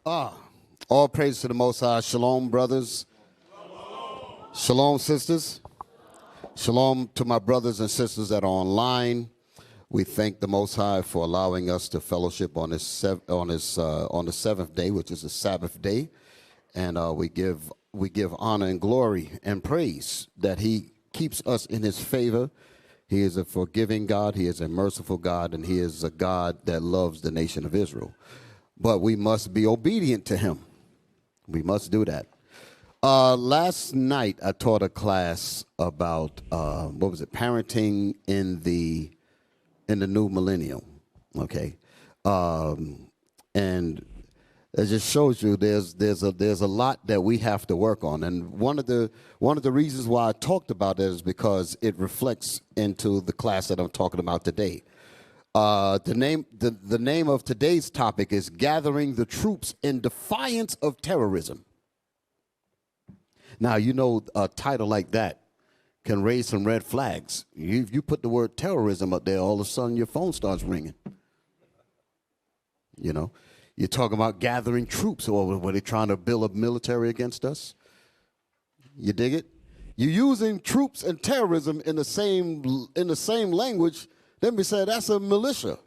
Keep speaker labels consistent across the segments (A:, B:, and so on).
A: All praise to the Most High. Shalom, brothers. Shalom, sisters. Shalom to my brothers and sisters that are online. We thank the Most High for allowing us to fellowship on the seventh day, which is the Sabbath day, and we give honor and glory and praise that He keeps us in His favor. He is a forgiving God. He is a merciful God, and He is a God that loves the nation of Israel. But we must be obedient to Him. We must do that. Last night, I taught a class about, parenting in the new millennium, okay? And it just shows you there's a lot that we have to work on. And one of the reasons why I talked about it is because it reflects into the class that I'm talking about today. The name of today's topic is Gathering the Troops in Defiance of Terrorism. Now, you know, a title like that can raise some red flags. You put the word terrorism up there, all of a sudden your phone starts ringing. You know, you're talking about gathering troops, or were they trying to build a military against us? You dig it? You're using troops and terrorism in the same language. Then we say that's a militia.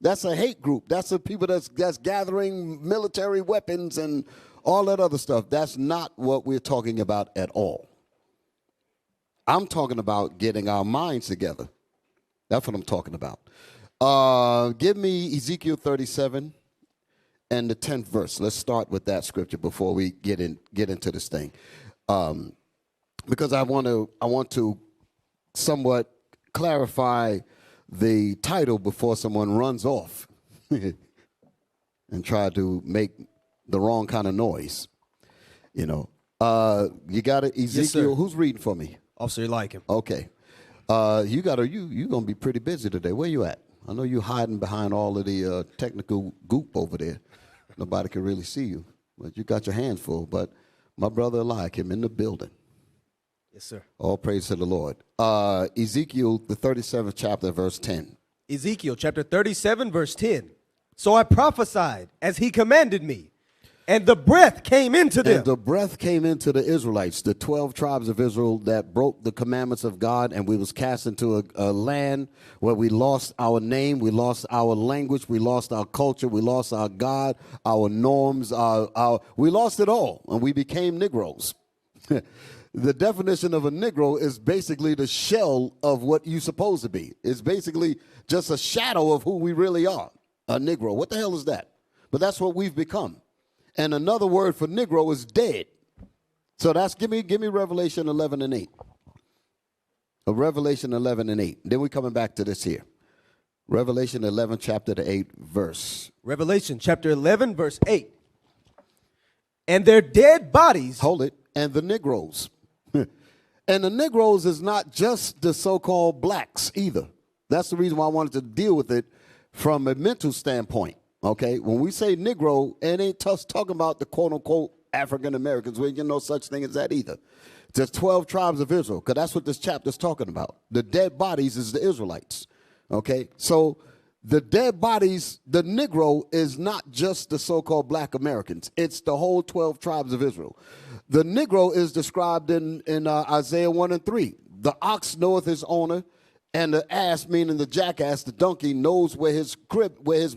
A: That's a hate group. That's a people that's gathering military weapons and all that other stuff. That's not what we're talking about at all. I'm talking about getting our minds together. That's what I'm talking about. Give me Ezekiel 37 and the 10th verse. Let's start with that scripture before we get into this thing, because I want to somewhat clarify the title before someone runs off and try to make the wrong kind of noise. You know, you got it, Ezekiel. Yes, who's reading for me?
B: Officer, you like him.
A: Okay. You gonna be pretty busy today. Where you at? I know you hiding behind all of the technical goop over there. Nobody can really see you, but you got your hands full. But my brother Eliakim in the building.
B: Yes, sir.
A: All praise to the Lord. Ezekiel, the 37th chapter, verse 10.
B: Ezekiel chapter 37, verse 10. So I prophesied as he commanded me, and the breath came into them.
A: And the breath came into the Israelites, the 12 tribes of Israel that broke the commandments of God, and we was cast into a land where we lost our name, we lost our language, we lost our culture, we lost our God, our norms, we lost it all, and we became Negroes. The definition of a Negro is basically the shell of what you're supposed to be. It's basically just a shadow of who we really are, a Negro. What the hell is that? But that's what we've become. And another word for Negro is dead. So that's, give me Revelation 11 and 8. Revelation 11 and 8. Then we're coming back to this here. Revelation 11, chapter the 8th verse.
B: Revelation chapter 11, verse 8. And their dead bodies.
A: Hold it. And the Negroes. And the Negroes is not just the so-called blacks either. That's the reason why I wanted to deal with it from a mental standpoint. Okay, when we say Negro, it ain't just talking about the quote-unquote African Americans. We ain't no such thing as that either. There's 12 tribes of Israel, because that's what this chapter's talking about. The dead bodies is the Israelites. Okay, so the dead bodies, the Negro is not just the so-called black Americans. It's the whole 12 tribes of Israel. The Negro is described in Isaiah 1 and 3. The ox knoweth his owner, and the ass, meaning the jackass, the donkey, knows where his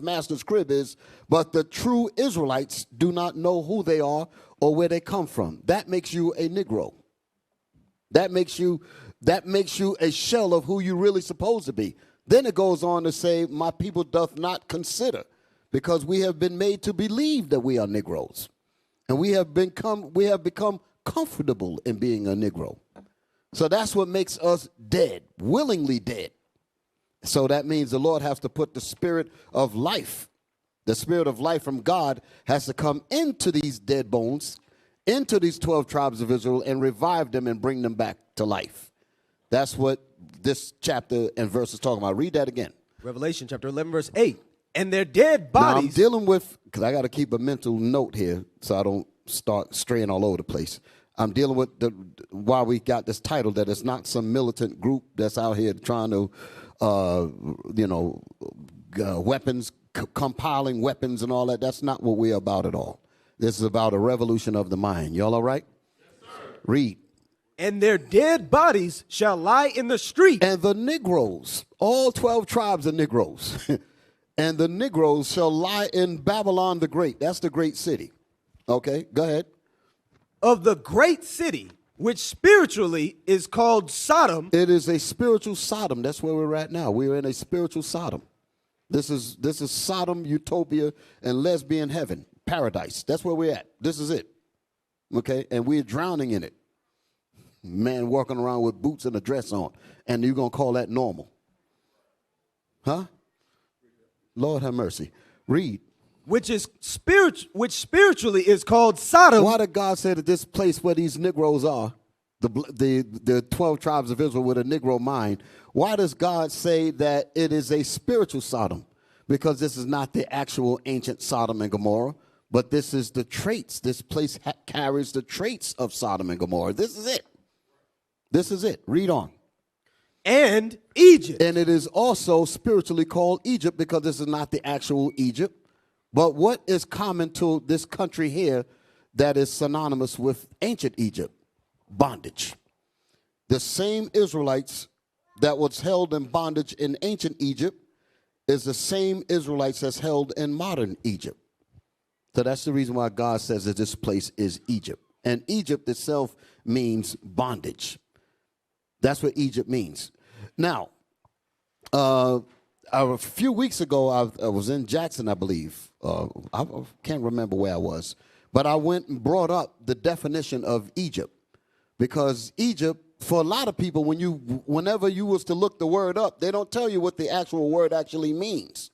A: master's crib is, but the true Israelites do not know who they are or where they come from. That makes you a Negro. That makes you a shell of who you really supposed to be. Then it goes on to say, my people doth not consider, because we have been made to believe that we are Negroes. And we have become comfortable in being a Negro. So that's what makes us dead, willingly dead. So that means the Lord has to put the spirit of life from God has to come into these dead bones, into these 12 tribes of Israel, and revive them and bring them back to life. That's what this chapter and verse is talking about. Read that again.
B: Revelation chapter 11, verse 8. And their dead bodies.
A: Now I'm dealing with, because I got to keep a mental note here so I don't start straying all over the place. I'm dealing with why we got this title, that it's not some militant group that's out here trying to, weapons, compiling weapons and all that. That's not what we're about at all. This is about a revolution of the mind. Y'all all right? Yes, sir. Read.
B: And their dead bodies shall lie in the street.
A: And the Negroes, all 12 tribes of Negroes, and the Negroes shall lie in Babylon the Great. That's the great city. Okay, go ahead.
B: Of the great city, which spiritually is called Sodom.
A: It is a spiritual Sodom. That's where we're at now. We're in a spiritual Sodom. This is Sodom, utopia, and lesbian heaven, paradise. That's where we're at. This is it. Okay, and we're drowning in it. Man walking around with boots and a dress on, and you're going to call that normal. Huh? Lord have mercy. Read.
B: Which spiritually is called Sodom.
A: Why did God say that this place where these Negroes are, the 12 tribes of Israel with a Negro mind, why does God say that it is a spiritual Sodom? Because this is not the actual ancient Sodom and Gomorrah, but this is the traits. This place carries the traits of Sodom and Gomorrah. This is it. This is it. Read on.
B: And Egypt.
A: And it is also spiritually called Egypt because this is not the actual Egypt. But what is common to this country here that is synonymous with ancient Egypt? Bondage. The same Israelites that was held in bondage in ancient Egypt is the same Israelites that's held in modern Egypt. So that's the reason why God says that this place is Egypt. And Egypt itself means bondage. That's what Egypt means. Now, a few weeks ago, I was in Jackson, I believe. I can't remember where I was. But I went and brought up the definition of Egypt. Because Egypt, for a lot of people, whenever you was to look the word up, they don't tell you what the actual word actually means.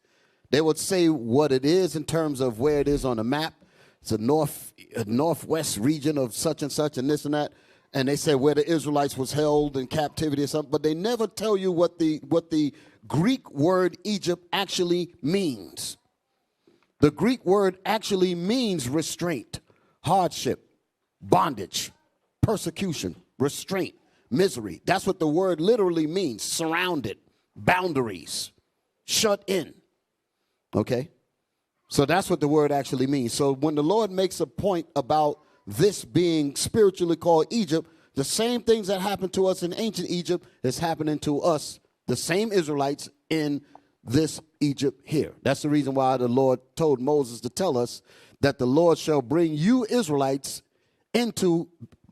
A: They would say what it is in terms of where it is on the map. It's a northwest region of such and such and this and that. And they say where the Israelites was held in captivity or something, but they never tell you what the Greek word Egypt actually means. The Greek word actually means restraint, hardship, bondage, persecution, restraint, misery. That's what the word literally means. Surrounded, boundaries, shut in. Okay? So that's what the word actually means. So when the Lord makes a point about this being spiritually called Egypt, the same things that happened to us in ancient Egypt is happening to us, the same Israelites, in this Egypt here. That's the reason why the Lord told Moses to tell us that the Lord shall bring you Israelites into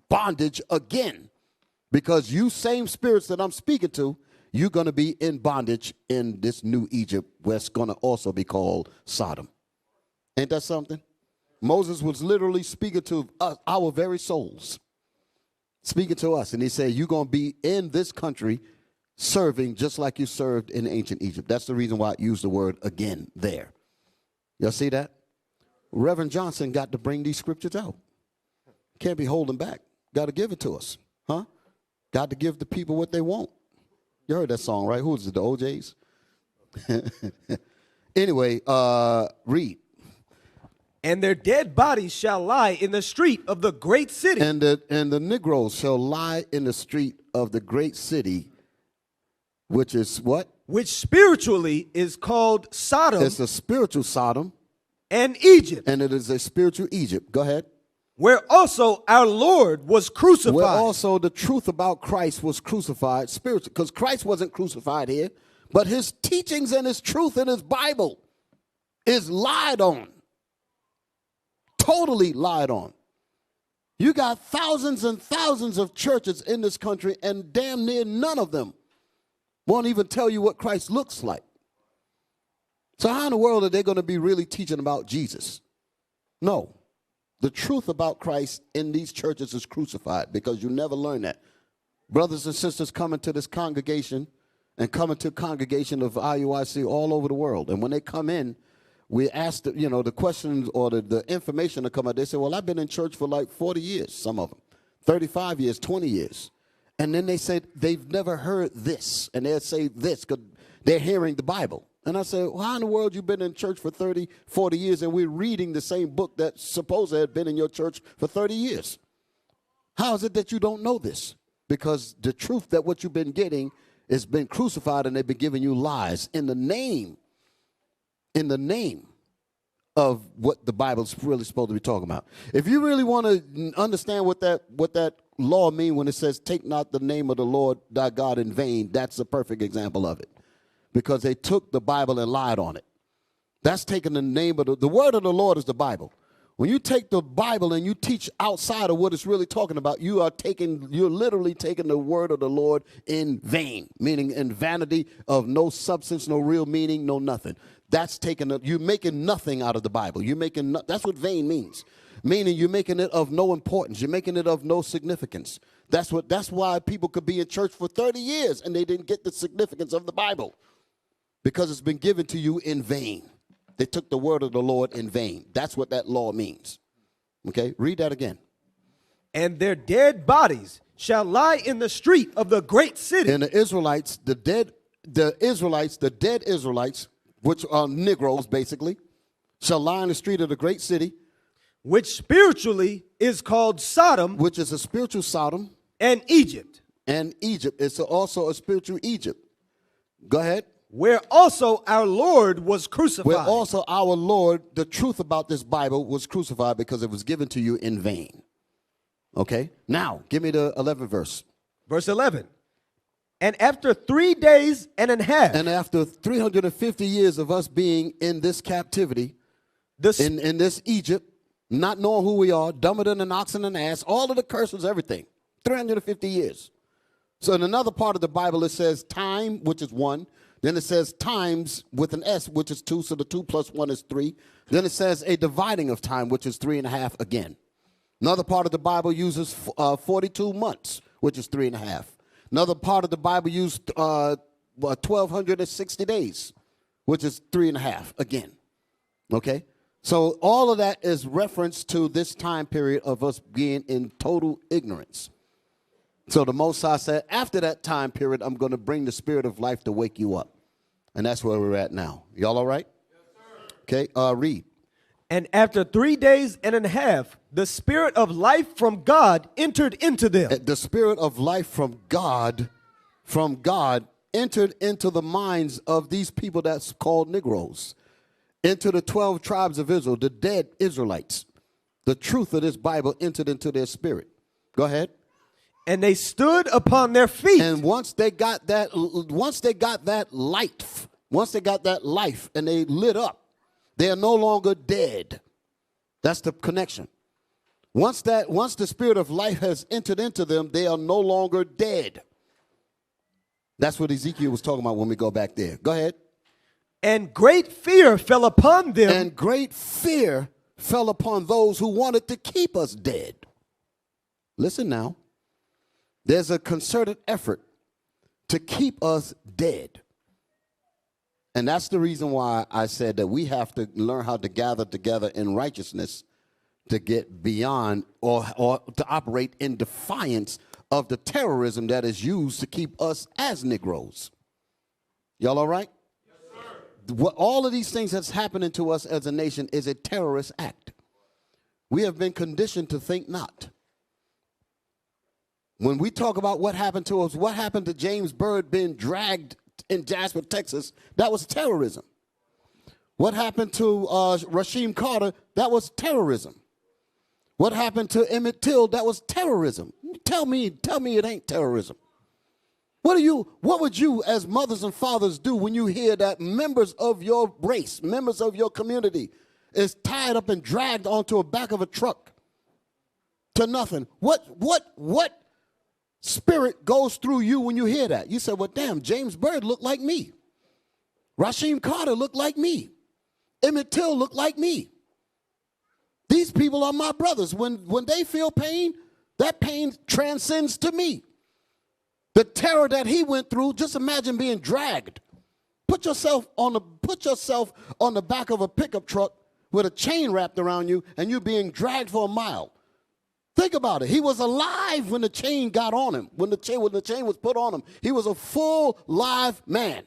A: bondage again, because you same spirits that I'm speaking to, you're going to be in bondage in this new Egypt, where it's going to also be called Sodom. Ain't that something? Moses was literally speaking to us, our very souls, speaking to us. And he said, you're going to be in this country serving just like you served in ancient Egypt. That's the reason why I used the word again there. Y'all see that? Reverend Johnson got to bring these scriptures out. Can't be holding back. Got to give it to us. Huh? Got to give the people what they want. You heard that song, right? Who is it, the OJs? Anyway, read.
B: And their dead bodies shall lie in the street of the great city.
A: And the Negroes shall lie in the street of the great city, which is what?
B: Which spiritually is called Sodom.
A: It's a spiritual Sodom.
B: And Egypt.
A: And it is a spiritual Egypt. Go ahead.
B: Where also our Lord was crucified.
A: Where also the truth about Christ was crucified spiritually. Because Christ wasn't crucified here, but his teachings and his truth in his Bible is lied on. Totally lied on. You got thousands and thousands of churches in this country, and damn near none of them won't even tell you what Christ looks like. So how in the world are they going to be really teaching about Jesus? No. The truth about Christ in these churches is crucified, because you never learn that. Brothers and sisters coming to this congregation and coming to congregation of IUIC all over the world. And when they come in, we ask the questions or the information to come out. They say, well, I've been in church for like 40 years, some of them, 35 years, 20 years. And then they say they've never heard this. And they'll say this because they're hearing the Bible. And I say, well, how in the world you been in church for 30, 40 years and we're reading the same book that supposedly had been in your church for 30 years? How is it that you don't know this? Because the truth that what you've been getting has been crucified, and they've been giving you lies in the name of what the Bible's really supposed to be talking about. If you really want to understand what that law means when it says, take not the name of the Lord thy God in vain, that's a perfect example of it. Because they took the Bible and lied on it. That's taking the name of the word of the Lord is the Bible. When you take the Bible and you teach outside of what it's really talking about, you're literally taking the word of the Lord in vain, meaning in vanity of no substance, no real meaning, no nothing. That's you're making nothing out of the Bible. That's what vain means. Meaning you're making it of no importance. You're making it of no significance. That's why people could be in church for 30 years and they didn't get the significance of the Bible. Because it's been given to you in vain. They took the word of the Lord in vain. That's what that law means. Okay, read that again.
B: And their dead bodies shall lie in the street of the great city.
A: And the dead Israelites, which are Negroes basically, shall lie in the street of the great city.
B: Which spiritually is called Sodom.
A: Which is a spiritual Sodom.
B: And Egypt.
A: And Egypt. It's also a spiritual Egypt. Go ahead.
B: Where also our Lord was crucified.
A: Where also our Lord, the truth about this Bible, was crucified because it was given to you in vain. Okay? Now, give me the 11th verse.
B: Verse 11. And after 3 days and a half.
A: And after 350 years of us being in this captivity, in this Egypt, not knowing who we are, dumber than an ox and an ass, all of the curses, everything. 350 years. So in another part of the Bible, it says time, which is 1. Then it says times with an S, which is 2, so the 2 plus 1 is 3. Then it says a dividing of time, which is 3.5 again. Another part of the Bible uses 42 months, which is 3.5. Another part of the Bible uses 1,260 days, which is 3.5 again. Okay? So all of that is reference to this time period of us being in total ignorance. So the Most High said, after that time period, I'm going to bring the spirit of life to wake you up. And that's where we're at now. Y'all all right? Yes, sir. Okay, read.
B: And after 3 days and a half, the spirit of life from God entered into them.
A: The spirit of life from God entered into the minds of these people that's called Negroes, into the 12 tribes of Israel, the dead Israelites. The truth of this Bible entered into their spirit. Go ahead.
B: And they stood upon their feet.
A: And once they got that life and they lit up, they are no longer dead. That's the connection. Once the spirit of life has entered into them, they are no longer dead. That's what Ezekiel was talking about when we go back there. Go ahead.
B: And great fear fell upon them.
A: And great fear fell upon those who wanted to keep us dead. Listen now. There's a concerted effort to keep us dead. And that's the reason why I said that we have to learn how to gather together in righteousness to get beyond or to operate in defiance of the terrorism that is used to keep us as Negroes. Y'all all right? Yes, sir. All of these things that's happening to us as a nation is a terrorist act. We have been conditioned to think not. When we talk about what happened to us, what happened to James Byrd being dragged in Jasper, Texas, that was terrorism. What happened to Rasheem Carter, that was terrorism. What happened to Emmett Till, that was terrorism. Tell me it ain't terrorism. What would you as mothers and fathers do when you hear that members of your race, members of your community is tied up and dragged onto the back of a truck to nothing? What spirit goes through you when you hear that? You say, well, damn, James Byrd looked like me. Rasheem Carter looked like me. Emmett Till looked like me. These people are my brothers. When they feel pain, that pain transcends to me. The terror that he went through, just imagine being dragged. Put yourself on the back of a pickup truck with a chain wrapped around you and you being dragged for a mile. Think about it. He was alive when the chain got on him. When the chain was put on him, he was a full live man.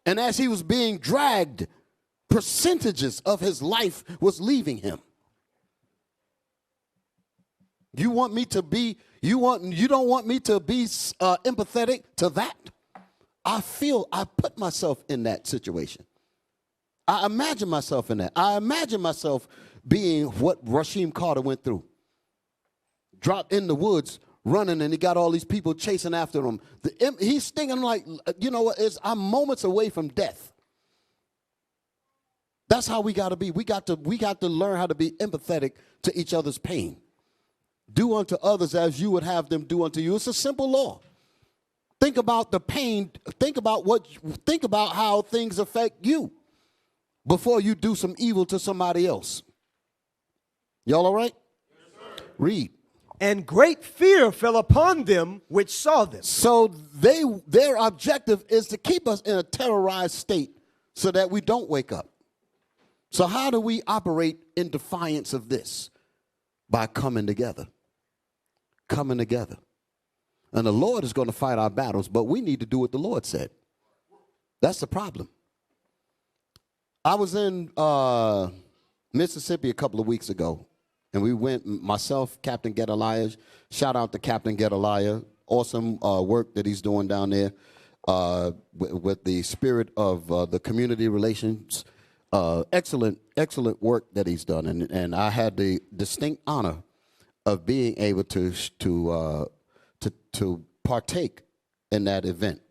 A: And as he was being dragged, percentages of his life was leaving him. You don't want me to be empathetic to that? I put myself in that situation. I imagine myself in that. I imagine myself being what Rasheem Carter went through. Dropped in the woods, running, and he got all these people chasing after him. He's stinging like, you know what, I'm moments away from death. That's how we got to be. We got to learn how to be empathetic to each other's pain. Do unto others as you would have them do unto you. It's a simple law. Think about the pain. Think about how things affect you before you do some evil to somebody else. Y'all all right? Yes, sir. Read.
B: And great fear fell upon them which saw them.
A: So their objective is to keep us in a terrorized state so that we don't wake up. So how do we operate in defiance of this? By coming together. Coming together. And the Lord is going to fight our battles, but we need to do what the Lord said. That's the problem. I was in Mississippi a couple of weeks ago, and we went, myself, Captain Gedaliah, shout out to Captain Gedaliah, awesome work that he's doing down there with the spirit of the community relations. Excellent work that he's done, and I had the distinct honor of being able to partake in that event,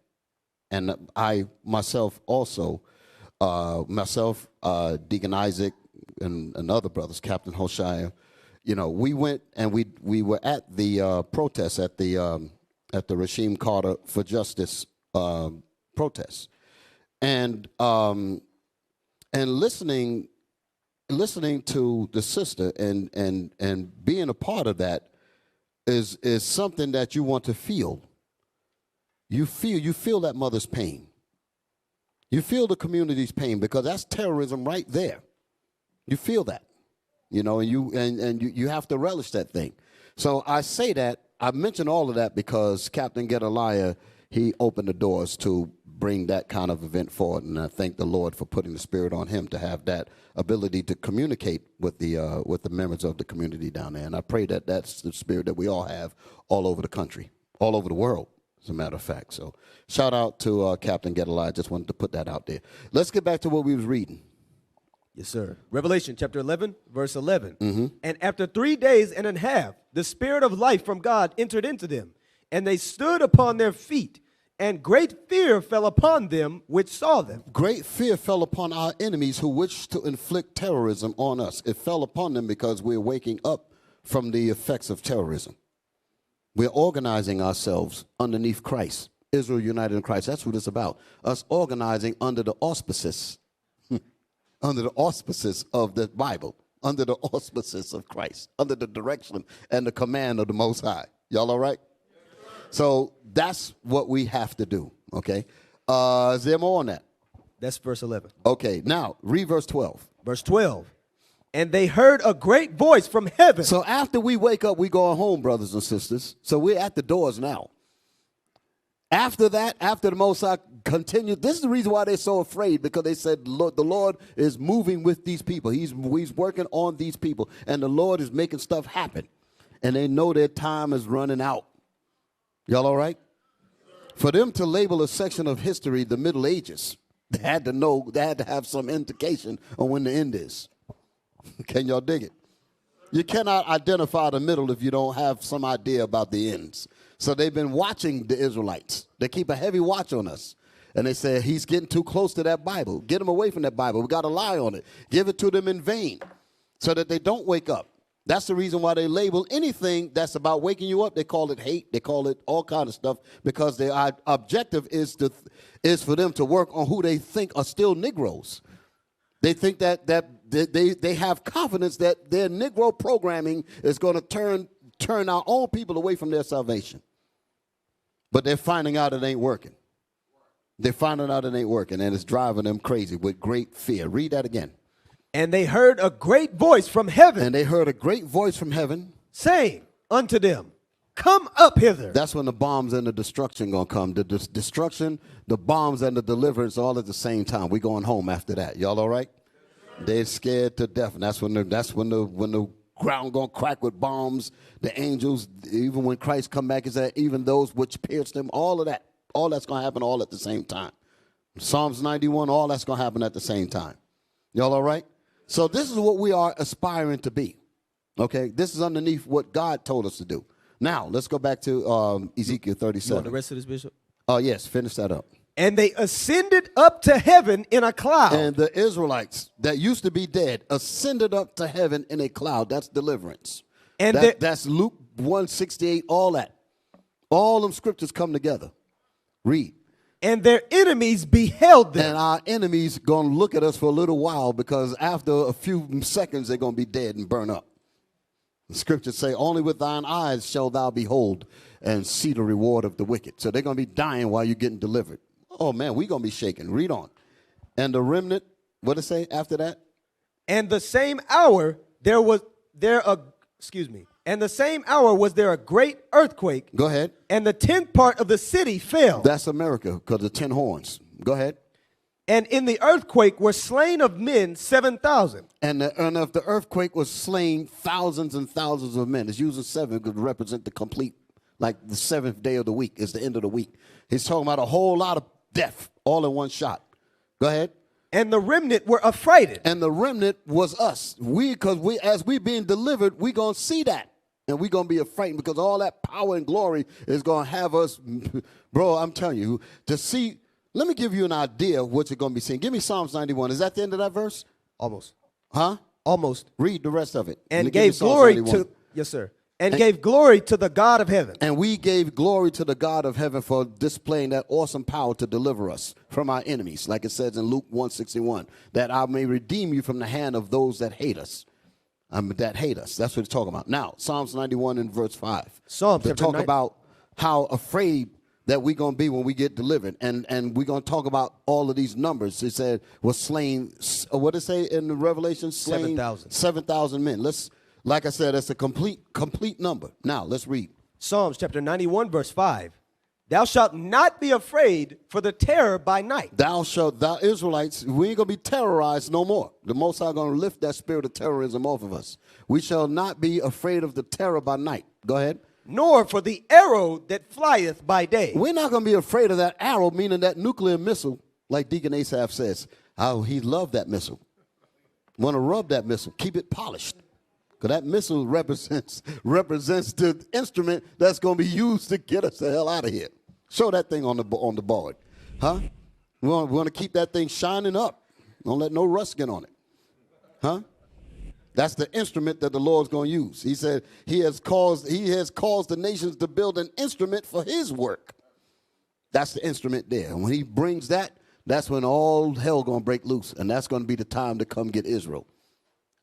A: and I myself also, Deacon Isaac and other brothers, Captain Hoshea, we went and we were at the protest at the Rasheem Carter for Justice protest, and listening to the sister and being a part of that is something that you want to feel. You feel that mother's pain. You feel the community's pain, because that's terrorism right there. You feel that, and you have to relish that thing. So I say that, I mention all of that because Captain Gedaliah, he opened the doors to bring that kind of event forward, and I thank the Lord for putting the spirit on him to have that ability to communicate with the members of the community down there. And I pray that that's the spirit that we all have all over the country, all over the world, as a matter of fact. So shout out to Captain Gedaliah. Just wanted to put that out there. Let's get back to what we was reading.
B: Yes, sir. Revelation chapter 11, verse 11.
A: Mm-hmm.
B: And after 3 days and a half, the spirit of life from God entered into them, and they stood upon their feet, and great fear fell upon them which saw them.
A: Great fear fell upon our enemies who wished to inflict terrorism on us. It fell upon them because we're waking up from the effects of terrorism. We're organizing ourselves underneath Christ. Israel united in Christ. That's what it's about. Us organizing under the auspices, under the auspices of the Bible, under the auspices of Christ, under the direction and the command of the Most High. Y'all all right? So that's what we have to do, okay? Is there more on that?
B: That's verse 11.
A: Okay, now read verse 12.
B: Verse 12. And they heard a great voice from heaven.
A: So after we wake up, we going home, brothers and sisters. So we're at the doors now. After that, after the Most High continued, this is the reason why they're so afraid, because they said, Lord, the Lord is moving with these people. He's working on these people, and the Lord is making stuff happen. And they know their time is running out. Y'all all right? For them to label a section of history the Middle Ages, they had to have some indication on when the end is. Can y'all dig it? You cannot identify the middle if you don't have some idea about the ends. So they've been watching the Israelites. They keep a heavy watch on us. And they say, he's getting too close to that Bible. Get him away from that Bible. We got to lie on it. Give it to them in vain so that they don't wake up. That's the reason why they label anything that's about waking you up. They call it hate. They call it all kind of stuff, because their objective is for them to work on who they think are still Negroes. They think that they have confidence that their Negro programming is going to turn our own people away from their salvation. But they're finding out it ain't working. They're finding out it ain't working, and it's driving them crazy with great fear. Read that again.
B: And they heard a great voice from heaven.
A: And they heard a great voice from heaven,
B: saying unto them, come up hither.
A: That's when the bombs and the destruction going to come. The destruction, the bombs, and the deliverance all at the same time. We going home after that. Y'all all right? They're scared to death. And that's when the ground going to crack with bombs. The angels, even when Christ come back, he said, even those which pierced him, all of that. All that's going to happen all at the same time. Psalms 91, all that's going to happen at the same time. Y'all all right? So this is what we are aspiring to be. Okay? This is underneath what God told us to do. Now, let's go back to Ezekiel 37.
B: You want the rest of this, Bishop?
A: Oh, yes. Finish that up.
B: And they ascended up to heaven in a cloud.
A: And the Israelites that used to be dead ascended up to heaven in a cloud. That's deliverance.
B: And
A: that's Luke 168, all that. All them scriptures come together. Read.
B: And their enemies beheld them.
A: And our enemies going to look at us for a little while because after a few seconds, they're going to be dead and burn up. The scriptures say, only with thine eyes shall thou behold and see the reward of the wicked. So they're going to be dying while you're getting delivered. Oh, man, we're going to be shaken. Read on. And the remnant, what did it say after that?
B: And the same hour And the same hour was there a great earthquake.
A: Go ahead.
B: And the 10th part of the city fell.
A: That's America because of 10 horns. Go ahead.
B: And in the earthquake were slain of men 7,000.
A: And of the earthquake was slain thousands and thousands of men. It's using 7 to represent the complete, like the 7th day of the week is the end of the week. He's talking about a whole lot of death all in one shot. Go ahead.
B: And the remnant were affrighted.
A: And the remnant was us. Because as we being delivered, we going to see that. And we're going to be afraid because all that power and glory is going to have us, bro, I'm telling you, to see. Let me give you an idea of what you're going to be seeing. Give me Psalms 91. Is that the end of that verse?
B: Almost.
A: Huh?
B: Almost.
A: Read the rest of it.
B: And gave glory to, yes, sir. And gave glory to the God of heaven.
A: And we gave glory to the God of heaven for displaying that awesome power to deliver us from our enemies, like it says in Luke 161, that I may redeem you from the hand of those that hate us. That hate us. That's what it's talking about. Now, Psalms 91 and verse 5.
B: Psalms
A: to talk about how afraid that we're going to be when we get delivered. And we're going to talk about all of these numbers. It said was slain, what did it say in the Revelation? Slain
B: 7,000.
A: 7,000 men. Like I said, that's a complete number. Now, let's read.
B: Psalms chapter 91, verse 5. Thou shalt not be afraid for the terror by night.
A: Thou Israelites, we ain't going to be terrorized no more. The Most High going to lift that spirit of terrorism off of us. We shall not be afraid of the terror by night. Go ahead.
B: Nor for the arrow that flieth by day.
A: We're not going to be afraid of that arrow, meaning that nuclear missile, like Deacon Asaph says. Oh, he loved that missile. Want to rub that missile. Keep it polished. Because that missile represents the instrument that's going to be used to get us the hell out of here. Show that thing on the board. Huh? We want to keep that thing shining up. Don't let no rust get on it. Huh? That's the instrument that the Lord's going to use. He said he has caused the nations to build an instrument for his work. That's the instrument there. And when he brings that, that's when all hell going to break loose. And that's going to be the time to come get Israel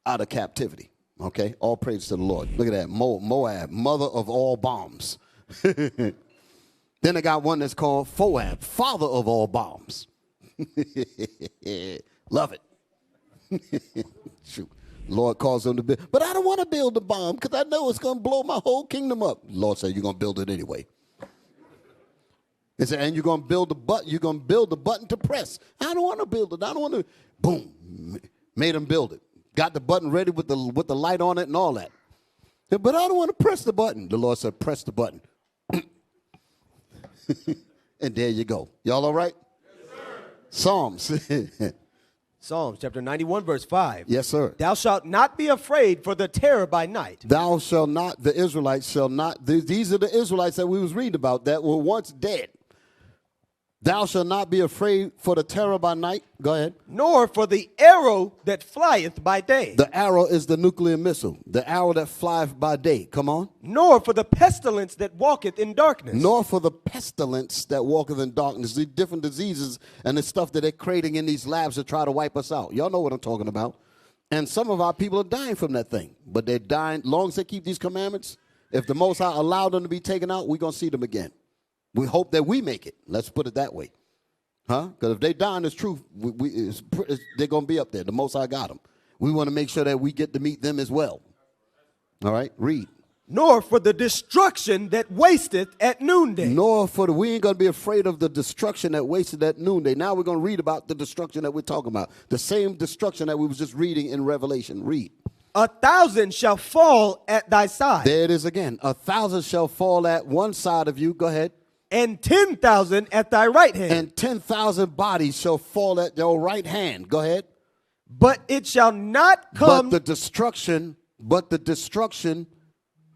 A: out of captivity. Okay? All praise to the Lord. Look at that. Moab, mother of all bombs. Then I got one that's called Foab, father of all bombs. Love it. Shoot. Lord calls them to build. But I don't want to build the bomb because I know it's going to blow my whole kingdom up. Lord said, you're going to build it anyway. He said, and you're going to build the button. You're going to build the button to press. I don't want to build it. I don't want to. Boom. Made him build it. Got the button ready with the light on it and all that. But I don't want to press the button. The Lord said, press the button. And there you go. Y'all all right? Yes, sir.
B: Psalms chapter 91, verse 5.
A: Yes, sir.
B: Thou shalt not be afraid for the terror by night.
A: Thou shalt not, the Israelites shall not, these are the Israelites that we was reading about that were once dead. Thou shalt not be afraid for the terror by night. Go ahead.
B: Nor for the arrow that flieth by day.
A: The arrow is the nuclear missile. The arrow that flieth by day. Come on.
B: Nor for the pestilence that walketh in darkness.
A: Nor for the pestilence that walketh in darkness. The different diseases and the stuff that they're creating in these labs to try to wipe us out. Y'all know what I'm talking about. And some of our people are dying from that thing. But they're dying. Long as they keep these commandments, if the Most High allowed them to be taken out, we're going to see them again. We hope that we make it. Let's put it that way. Huh? Because if they die in this truth, they're going to be up there. The Most High got them. We want to make sure that we get to meet them as well. All right? Read.
B: Nor for the destruction that wasteth at noonday.
A: We ain't going to be afraid of the destruction that wasted at noonday. Now we're going to read about the destruction that we're talking about. The same destruction that we was just reading in Revelation. Read.
B: 1,000 shall fall at thy side.
A: There it is again. 1,000 shall fall at one side of you. Go ahead.
B: And 10,000 at thy right hand.
A: And 10,000 bodies shall fall at your right hand. Go ahead.
B: But it shall not come.
A: But the destruction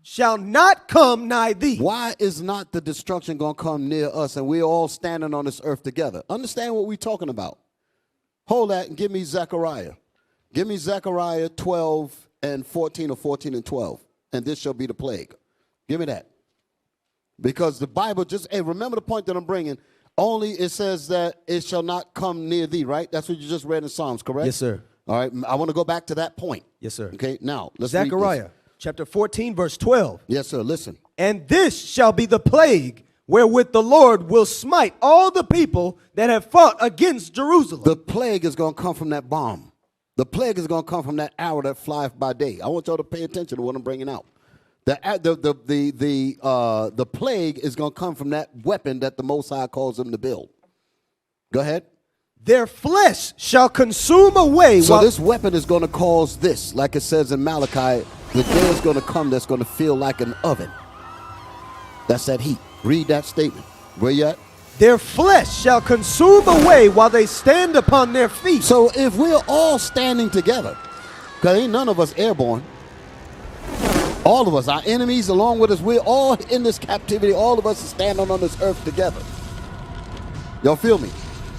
B: shall not come nigh thee.
A: Why is not the destruction going to come near us and we're all standing on this earth together? Understand what we're talking about. Hold that and give me Zechariah. Give me Zechariah 12 and 14 or 14 and 12. And this shall be the plague. Give me that. Because the Bible just, hey, remember the point that I'm bringing. Only it says that it shall not come near thee, right? That's what you just read in Psalms, correct?
B: Yes, sir.
A: All right. I want to go back to that point.
B: Yes, sir.
A: Okay. Now, let's read
B: Zechariah
A: this.
B: chapter 14, verse 12.
A: Yes, sir. Listen.
B: And this shall be the plague wherewith the Lord will smite all the people that have fought against Jerusalem.
A: The plague is going to come from that bomb. The plague is going to come from that arrow that flieth by day. I want y'all to pay attention to what I'm bringing out. The plague is going to come from that weapon that the Most High calls them to build. Go ahead.
B: Their flesh shall consume away.
A: So this weapon is going to cause this, like it says in Malachi, the day is going to come that's going to feel like an oven. That's that heat. Read that statement. Where you at?
B: Their flesh shall consume away while they stand upon their feet.
A: So if we're all standing together, because ain't none of us airborne, all of us, our enemies along with us, we're all in this captivity. All of us are standing on this earth together. Y'all feel me?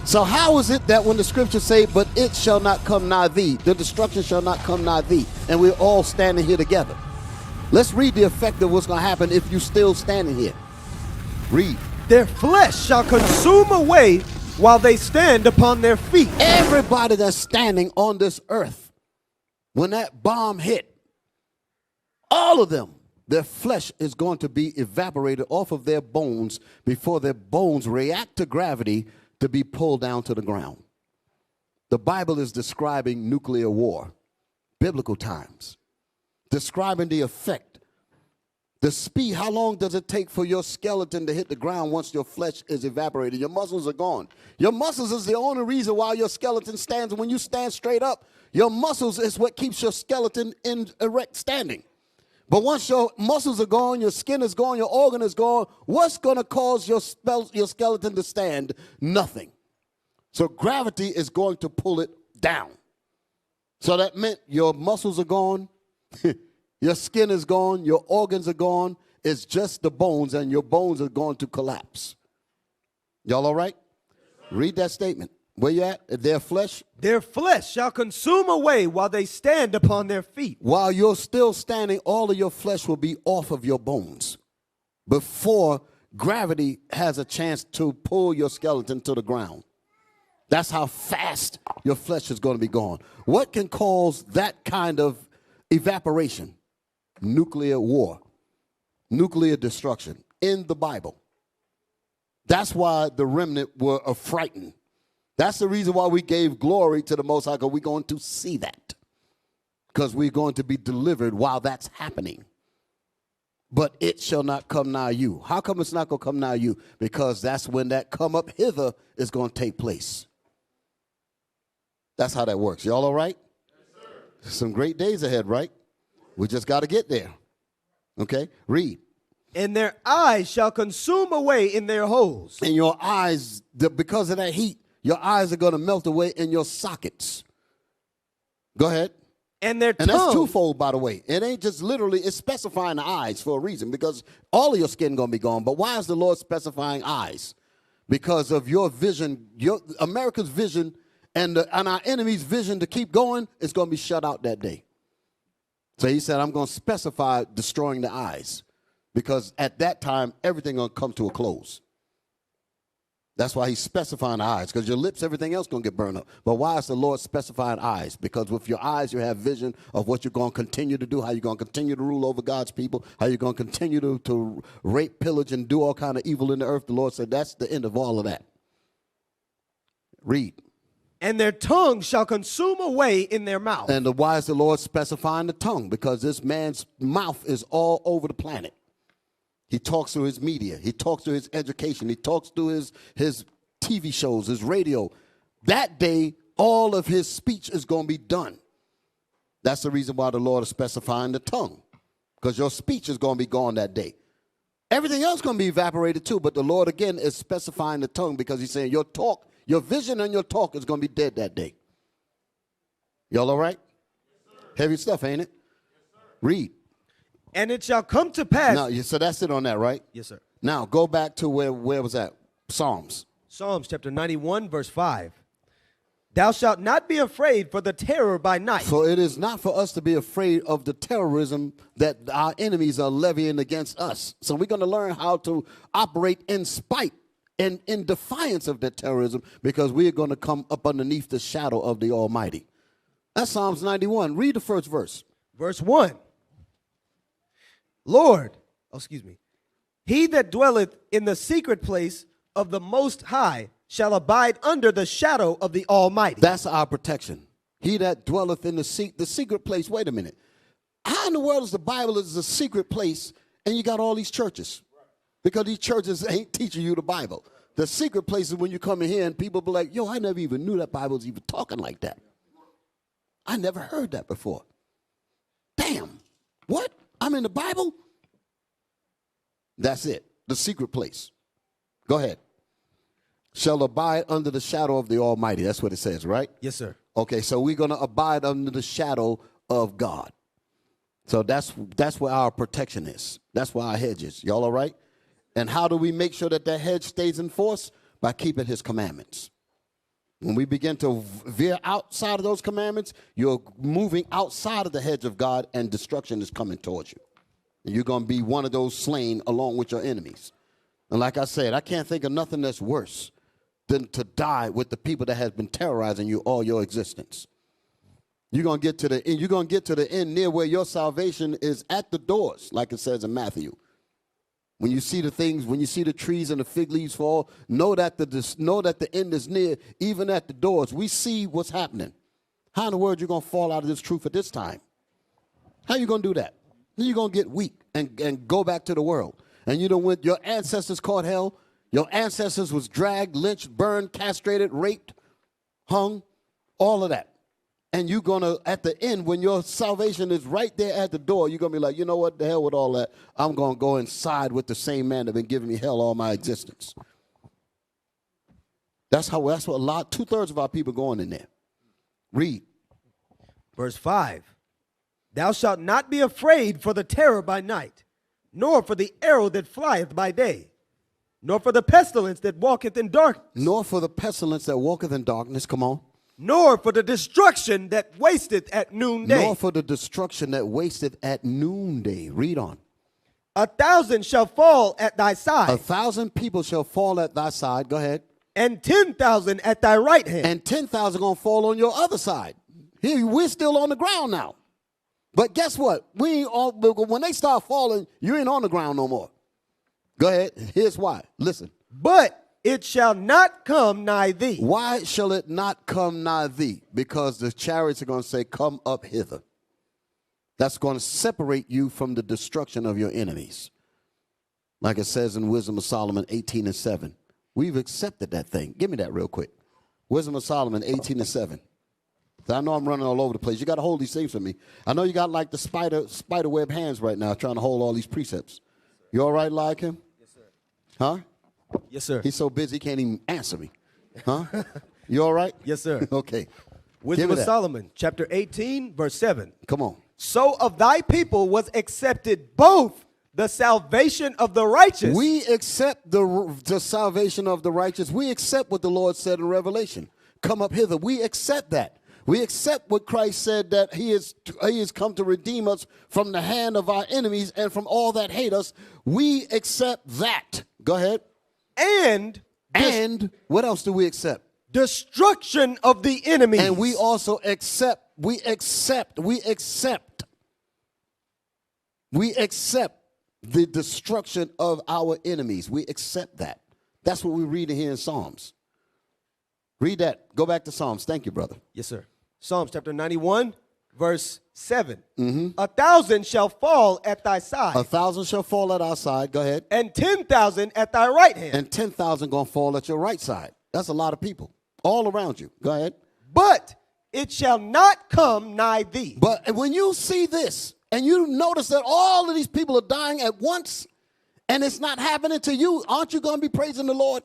A: So how is it that when the scriptures say, but it shall not come nigh thee, the destruction shall not come nigh thee, and we're all standing here together? Let's read the effect of what's going to happen if you're still standing here. Read.
B: Their flesh shall consume away while they stand upon their feet.
A: Everybody that's standing on this earth, when that bomb hit, all of them, their flesh is going to be evaporated off of their bones before their bones react to gravity to be pulled down to the ground. The Bible is describing nuclear war, biblical times, describing the effect. The speed, how long does it take for your skeleton to hit the ground once your flesh is evaporated? Your muscles are gone. Your muscles is the only reason why your skeleton stands. When you stand straight up, your muscles is what keeps your skeleton in erect standing. But once your muscles are gone, your skin is gone, your organ is gone, what's going to cause your skeleton to stand? Nothing. So gravity is going to pull it down. So that meant your muscles are gone. Your skin is gone. Your organs are gone. It's just the bones, and your bones are going to collapse. Y'all all right? Read that statement. Where you at? Their flesh?
B: Their flesh shall consume away while they stand upon their feet.
A: While you're still standing, all of your flesh will be off of your bones before gravity has a chance to pull your skeleton to the ground. That's how fast your flesh is going to be gone. What can cause that kind of evaporation? Nuclear war, nuclear destruction in the Bible. That's why the remnant were frightened. That's the reason why we gave glory to the Most High, because we're going to see that. Because we're going to be delivered while that's happening. But it shall not come nigh you. How come it's not going to come nigh you? Because that's when that come up hither is going to take place. That's how that works. Y'all all right? Yes, sir. Some great days ahead, right? We just got to get there. Okay? Read.
B: And their eyes shall consume away in their holes.
A: And your eyes, because of that heat, your eyes are going to melt away in your sockets. Go ahead.
B: And their
A: And
B: tongue.
A: that's twofold, by the way. It ain't just literally, it's specifying the eyes for a reason, because all of your skin going to be gone. But why is the Lord specifying eyes? Because of your vision, America's vision and our enemy's vision to keep going is going to be shut out that day. So he said, I'm going to specify destroying the eyes, because at that time, everything going to come to a close. That's why he's specifying the eyes, because your lips, everything else going to get burned up. But why is the Lord specifying eyes? Because with your eyes, you have vision of what you're going to continue to do, how you're going to continue to rule over God's people, how you're going to continue to rape, pillage, and do all kind of evil in the earth. The Lord said that's the end of all of that. Read.
B: And their tongue shall consume away in their mouth.
A: And why is the Lord specifying the tongue? Because this man's mouth is all over the planet. He talks through his media. He talks through his education. He talks through his TV shows, his radio. That day, all of his speech is going to be done. That's the reason why the Lord is specifying the tongue, because your speech is going to be gone that day. Everything else is going to be evaporated too, but the Lord, again, is specifying the tongue, because he's saying your talk, your vision and your talk is going to be dead that day. Y'all all right? Heavy stuff, ain't it? Read.
B: And it shall come to pass.
A: Now, so that's it on that, right?
B: Yes, sir.
A: Now, go back to where was that? Psalms.
B: Psalms chapter 91, verse 5. Thou shalt not be afraid for the terror by night.
A: For it is not for us to be afraid of the terrorism that our enemies are levying against us. So we're going to learn how to operate in spite and in defiance of that terrorism, because we're going to come up underneath the shadow of the Almighty. That's Psalms 91. Read the first verse.
B: Verse 1. Lord, he that dwelleth in the secret place of the Most High shall abide under the shadow of the Almighty.
A: That's our protection. He that dwelleth in the secret place. Wait a minute. How in the world is the Bible is a secret place and you got all these churches? Because these churches ain't teaching you the Bible. The secret place is when you come in here and people be like, yo, I never even knew that Bible was even talking like that. I never heard that before. Damn. What? I'm in the Bible? That's it. The secret place. Go ahead. Shall abide under the shadow of the Almighty. That's what it says, right?
B: Yes, sir.
A: Okay, so we're going to abide under the shadow of God. So that's where our protection is. That's where our hedge is. Y'all all right? And how do we make sure that that hedge stays in force? By keeping his commandments. When we begin to veer outside of those commandments, you're moving outside of the hedge of God and destruction is coming towards you. And you're going to be one of those slain along with your enemies. And like I said, I can't think of nothing that's worse than to die with the people that has been terrorizing you all your existence. You're going to get to the end. You're going to get to the end near where your salvation is at the doors, like it says in Matthew. When you see the things, when you see the trees and the fig leaves fall, know that the end is near, even at the doors. We see what's happening. How in the world you going to fall out of this truth at this time? How you going to do that? You're going to get weak and go back to the world. And you know when your ancestors caught hell, your ancestors was dragged, lynched, burned, castrated, raped, hung, all of that. And you're going to, at the end, when your salvation is right there at the door, you're going to be like, you know what, the hell with all that. I'm going to go inside with the same man that been giving me hell all my existence. That's what a lot, 2/3 of our people going in there. Read.
B: Verse 5. Thou shalt not be afraid for the terror by night, nor for the arrow that flieth by day, nor for the pestilence that walketh in darkness.
A: Nor for the pestilence that walketh in darkness. Come on.
B: Nor for the destruction that wasteth at noonday.
A: Nor for the destruction that wasteth at noonday. Read on.
B: 1,000 shall fall at thy side.
A: 1,000 people shall fall at thy side. Go ahead.
B: And 10,000 at thy right hand.
A: And 10,000 going to fall on your other side. Here, we're still on the ground now. But guess what? When they start falling, you ain't on the ground no more. Go ahead. Here's why. Listen.
B: But it shall not come nigh thee.
A: Why shall it not come nigh thee? Because the chariots are going to say, come up hither. That's going to separate you from the destruction of your enemies. Like it says in Wisdom of Solomon 18:7. We've accepted that thing. Give me that real quick. Wisdom of Solomon 18:7. I know I'm running all over the place. You got to hold these things for me. I know you got like the spider web hands right now trying to hold all these precepts. You all right, like him?
B: Yes, sir.
A: Huh?
B: Yes, sir.
A: He's so busy he can't even answer me. Huh? You all right?
B: Yes, sir.
A: Okay.
B: Wisdom of Solomon, chapter 18, verse 7.
A: Come on.
B: So of thy people was accepted both the salvation of the righteous.
A: We accept the salvation of the righteous. We accept what the Lord said in Revelation. Come up hither. We accept that. We accept what Christ said, that he is come to redeem us from the hand of our enemies and from all that hate us. We accept that. Go ahead.
B: And
A: what else do we accept?
B: Destruction of the enemies.
A: And we also accept the destruction of our enemies. We accept that. That's what we read here in Psalms. Read that. Go back to Psalms. Thank you, brother.
B: Yes, sir. Psalms chapter 91, verse 7. 1,000 shall fall at thy side.
A: 1,000 shall fall at our side. Go ahead.
B: And 10,000 at thy right hand.
A: And 10,000 going to fall at your right side. That's a lot of people all around you. Go ahead.
B: But it shall not come nigh thee.
A: But when you see this and you notice that all of these people are dying at once and it's not happening to you, aren't you going to be praising the Lord?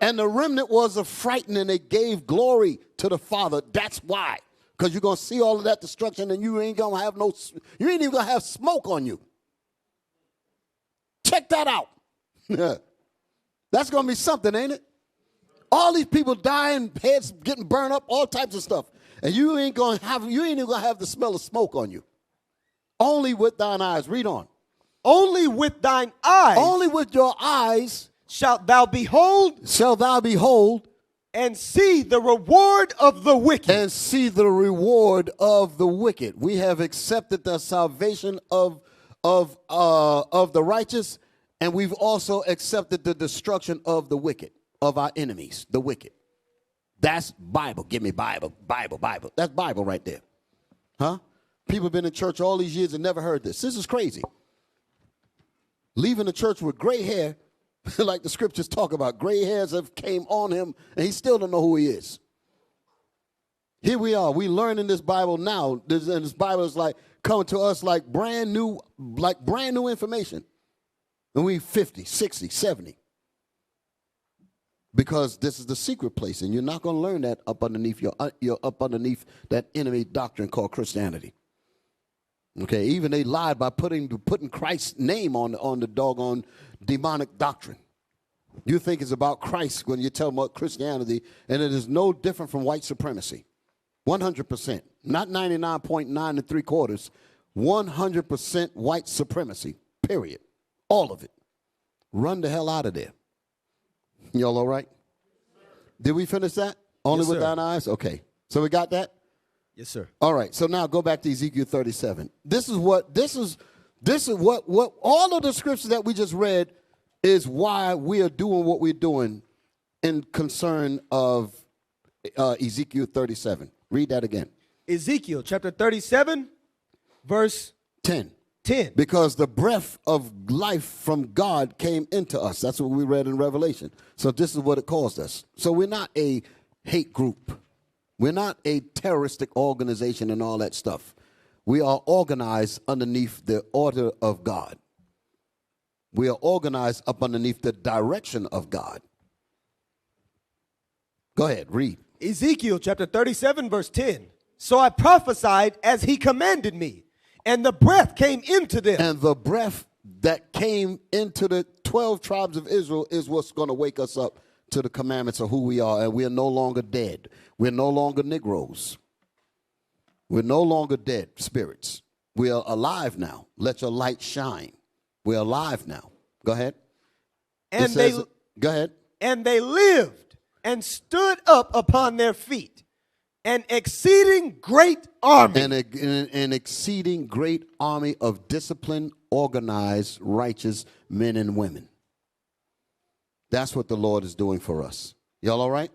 A: And the remnant was affrighted and they gave glory to the Father. That's why. because you're going to see all of that destruction and you ain't going to have you ain't even going to have smoke on you. Check that out. That's going to be something, ain't it? All these people dying, heads getting burned up, all types of stuff. And you ain't even going to have the smell of smoke on you. Only with thine eyes. Read on.
B: Only with thine eyes.
A: Only with your eyes
B: shalt thou behold.
A: Shalt thou behold.
B: And see the reward of the wicked.
A: And see the reward of the wicked. We have accepted the salvation of the righteous, and we've also accepted the destruction of the wicked, of our enemies, the wicked. That's Bible. Give me Bible, Bible, Bible. That's Bible right there. Huh? People have been in church all these years and never heard this. This is crazy. Leaving the church with gray hair, like the scriptures talk about. Gray hairs have came on him, and he still don't know who he is. Here we are. We learning this Bible now. And this Bible is like coming to us like brand new information. And we 50, 60, 70. Because this is the secret place, and you're not going to learn that up underneath you're up underneath that enemy doctrine called Christianity. Okay, even they lied by putting Christ's name on the doggone demonic doctrine. You think it's about Christ when you tell them about Christianity, and it is no different from white supremacy. 100%, not 99.9 3/4, 100% white supremacy, period. All of it. Run the hell out of there. Y'all all right? Did we finish that? Only
B: Yes,
A: with
B: sir.
A: thine eyes? Okay. So we got that?
B: Yes, sir.
A: All right. So now go back to Ezekiel 37. This is what all of the scriptures that we just read is why we are doing what we're doing in concern of Ezekiel 37. Read that again.
B: Ezekiel chapter 37, verse
A: 10.
B: 10.
A: Because the breath of life from God came into us. That's what we read in Revelation. So this is what it caused us. So we're not a hate group. We're not a terroristic organization and all that stuff. We are organized underneath the order of God. We are organized up underneath the direction of God. Go ahead, read.
B: Ezekiel chapter 37, verse 10. So I prophesied as he commanded me, and the breath came into them.
A: And the breath that came into the 12 tribes of Israel is what's going to wake us up to the commandments of who we are. And we are no longer dead. We're no longer Negroes. We're no longer dead spirits. We are alive now. Let your light shine. We're alive now. Go ahead.
B: And
A: Go ahead.
B: And they lived and stood up upon their feet, an exceeding great army.
A: An exceeding great army of disciplined, organized, righteous men and women. That's what the Lord is doing for us. Y'all all right?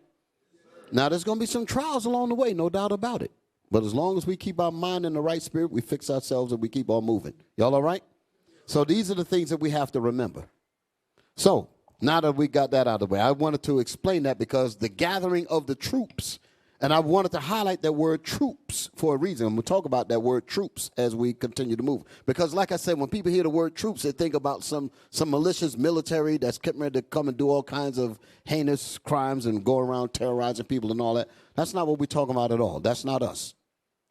A: Now, there's going to be some trials along the way, no doubt about it. But as long as we keep our mind in the right spirit, we fix ourselves and we keep on moving. Y'all all right? So these are the things that we have to remember. So now that we got that out of the way, I wanted to explain that because the gathering of the troops, and I wanted to highlight that word troops for a reason. We'll talk about that word troops as we continue to move. Because like I said, when people hear the word troops, they think about some malicious military that's getting ready to come and do all kinds of heinous crimes and go around terrorizing people and all that. That's not what we're talking about at all. That's not us.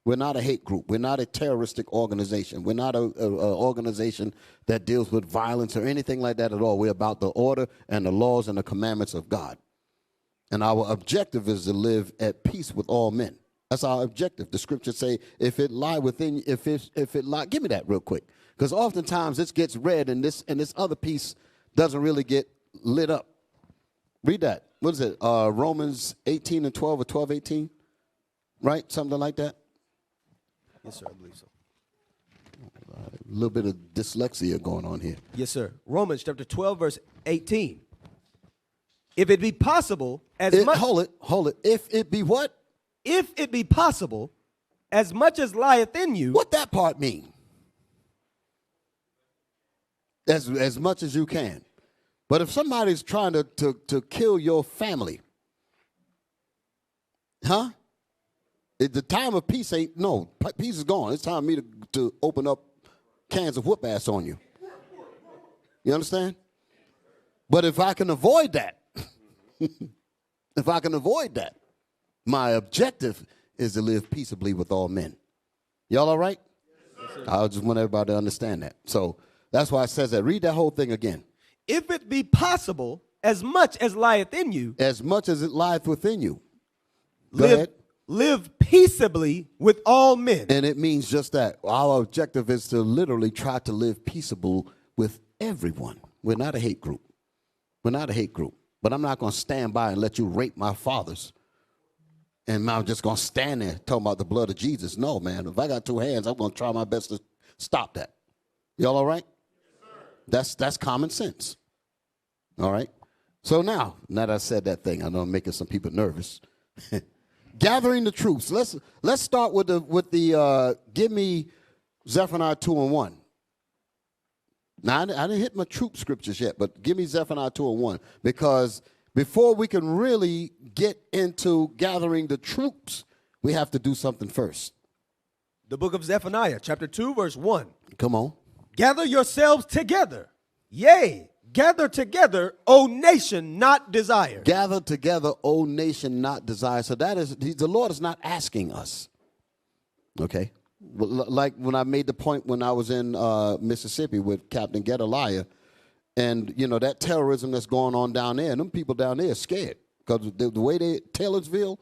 A: We're not a hate group. We're not a terroristic organization. We're not an organization that deals with violence or anything like that at all. We're about the order and the laws and the commandments of God. And our objective is to live at peace with all men. That's our objective. The scriptures say, if it lie within, if it lie, give me that real quick. Because oftentimes this gets read and this other piece doesn't really get lit up. Read that. What is it? Romans 18 and 12 or 12, 18? Right? Something like that?
B: Yes, sir, I believe so.
A: A little bit of dyslexia going on here.
B: Yes, sir. Romans chapter 12, verse 18. If it be possible,
A: Hold it. If it be what?
B: If it be possible, as much as lieth in you.
A: What that part mean? As much as you can. But if somebody's trying to kill your family, huh? The time of peace ain't, no, peace is gone. It's time for me to open up cans of whoop ass on you. You understand? But if I can avoid that, my objective is to live peaceably with all men. Y'all all right? Yes, I just want everybody to understand that. So that's why it says that. Read that whole thing again.
B: If it be possible, as much as lieth in you,
A: As much as it lieth within you. Go ahead.
B: live peaceably with all men.
A: And it means just that. Our objective is to literally try to live peaceable with everyone. We're not a hate group. We're not a hate group. But I'm not going to stand by and let you rape my fathers. And I'm just going to stand there talking about the blood of Jesus. No, man. If I got two hands, I'm going to try my best to stop that. Y'all all right? Yes, that's common sense. All right? So now that I said that thing, I know I'm making some people nervous. Gathering the troops. Let's start with the give me Zephaniah 2:1. Now I didn't hit my troop scriptures yet, but give me Zephaniah 2:1, because before we can really get into gathering the troops, we have to do something first.
B: The book of Zephaniah, chapter 2, verse 1.
A: Come on.
B: Gather yourselves together. Yea, gather together, O nation not desired.
A: Gather together, O nation not desired. So that is, the Lord is not asking us. Okay? Like when I made the point when I was in Mississippi with Captain Gedaliah, and, you know, that terrorism that's going on down there, and them people down there are scared. Because the way Taylorsville,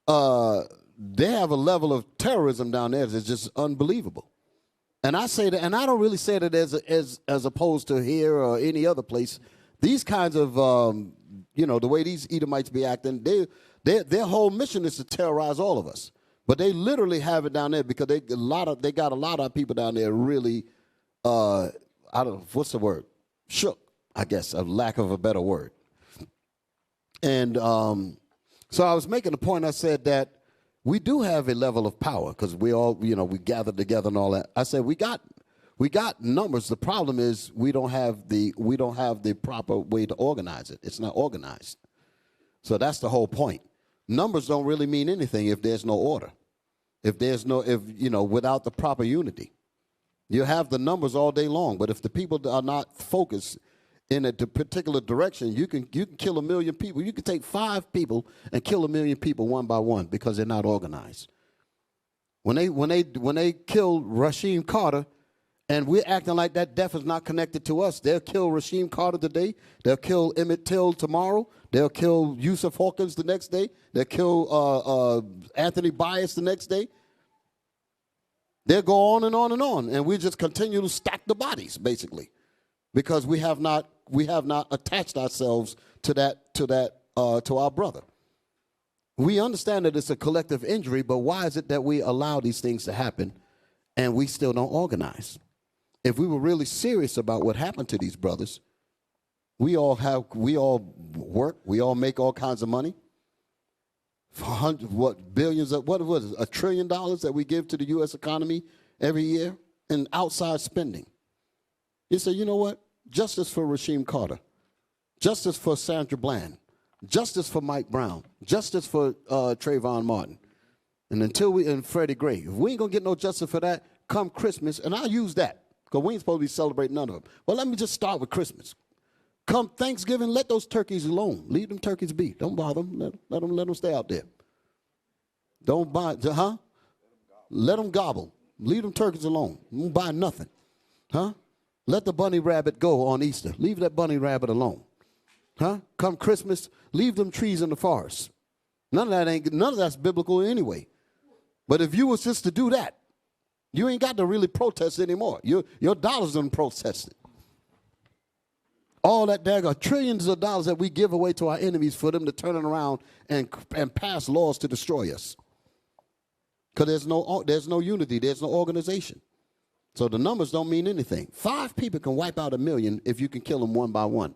A: they have a level of terrorism down there that's just unbelievable. And I say that, and I don't really say that as opposed to here or any other place. These kinds of, you know, the way these Edomites be acting, their whole mission is to terrorize all of us. But they literally have it down there because they got a lot of people down there really, I don't know, what's the word? Shook, I guess, a lack of a better word. And so I was making a point. I said that we do have a level of power because we all, you know, we gathered together and all that. I said we got numbers. The problem is we don't have the proper way to organize it. It's not organized. So that's the whole point. Numbers don't really mean anything if there's no order. If you know, without the proper unity. You have the numbers all day long, but if the people are not focused in a particular direction, you can kill 1 million people. You can take 5 people and kill 1 million people one by one because they're not organized. When they killed Rasheem Carter, and we're acting like that death is not connected to us, they'll kill Rasheem Carter today. They'll kill Emmett Till tomorrow. They'll kill Yusuf Hawkins the next day. They'll kill Anthony Bias the next day. They'll go on and on and on, and we just continue to stack the bodies, basically, because we have not attached ourselves to our brother. We understand that it's a collective injury, but why is it that we allow these things to happen, and we still don't organize? If we were really serious about what happened to these brothers, we all work, we all make all kinds of money. Billions of, what was it, $1 trillion that we give to the U.S. economy every year in outside spending. You say, you know what? Justice for Rasheem Carter. Justice for Sandra Bland. Justice for Mike Brown. Justice for Trayvon Martin. And Freddie Gray. If we ain't going to get no justice for that, come Christmas, and I'll use that, because we ain't supposed to be celebrating none of them. Well, let me just start with Christmas. Come Thanksgiving, let those turkeys alone. Leave them turkeys be. Don't bother them. Let them stay out there. Don't buy, Let them gobble. Leave them turkeys alone. Don't buy nothing. Let the bunny rabbit go on Easter. Leave that bunny rabbit alone. Come Christmas, leave them trees in the forest. None of that's biblical anyway. But if you was just to do that, you ain't got to really protest anymore. Your dollars don't protest it. All that daggone trillions of dollars that we give away to our enemies for them to turn it around and pass laws to destroy us. Because there's no unity, there's no organization. So the numbers don't mean anything. 5 people can wipe out 1 million if you can kill them one by one.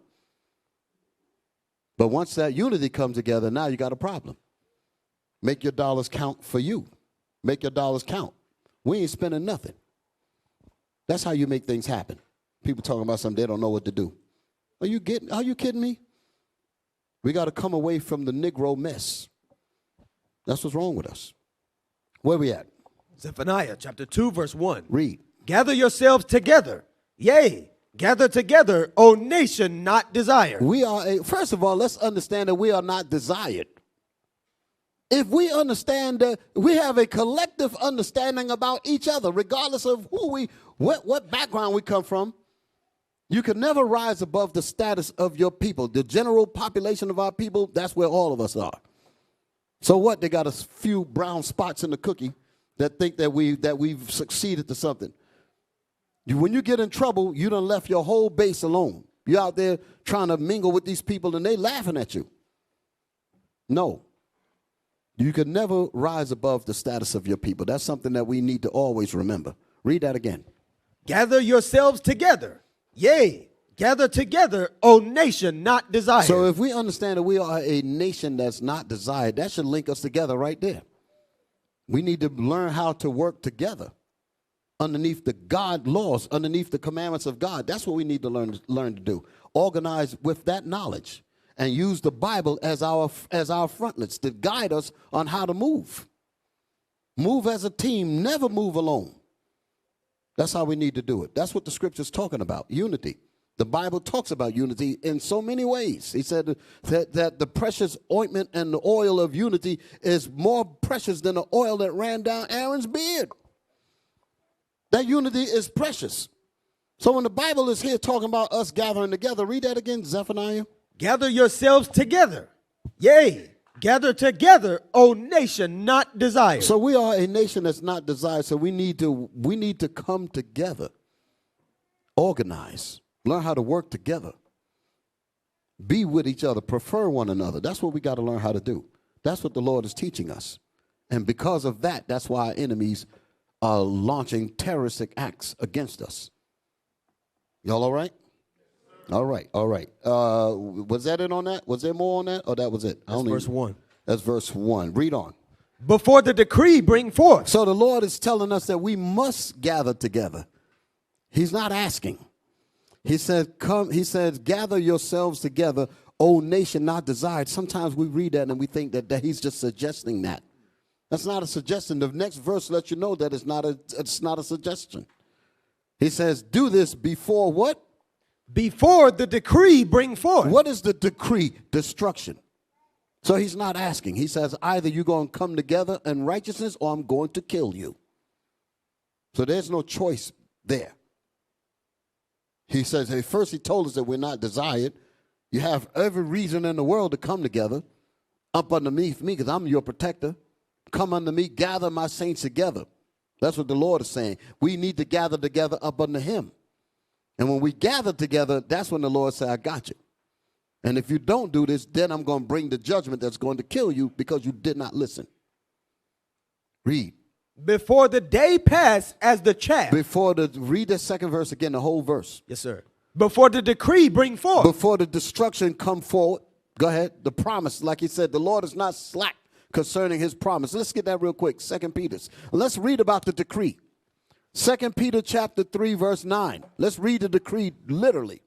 A: But once that unity comes together, now you got a problem. Make your dollars count for you. Make your dollars count. We ain't spending nothing. That's how you make things happen. People talking about something they don't know what to do. Are you kidding me? We got to come away from the Negro mess. That's what's wrong with us. Where we at?
B: Zephaniah chapter 2, verse 1.
A: Read.
B: Gather yourselves together. Yea, gather together, O nation not desired.
A: First of all, let's understand that we are not desired. if we understand that we have a collective understanding about each other, regardless of what background we come from, you can never rise above the status of your people. The general population of our people, that's where all of us are. So what? They got a few brown spots in the cookie that think that we've succeeded to something. When you get in trouble, you done left your whole base alone. You're out there trying to mingle with these people and they laughing at you. No. You can never rise above the status of your people. That's something that we need to always remember. Read that again.
B: Gather yourselves together. Yea, gather together, O nation not desired.
A: So if we understand that we are a nation that's not desired, that should link us together right there. We need to learn how to work together underneath the God laws, underneath the commandments of God. That's what we need to learn to do. Organize with that knowledge and use the Bible as our frontlets to guide us on how to move. Move as a team, never move alone. That's how we need to do it. That's what the scripture's talking about, unity. The Bible talks about unity in so many ways. He said that the precious ointment and the oil of unity is more precious than the oil that ran down Aaron's beard. That unity is precious. So when the Bible is here talking about us gathering together, read that again, Zephaniah.
B: Gather yourselves together. Yea, gather together, O nation not desired.
A: So we are a nation that's not desired. So we need to come together, organize, learn how to work together, be with each other, prefer one another. That's what we got to learn how to do. That's what the Lord is teaching us. And because of that, that's why our enemies are launching terroristic acts against us. Y'all all right? All right, all right. Was that it on that? Was there more on that? Or that was it?
B: That's verse 1.
A: That's verse 1. Read on.
B: Before the decree bring forth.
A: So the Lord is telling us that we must gather together. He's not asking. He said, "Come." He says, "Gather yourselves together, O nation not desired." Sometimes we read that and we think that he's just suggesting that. That's not a suggestion. The next verse lets you know that it's not a suggestion. He says, "Do this before what?
B: Before the decree bring forth."
A: What is the decree? Destruction. So he's not asking. He says, either you're going to come together in righteousness or I'm going to kill you. So there's no choice there. He says, hey, first he told us that we're not desired. You have every reason in the world to come together up underneath me because I'm your protector. Come under me, gather my saints together. That's what the Lord is saying. We need to gather together up under him. And when we gather together, that's when the Lord said, I got you. And if you don't do this, then I'm going to bring the judgment that's going to kill you because you did not listen. Read.
B: Before the day pass as the chaff.
A: Read the second verse again, the whole verse.
B: Yes, sir. Before the decree bring forth.
A: Before the destruction come forward. Go ahead. The promise, like he said, the Lord is not slack concerning his promise. Let's get that real quick. 2 Peter. Let's read about the decree. 2 Peter chapter 3, verse 9. Let's read the decree literally.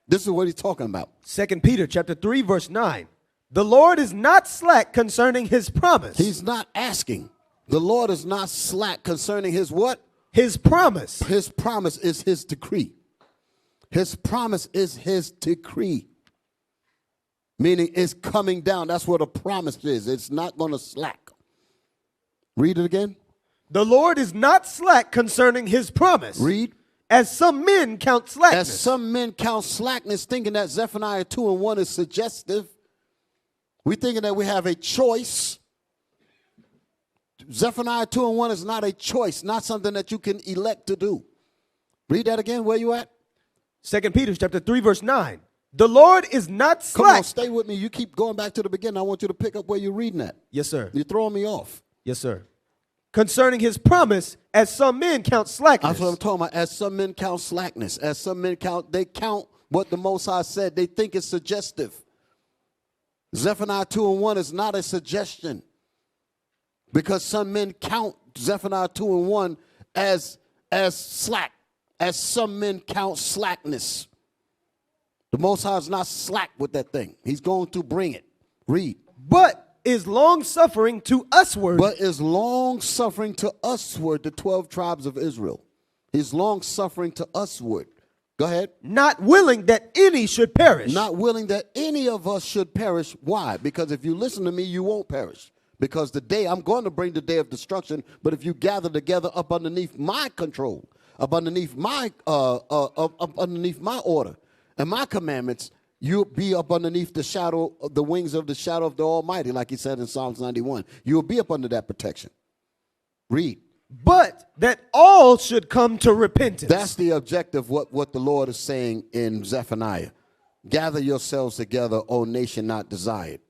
A: This is what he's talking about.
B: 2 Peter chapter 3, verse 9. The Lord is not slack concerning his promise.
A: He's not asking. The Lord is not slack concerning his what?
B: His promise.
A: His promise is his decree. His promise is his decree. Meaning it's coming down. That's what a promise is. It's not going to slack. Read it again.
B: The Lord is not slack concerning his promise.
A: Read.
B: As some men count slackness.
A: As some men count slackness, thinking that Zephaniah 2 and 1 is suggestive. We're thinking that we have a choice. Zephaniah 2 and 1 is not a choice, not something that you can elect to do. Read that again. Where you at?
B: 2 Peter chapter 3, verse 9. The Lord is not slack.
A: Come on, stay with me. You keep going back to the beginning. I want you to pick up where you're reading at.
B: Yes, sir.
A: You're throwing me off.
B: Yes, sir. Concerning his promise, as some men count slackness.
A: That's what I'm talking about. As some men count slackness. As some men they count what the Most High said. They think it's suggestive. Zephaniah 2 and 1 is not a suggestion. Because some men count Zephaniah 2 and 1 as slack. As some men count slackness. The Most High is not slack with that thing. He's going to bring it. Read.
B: But is long suffering to usward.
A: But is long suffering to usward, the 12 tribes of Israel. He's long suffering to usward. Go ahead.
B: Not willing that any should perish.
A: Not willing that any of us should perish. Why? Because if you listen to me, you won't perish. Because I'm going to bring the day of destruction, but if you gather together up underneath my control, up underneath my order and my commandments, you'll be up underneath the shadow, the wings of the shadow of the Almighty, like he said in Psalms 91. You'll be up under that protection. Read.
B: But that all should come to repentance.
A: That's the objective, what the Lord is saying in Zephaniah. Gather yourselves together, O nation not desired.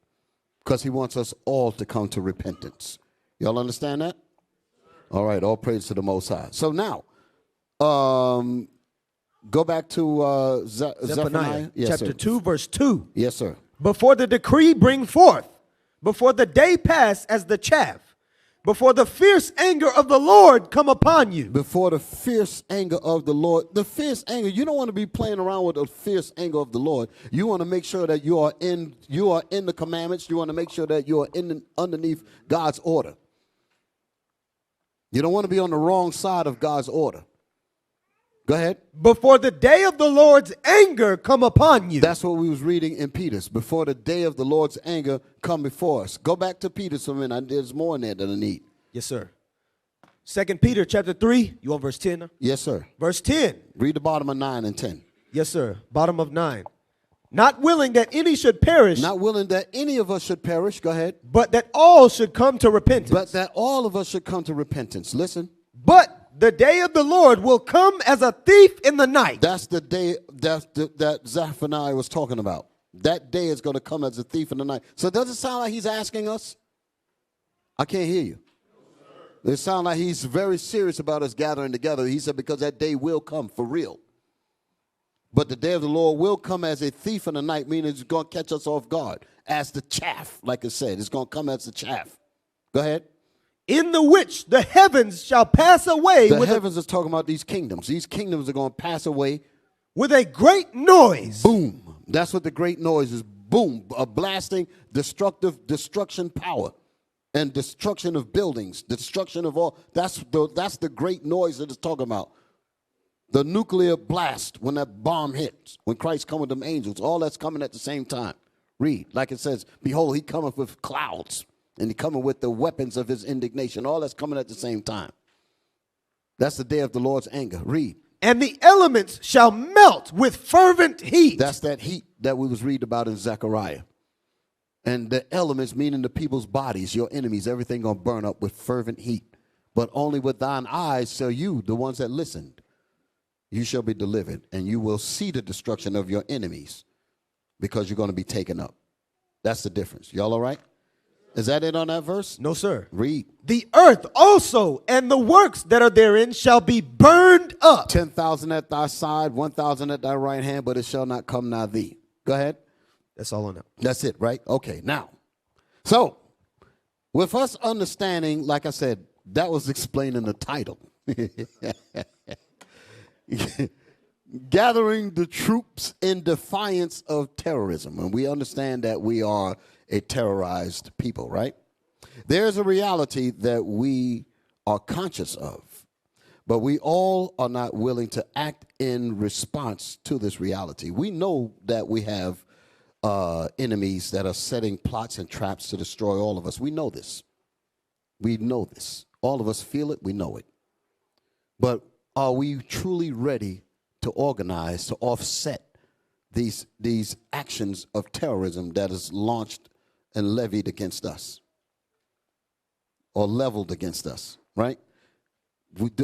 A: Because he wants us all to come to repentance. Y'all understand that? All right, all praise to the Most High. So now, go back to Zephaniah. Yes,
B: chapter
A: sir.
B: 2, verse 2.
A: Yes, sir.
B: Before the decree bring forth, before the day pass as the chaff, before the fierce anger of the Lord come upon you.
A: Before the fierce anger of the Lord. The fierce anger, you don't want to be playing around with the fierce anger of the Lord. You want to make sure that you are in the commandments. You want to make sure that you are underneath God's order. You don't want to be on the wrong side of God's order. Go ahead.
B: Before the day of the Lord's anger come upon you.
A: That's what we was reading in Peter's. Before the day of the Lord's anger come before us. Go back to Peter's for a minute. There's more in there than I need.
B: Yes, sir. 2 Peter chapter 3. You on verse 10?
A: Yes, sir.
B: Verse 10.
A: Read the bottom of 9 and 10.
B: Yes, sir. Bottom of 9. Not willing that any should perish.
A: Not willing that any of us should perish. Go ahead.
B: But that all should come to repentance.
A: But that all of us should come to repentance. Listen.
B: But the day of the Lord will come as a thief in the night.
A: That's the day that Zephaniah was talking about. That day is going to come as a thief in the night. So does it sound like he's asking us? I can't hear you. It sounds like he's very serious about us gathering together. He said because that day will come for real. But the day of the Lord will come as a thief in the night, meaning it's going to catch us off guard. As the chaff, like I said. It's going to come as the chaff. Go ahead.
B: In the which the heavens shall pass away.
A: The heavens is talking about these kingdoms. These kingdoms are going to pass away.
B: With a great noise.
A: Boom. That's what the great noise is. Boom. A blasting, destruction power. And destruction of buildings. Destruction of all. That's the great noise that it's talking about. The nuclear blast when that bomb hits. When Christ comes with them angels. All that's coming at the same time. Read. Like it says, behold, he cometh with clouds. And he coming with the weapons of his indignation. All that's coming at the same time. That's the day of the Lord's anger. Read.
B: And the elements shall melt with fervent heat.
A: That's that heat that we was reading about in Zechariah. And the elements, meaning the people's bodies, your enemies, everything going to burn up with fervent heat. But only with thine eyes shall you, the ones that listened, you shall be delivered. And you will see the destruction of your enemies because you're going to be taken up. That's the difference. Y'all all right? Is that it on that verse?
B: No, sir.
A: Read.
B: The earth also and the works that are therein shall be burned up.
A: 10,000 at thy side, 1,000 at thy right hand, but it shall not come nigh thee. Go ahead.
B: That's all I know.
A: That's it, right? Okay, now. So, with us understanding, like I said, that was explained in the title. Gathering the troops in defiance of terrorism. And we understand that we are a terrorized people, right? There's a reality that we are conscious of, but we all are not willing to act in response to this reality. We know that we have enemies that are setting plots and traps to destroy all of us. We know this. We know this. All of us feel it. We know it. But are we truly ready to organize, to offset these actions of terrorism that is launched and levied against us or leveled against us, right?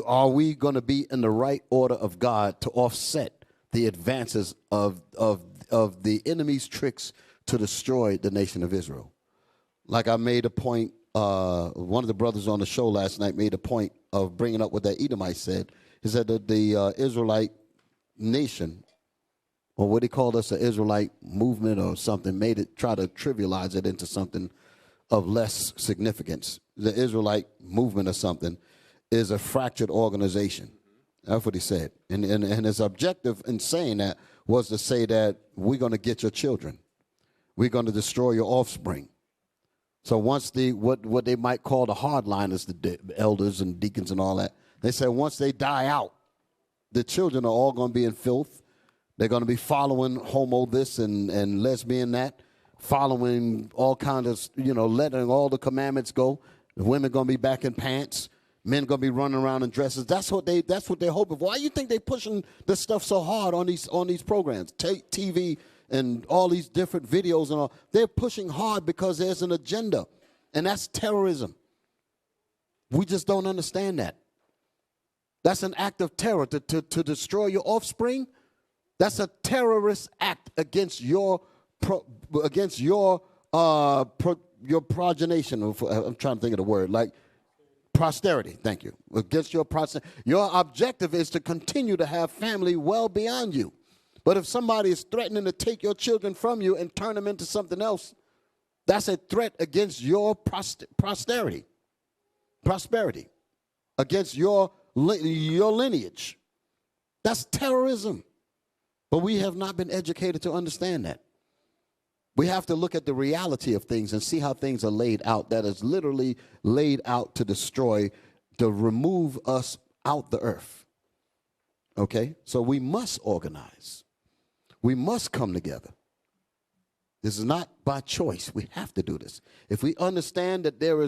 A: Are we going to be in the right order of God to offset the advances of the enemy's tricks to destroy the nation of Israel? Like I made a point, one of the brothers on the show last night made a point of bringing up what that Edomite said. He said that the Israelite nation, or what he called us, the Israelite movement or something, try to trivialize it into something of less significance. The Israelite movement or something is a fractured organization. That's what he said. And his objective in saying that was to say that we're going to get your children. We're going to destroy your offspring. So once what they might call the hardliners, the elders and deacons and all that, they said once they die out, the children are all going to be in filth. They're going to be following homo this and lesbian that, following all kinds of, letting all the commandments go. The women going to be back in pants. Men going to be running around in dresses. That's what they're hoping for. Why do you think they're pushing this stuff so hard on these programs, TV and all these different videos and all? They're pushing hard because there's an agenda, and that's terrorism. We just don't understand that. That's an act of terror to destroy your offspring. That's a terrorist act against your progenation. I'm trying to think of the word, like posterity. Thank you. Against your posterity. Your objective is to continue to have family well beyond you. But if somebody is threatening to take your children from you and turn them into something else, that's a threat against your prosperity, against your lineage. That's terrorism. But we have not been educated to understand that. We have to look at the reality of things and see how things are laid out. That is literally laid out to destroy, to remove us out the earth. Okay? So we must organize. We must come together. This is not by choice. We have to do this. If we understand that there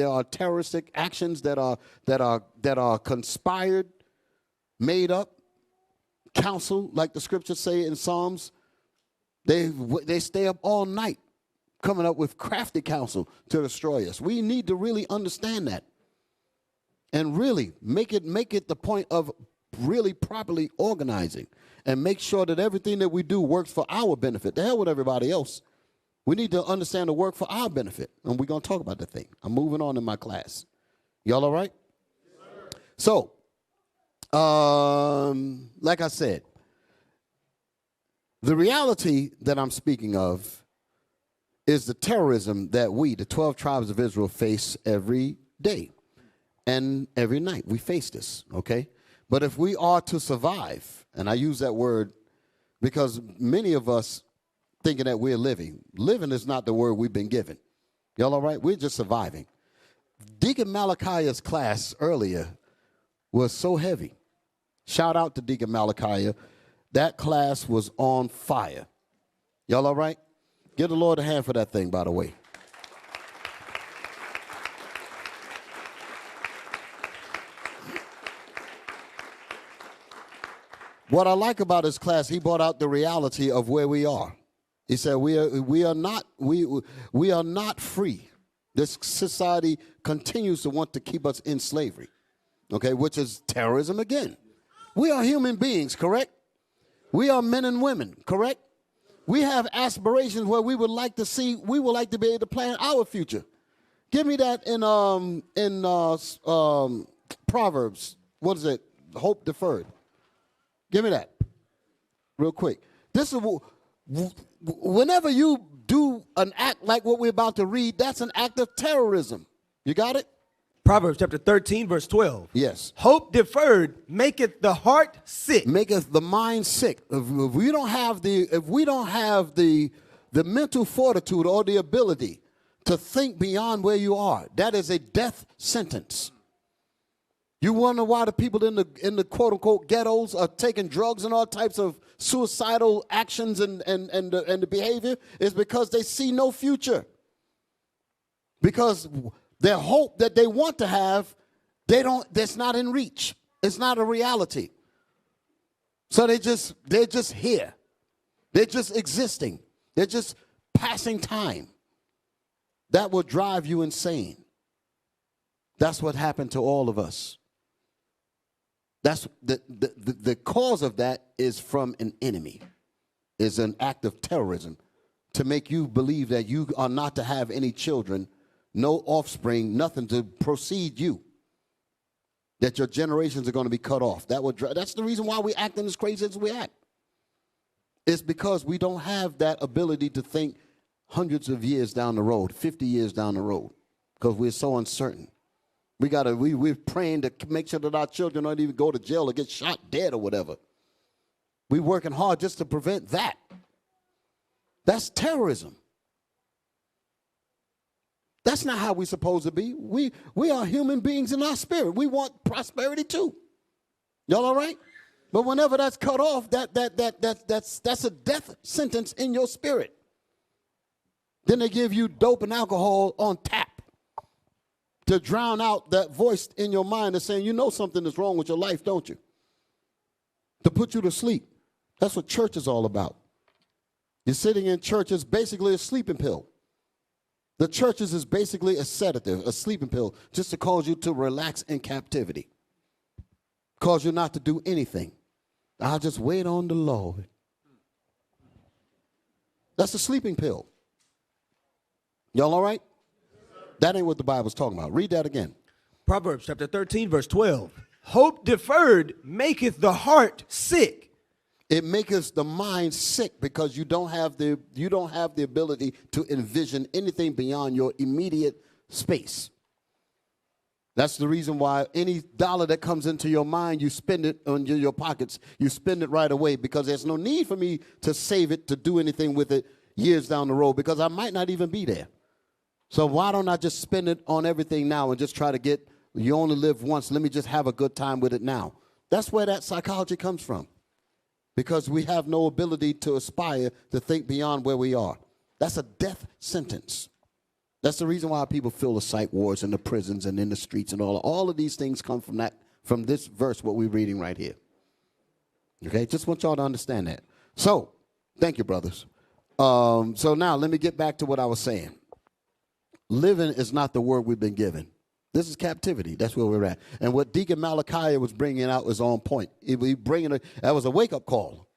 A: are terroristic actions that are conspired, made up, counsel, like the scriptures say in Psalms, they stay up all night coming up with crafty counsel to destroy us. We need to really understand that and really make it the point of really properly organizing and make sure that everything that we do works for our benefit. The hell with everybody else. We need to understand the work for our benefit, and we're going to talk about that thing. I'm moving on in my class. Y'all all right? Yes, so, like I said, the reality that I'm speaking of is the terrorism that we, the 12 tribes of Israel, face every day and every night. We face this, okay? But if we are to survive, and I use that word because many of us thinking that we're living. Living is not the word we've been given. Y'all all right? We're just surviving. Deacon Malachiah's class earlier was so heavy. Shout out to Deacon Malachiah. That class was on fire. Y'all all right? Give the Lord a hand for that thing, by the way. What I like about his class, he brought out the reality of where we are. He said we are not free. This society continues to want to keep us in slavery, okay, which is terrorism again. We are human beings, correct? We are men and women, correct? We have aspirations where we would like to be able to plan our future. Give me that in Proverbs. What is it? Hope deferred. Give me that real quick. This is whenever you do an act like what we're about to read, that's an act of terrorism. You got it?
B: Proverbs chapter 13, verse 12.
A: Yes.
B: Hope deferred maketh the heart sick.
A: Maketh the mind sick. If we don't have the mental fortitude or the ability to think beyond where you are, that is a death sentence. You wonder why the people in the quote unquote ghettos are taking drugs and all types of suicidal actions and the behavior is because they see no future. Because their hope that they want to have, that's not in reach. It's not a reality. So they're just here. They're just existing. They're just passing time. That will drive you insane. That's what happened to all of us. That's the cause of that is from an enemy, is an act of terrorism to make you believe that you are not to have any children, no offspring, nothing to precede you, that your generations are going to be cut off. That's the reason why we act as crazy as we act. It's because we don't have that ability to think hundreds of years down the road, 50 years down the road, because we're so uncertain. We're praying to make sure that our children don't even go to jail or get shot dead or whatever. We're working hard just to prevent that. That's terrorism. That's not how we're supposed to be. We are human beings in our spirit. We want prosperity too. Y'all all right? But whenever that's cut off, that's a death sentence in your spirit. Then they give you dope and alcohol on tap to drown out that voice in your mind that's saying, you know something is wrong with your life, don't you? To put you to sleep. That's what church is all about. You're sitting in church is basically a sleeping pill. The churches is basically a sedative, a sleeping pill, just to cause you to relax in captivity. Cause you not to do anything. I'll just wait on the Lord. That's a sleeping pill. Y'all all right? That ain't what the Bible's talking about. Read that again.
B: Proverbs chapter 13, verse 12. Hope deferred maketh the heart sick.
A: It maketh the mind sick because you don't have the ability to envision anything beyond your immediate space. That's the reason why any dollar that comes into your mind, you spend it on your pockets. You spend it right away because there's no need for me to save it, to do anything with it years down the road because I might not even be there. So why don't I just spend it on everything now and just try to get, you only live once, let me just have a good time with it now. That's where that psychology comes from. Because we have no ability to aspire to think beyond where we are. That's a death sentence. That's the reason why people feel the psych wards in the prisons and in the streets and all of these things come from this verse, what we're reading right here. Okay, just want y'all to understand that. So, thank you, brothers. So now let me get back to what I was saying. Living is not the word we've been given. This is captivity. That's where we're at. And what Deacon Malachi was bringing out was on point. That was a wake-up call.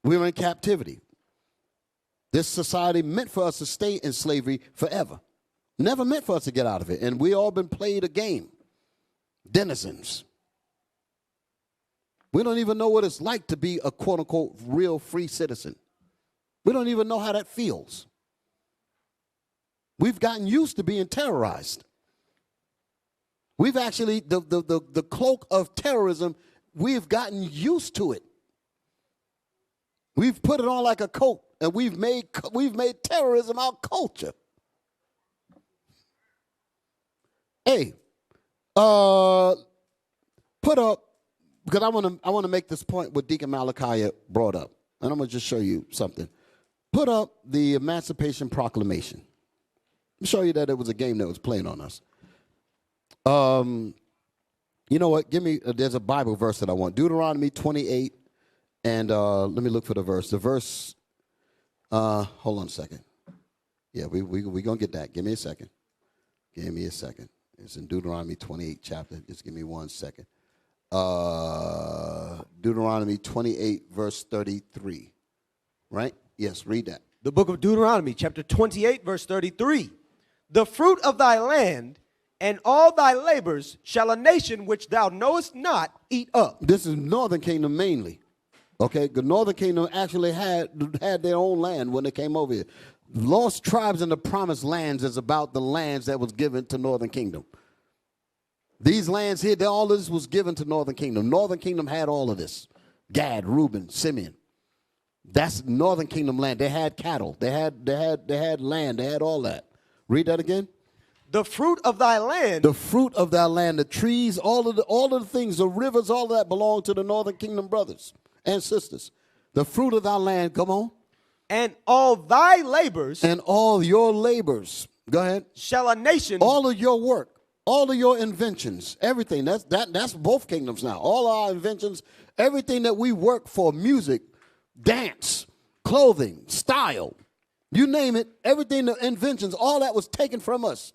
A: We were in captivity. This society meant for us to stay in slavery forever. Never meant for us to get out of it. And we all been played a game. Denizens. We don't even know what it's like to be a quote-unquote real free citizen. We don't even know how that feels. We've gotten used to being terrorized. We've actually, the cloak of terrorism, we've gotten used to it. We've put it on like a coat, and we've made terrorism our culture. Hey, put up, because I want to make this point what Deacon Malachi brought up, and I'm going to just show you something. Put up the Emancipation Proclamation. I'll show you that it was a game that was playing on us. You know what? There's a Bible verse that I want. Deuteronomy 28, and let me look for the verse. The verse, hold on a second. Yeah, we going to get that. Give me a second. Give me a second. It's in Deuteronomy 28 chapter. Just give me 1 second. Deuteronomy 28, verse 33. Right? Yes, read that.
B: The book of Deuteronomy, chapter 28, verse 33. The fruit of thy land and all thy labors shall a nation which thou knowest not eat up.
A: This is Northern Kingdom mainly. Okay, the Northern Kingdom actually had their own land when they came over here. Lost tribes in the promised lands is about the lands that was given to Northern Kingdom. These lands here, all of this was given to Northern Kingdom. Northern Kingdom had all of this. Gad, Reuben, Simeon. That's Northern Kingdom land. They had cattle. They had land. They had all that. Read that again.
B: The fruit of thy land.
A: The fruit of thy land, the trees, all of the things, the rivers, all of that belong to the Northern Kingdom brothers and sisters. The fruit of thy land, come on.
B: And all thy labors.
A: And all your labors. Go ahead.
B: Shall a nation.
A: All of your work, all of your inventions, everything. That's both kingdoms now. All our inventions, everything that we work for, music, dance, clothing, style, you name it, everything, the inventions, all that was taken from us.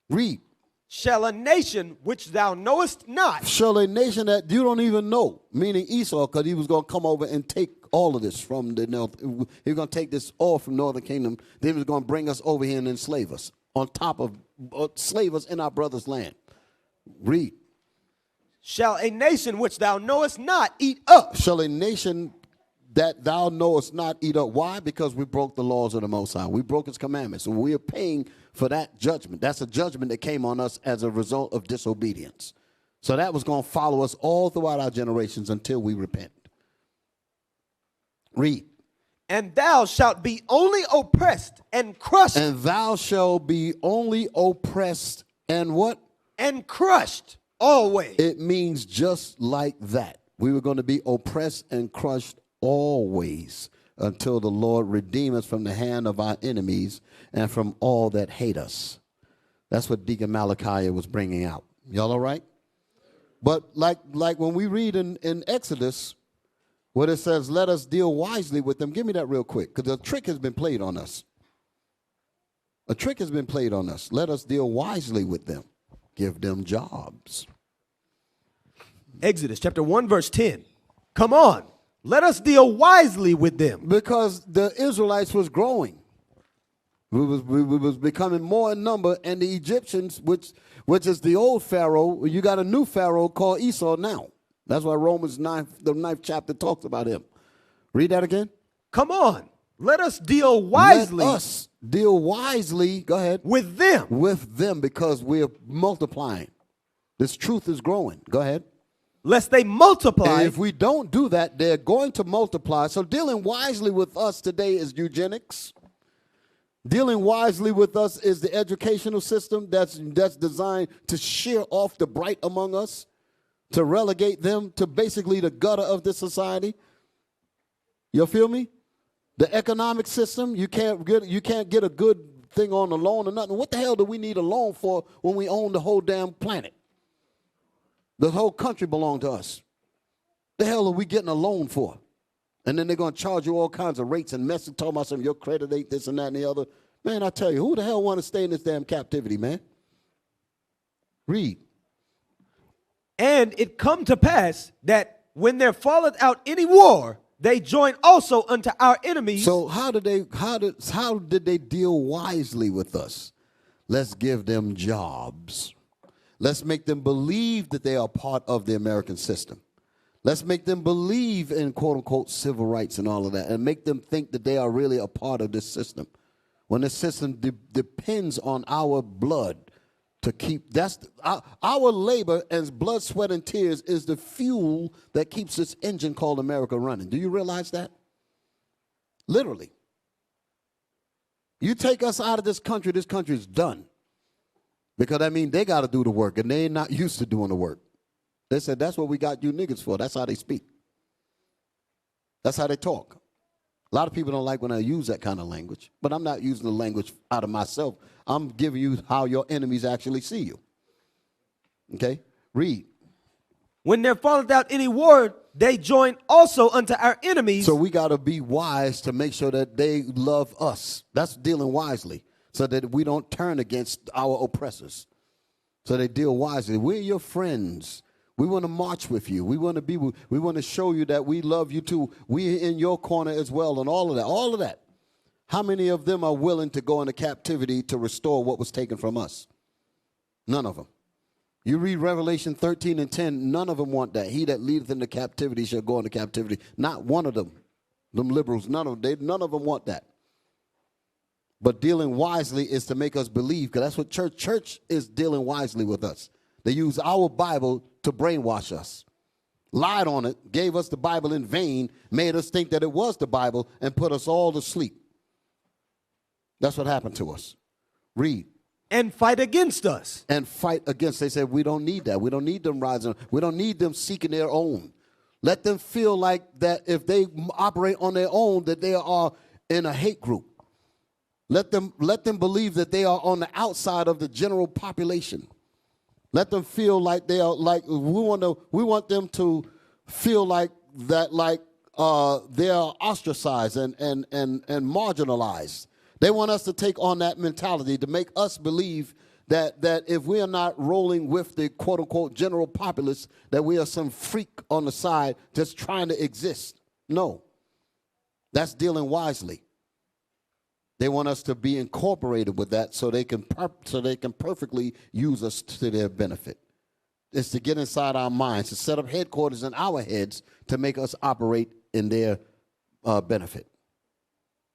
A: Read.
B: Shall a nation which thou knowest not.
A: Shall a nation that you don't even know, meaning Esau, because he was going to come over and take all of this from the north. He was going to take this all from Northern Kingdom. Then he was going to bring us over here and enslave us on top of slave us in our brother's land. Read.
B: Shall a nation which thou knowest not eat up.
A: Shall a nation that thou knowest not eat up. Why? Because we broke the laws of the Most High. We broke his commandments. And we are paying for that judgment. That's a judgment that came on us as a result of disobedience. So that was going to follow us all throughout our generations until we repent. Read.
B: And thou shalt be only oppressed and crushed.
A: And thou shalt be only oppressed and what?
B: And crushed. always.
A: It means just like that. We were going to be oppressed and crushed always until the Lord redeem us from the hand of our enemies and from all that hate us. That's what Deacon Malachi was bringing out. Y'all all right? But like when we read in Exodus, where it says, let us deal wisely with them. Give me that real quick, because a trick has been played on us. A trick has been played on us. Let us deal wisely with them. Give them jobs.
B: Exodus chapter 1, verse 10. Come on, let us deal wisely with them.
A: Because the Israelites was growing. We was becoming more in number, and the Egyptians, which is the old Pharaoh, you got a new Pharaoh called Esau now. That's why Romans 9, the 9th chapter talks about him. Read that again.
B: Come on, let us deal wisely.
A: Let us deal wisely, go ahead.
B: With them.
A: With them, because we're multiplying. This truth is growing. Go ahead.
B: Lest they multiply.
A: And if we don't do that, they're going to multiply. So dealing wisely with us today is eugenics. Dealing wisely with us is the educational system that's designed to shear off the bright among us, to relegate them to basically the gutter of this society. You feel me? The economic system, you can't get a good thing on a loan or nothing. What the hell do we need a loan for when we own the whole damn planet? The whole country belongs to us. The hell are we getting a loan for? And then they're going to charge you all kinds of rates and mess and talk about some your credit ain't this and that and the other. Man, I tell you, who the hell want to stay in this damn captivity, man? Read.
B: And it come to pass that when there falleth out any war, they join also unto our enemies.
A: So how did they deal wisely with us? Let's give them jobs. Let's make them believe that they are part of the American system. Let's make them believe in quote-unquote civil rights and all of that, and make them think that they are really a part of this system. When the system depends on our blood to keep, our labor and blood, sweat, and tears is the fuel that keeps this engine called America running. Do you realize that? Literally. You take us out of this country is done. Because, I mean, they got to do the work, and they're not used to doing the work. They said, that's what we got you niggas for. That's how they speak. That's how they talk. A lot of people don't like when I use that kind of language, but I'm not using the language out of myself. I'm giving you how your enemies actually see you. Okay? Read.
B: When there falleth out any war, they join also unto our enemies.
A: So we got to be wise to make sure that they love us. That's dealing wisely, so that we don't turn against our oppressors. So they deal wisely. We're your friends. We want to march with you. We want to show you that we love you too. We're in your corner as well, and all of that. All of that. How many of them are willing to go into captivity to restore what was taken from us? None of them. You read Revelation 13 and 10, none of them want that. He that leadeth into captivity shall go into captivity. Not one of them. Them liberals, none of them want that. But dealing wisely is to make us believe, because that's what church is, dealing wisely with us. They use our Bible to brainwash us, lied on it, gave us the Bible in vain, made us think that it was the Bible, and put us all to sleep. That's what happened to us. Read.
B: And fight against us.
A: And fight against. They said, we don't need that. We don't need them rising. We don't need them seeking their own. Let them feel like that if they operate on their own, that they are in a hate group. Let them believe that they are on the outside of the general population. Let them feel like they are like we want them to feel like that, like they are ostracized and marginalized. They want us to take on that mentality to make us believe that if we are not rolling with the quote unquote general populace, that we are some freak on the side just trying to exist. No, that's dealing wisely. They want us to be incorporated with that so they can perfectly use us to their benefit. It's to get inside our minds, to set up headquarters in our heads to make us operate in their benefit.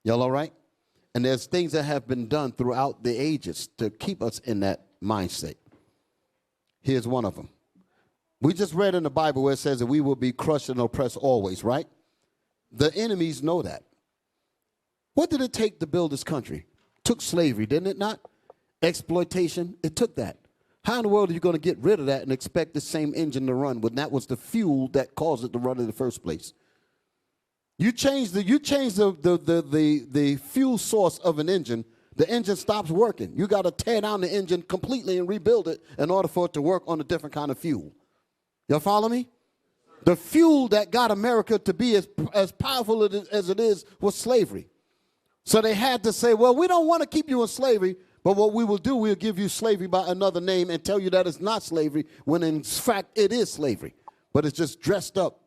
A: Y'all all right? And there's things that have been done throughout the ages to keep us in that mindset. Here's one of them. We just read in the Bible where it says that we will be crushed and oppressed always, right? The enemies know that. What did it take to build this country? Took slavery, didn't it not? Exploitation, it took that. How in the world are you going to get rid of that and expect the same engine to run when that was the fuel that caused it to run in the first place? You change the fuel source of an engine, the engine stops working. You got to tear down the engine completely and rebuild it in order for it to work on a different kind of fuel. Y'all follow me? The fuel that got America to be as powerful as it is was slavery. So they had to say, well, we don't want to keep you in slavery, but what we will do, we'll give you slavery by another name and tell you that it's not slavery, when in fact it is slavery. But it's just dressed up,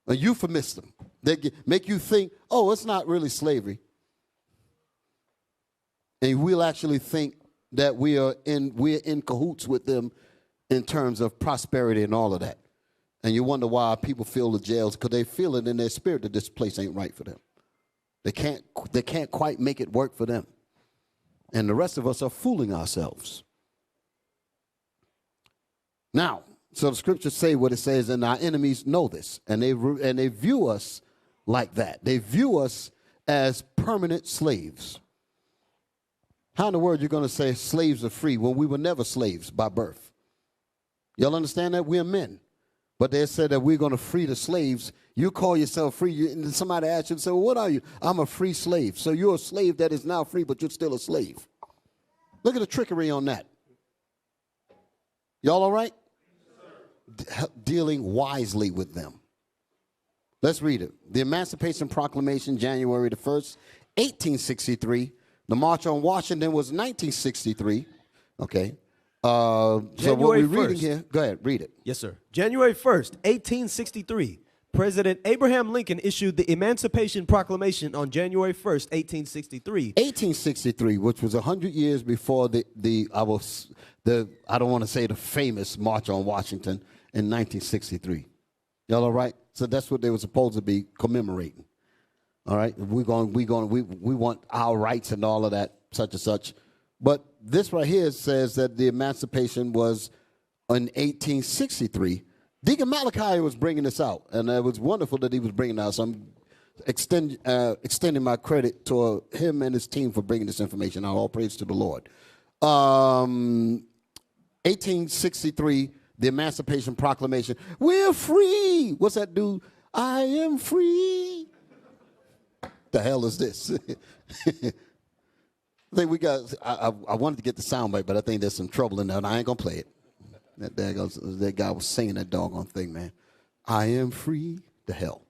A: a euphemism. They make you think, oh, it's not really slavery. And we'll actually think that we're in cahoots with them in terms of prosperity and all of that. And you wonder why people feel the jails, because they feel it in their spirit that this place ain't right for them. They can't quite make it work for them. And the rest of us are fooling ourselves. Now, so the scriptures say what it says, and our enemies know this, and they view us like that. They view us as permanent slaves. How in the world are you going to say slaves are free when we were never slaves by birth? Y'all understand that? We're men. But they said that we're going to free the slaves. You call yourself free, and somebody asks you and say, well, what are you? I'm a free slave. So you're a slave that is now free, but you're still a slave. Look at the trickery on that. Y'all all right? Dealing wisely with them. Let's read it. The Emancipation Proclamation, January the 1st, 1863. The March on Washington was 1963. Okay. So what we're reading here, go ahead, read it.
B: Yes, sir. January 1st, 1863. President Abraham Lincoln issued the Emancipation Proclamation on January 1st, 1863.
A: 1863, which was 100 years before I don't want to say the famous March on Washington in 1963. Y'all all right? So that's what they were supposed to be commemorating. All right? We want our rights and all of that, such and such. But this right here says that the emancipation was in 1863. Deacon Malachi was bringing this out, and it was wonderful that he was bringing it out. So I'm extending my credit to him and his team for bringing this information out. All praise to the Lord. 1863, the Emancipation Proclamation. We're free. What's that do? I am free. The hell is this? I think we got. I wanted to get the soundbite, but I think there's some trouble in there, and I ain't gonna play it. That guy was singing that doggone thing, man. I am free. The hell.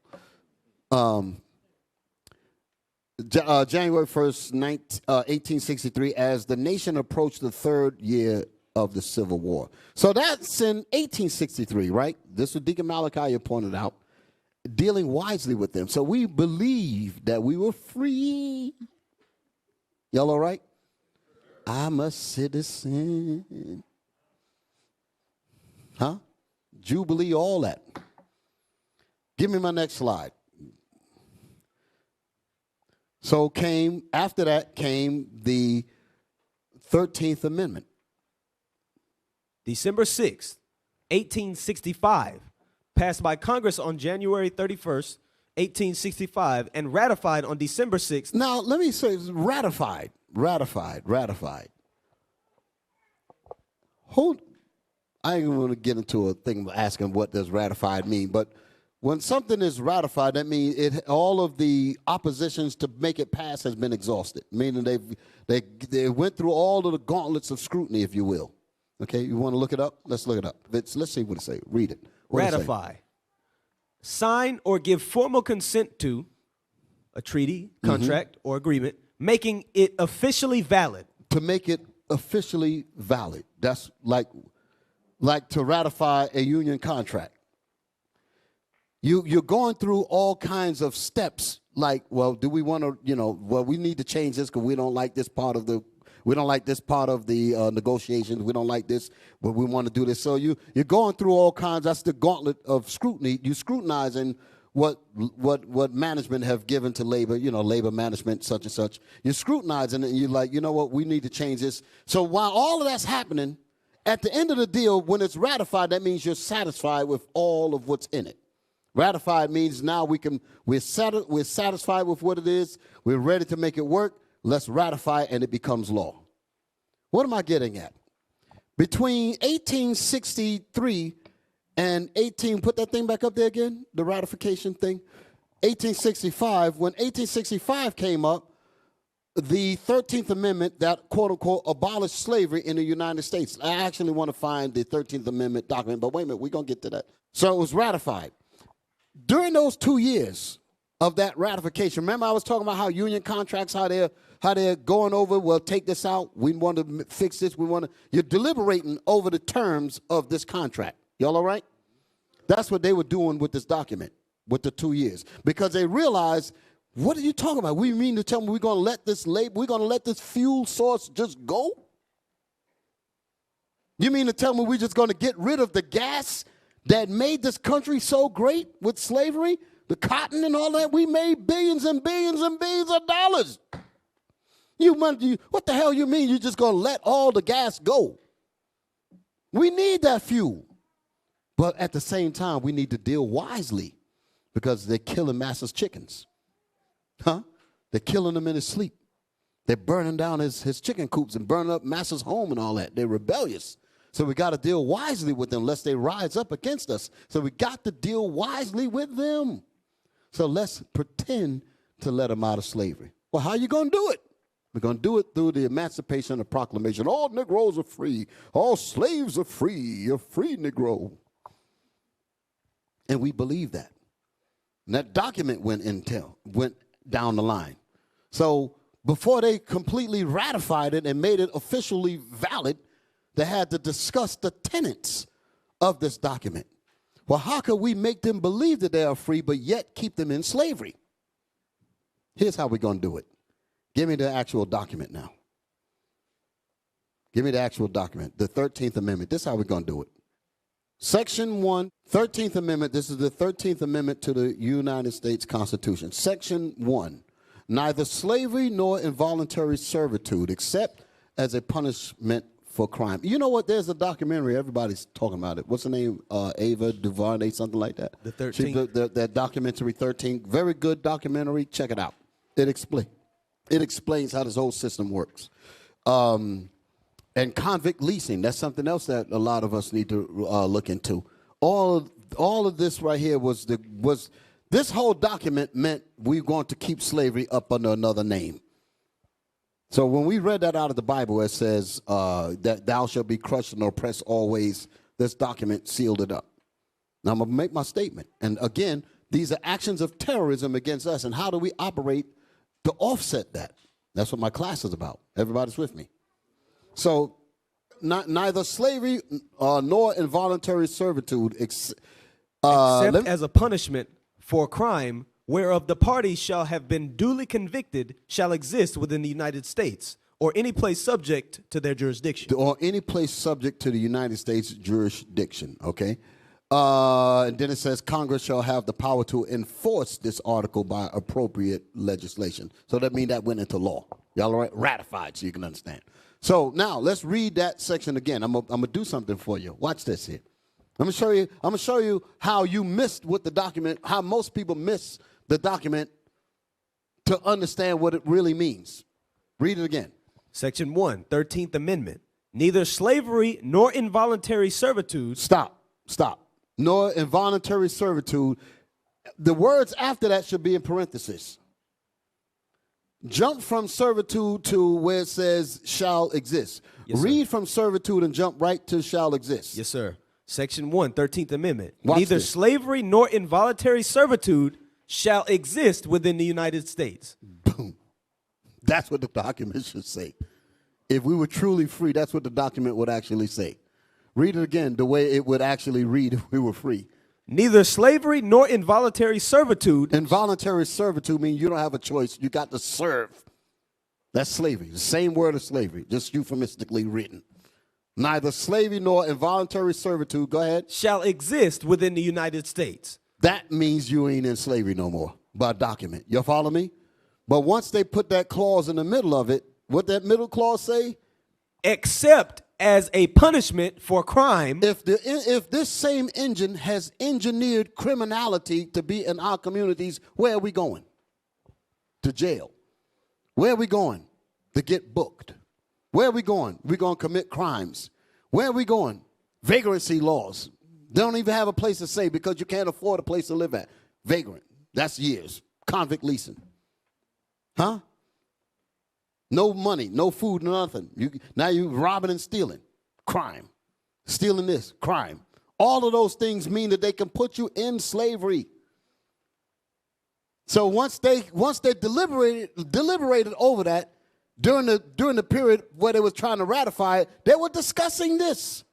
A: January 1st, 1863, as the nation approached the third year of the Civil War. So that's in 1863, right? This is Deacon Malachi pointed out, dealing wisely with them. So we believe that we were free. Y'all all right? I'm a citizen. Huh? Jubilee, all that. Give me my next slide. So after that came the 13th Amendment.
B: December 6th, 1865, passed by Congress on January 31st, 1865, and ratified on December 6th.
A: Now, let me say, ratified. I ain't going to get into a thing of asking what does ratified mean, but when something is ratified, that means all of the oppositions to make it pass has been exhausted, meaning they went through all of the gauntlets of scrutiny, if you will. Okay, you want to look it up? Let's look it up. Let's see what it says. Read it.
B: Ratify. Sign or give formal consent to a treaty, contract, or agreement, making it officially valid.
A: To make it officially valid. That's like to ratify a union contract. You're going through all kinds of steps, like, well, do we want to, we need to change this because we don't like this part of the negotiations. We don't like this, but we want to do this. So you're going through all kinds. That's the gauntlet of scrutiny. You're scrutinizing what management have given to labor, labor management, such and such. You're scrutinizing it, and you're like, you know what, we need to change this. So while all of that's happening, at the end of the deal, when it's ratified, that means you're satisfied with all of what's in it. Ratified means now we're satisfied with what it is. We're ready to make it work. Let's ratify it, and it becomes law. What am I getting at? Between 1863 and put that thing back up there again, the ratification thing. 1865, when 1865 came up, the 13th Amendment that quote unquote abolished slavery in the United States. I actually want to find the 13th Amendment document, but wait a minute, we're going to get to that. So it was ratified. During those 2 years of that ratification, remember I was talking about how union contracts, how they're going over, well, take this out, we want to fix this, you're deliberating over the terms of this contract. Y'all all right? That's what they were doing with this document, with the 2 years, because they realized, what are you talking about? We mean to tell me we're going to let this fuel source just go? You mean to tell me we're just going to get rid of the gas that made this country so great with slavery, the cotton and all that? We made billions and billions and billions of dollars. What the hell you mean you're just going to let all the gas go? We need that fuel. But at the same time, we need to deal wisely because they're killing Massa's chickens. Huh? They're killing him in his sleep. They're burning down his chicken coops and burning up Massa's home and all that. They're rebellious. So we got to deal wisely with them lest they rise up against us. So we got to deal wisely with them. So let's pretend to let them out of slavery. Well, how are you going to do it? We're going to do it through the Emancipation and the Proclamation. All Negroes are free. All slaves are free. You're free, Negro. And we believe that. And that document went down the line. So before they completely ratified it and made it officially valid, they had to discuss the tenets of this document. Well, how could we make them believe that they are free but yet keep them in slavery? Here's how we're going to do it. Give me the actual document now. Give me the actual document, the 13th Amendment. This is how we're going to do it. Section 1, 13th Amendment. This is the 13th Amendment to the United States Constitution. Section 1, neither slavery nor involuntary servitude except as a punishment for crime. You know what? There's a documentary. Everybody's talking about it. What's the name? Ava DuVernay, something like that.
B: The 13th.
A: That documentary, 13. Very good documentary. Check it out. It explains how this whole system works. And convict leasing, that's something else that a lot of us need to look into. All of this right here was this whole document meant we're going to keep slavery up under another name. So when we read that out of the Bible, it says that thou shalt be crushed and oppressed always. This document sealed it up. Now I'm going to make my statement. And again, these are actions of terrorism against us. And how do we operate to offset that? That's what my class is about. Everybody's with me. So neither slavery nor involuntary servitude except
B: as a punishment for a crime whereof the parties shall have been duly convicted shall exist within the United States or any place subject to their jurisdiction.
A: Or any place subject to the United States jurisdiction, okay? And then it says Congress shall have the power to enforce this article by appropriate legislation. So that means that went into law. Y'all all right? Ratified, so you can understand. So now let's read that section again. I'm gonna do something for you. Watch this here. I'm gonna show you how you missed what the document, how most people miss the document to understand what it really means. Read it again.
B: Section 1, 13th Amendment. Neither slavery nor involuntary servitude.
A: Stop. Nor involuntary servitude. The words after that should be in parentheses. Jump from servitude to where it says shall exist.
B: Yes,
A: Read
B: sir.
A: from servitude and jump right to shall exist.
B: Yes, sir. Section 1, 13th Amendment.
A: Watch
B: Neither
A: this.
B: slavery nor involuntary servitude shall exist within the United States.
A: Boom. That's what the document should say. If we were truly free, that's what the document would actually say. Read it again the way it would actually read if we were free.
B: Neither slavery nor involuntary servitude.
A: Involuntary servitude means you don't have a choice. You got to serve. That's slavery. The same word as slavery, just euphemistically written. Neither slavery nor involuntary servitude, go ahead,
B: shall exist within the United States.
A: That means you ain't in slavery no more by document. You follow me? But once they put that clause in the middle of it, what that middle clause say?
B: Except as a punishment for crime.
A: If this same engine has engineered criminality to be in our communities, where are we going? To jail. Where are we going? To get booked. Where are we going? We're going to commit crimes. Where are we going? Vagrancy laws. They don't even have a place to stay because you can't afford a place to live at. Vagrant. That's years. Convict leasing. Huh? No money, no food, nothing. Now you're robbing and stealing. Crime. Stealing this, crime. All of those things mean that they can put you in slavery. So once they deliberated over that during the period where they was trying to ratify it, they were discussing this.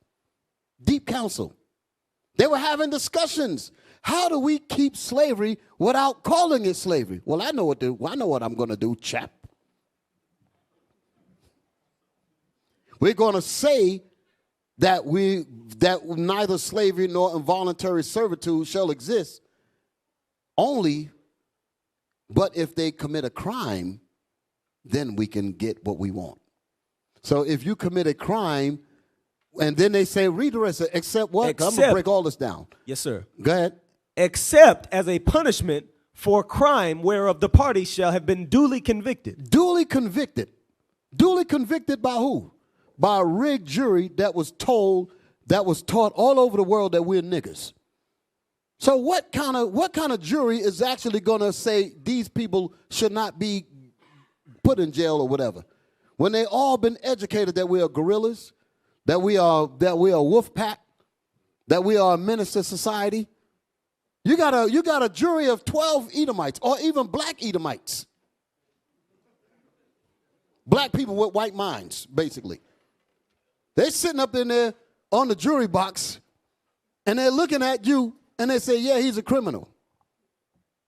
A: Deep council. They were having discussions. How do we keep slavery without calling it slavery? Well, I know what I'm going to do, chap. We're going to say that neither slavery nor involuntary servitude shall exist only, but if they commit a crime, then we can get what we want. So if you commit a crime, and then they say, read the rest, except what? I'm going to break all this down.
B: Yes, sir.
A: Go ahead.
B: Except as a punishment for crime whereof the party shall have been duly convicted.
A: Duly convicted. Duly convicted by who? By a rigged jury that was taught all over the world that we're niggers. So what kind of jury is actually going to say these people should not be put in jail or whatever? When they all been educated that we are gorillas, that we are wolf pack, that we are a menace to society. You got a jury of 12 Edomites or even black Edomites. Black people with white minds, basically. They're sitting up in there on the jury box, and they're looking at you, and they say, yeah, he's a criminal.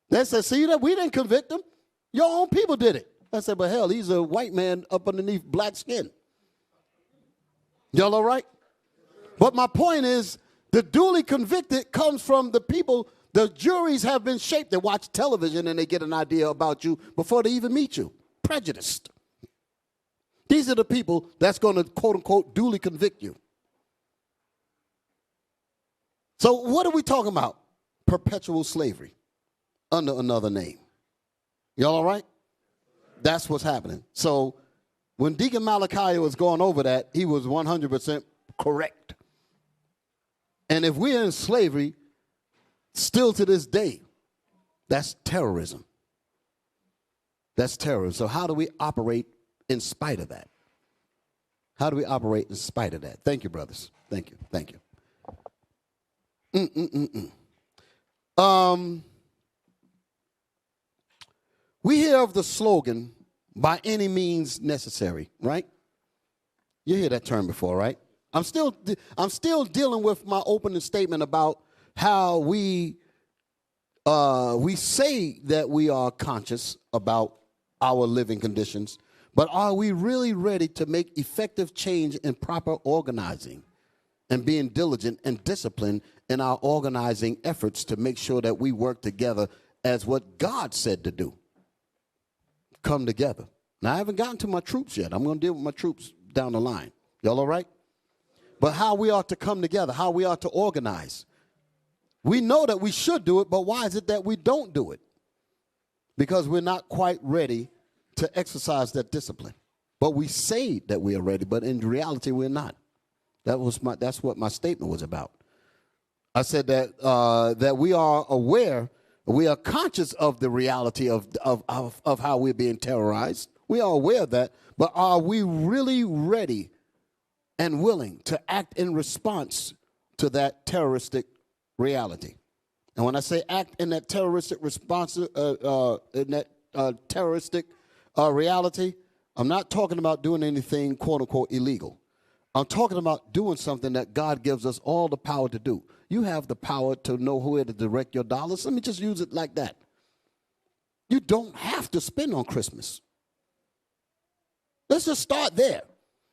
A: They say, see that we didn't convict him. Your own people did it. I said, but hell, he's a white man up underneath black skin. Y'all all right? But my point is, the duly convicted comes from the people. The juries have been shaped. They watch television, and they get an idea about you before they even meet you. Prejudiced. These are the people that's going to, quote, unquote, duly convict you. So what are we talking about? Perpetual slavery under another name. Y'all all right? That's what's happening. So when Deacon Malachi was going over that, he was 100% correct. And if we're in slavery, still to this day, that's terrorism. That's terrorism. So how do we operate in spite of that? How do we operate in spite of that? Thank you, brothers. Thank you. Thank you. We hear of the slogan, by any means necessary, right? You hear that term before, right? I'm still dealing with my opening statement about how we say that we are conscious about our living conditions, but are we really ready to make effective change in proper organizing and being diligent and disciplined in our organizing efforts to make sure that we work together as what God said to do? Come together. Now, I haven't gotten to my troops yet. I'm going to deal with my troops down the line. Y'all all right? But how we ought to come together, how we ought to organize. We know that we should do it, but why is it that we don't do it? Because we're not quite ready to exercise that discipline. But we say that we are ready, but in reality, we're not. That's what my statement was about. I said that we are aware, we are conscious of the reality of how we're being terrorized. We are aware of that, but are we really ready and willing to act in response to that terroristic reality? And when I say act in that terroristic reality, I'm not talking about doing anything, quote unquote, illegal. I'm talking about doing something that God gives us all the power to do. You have the power to know where to direct your dollars. Let me just use it like that. You don't have to spend on Christmas. Let's just start there.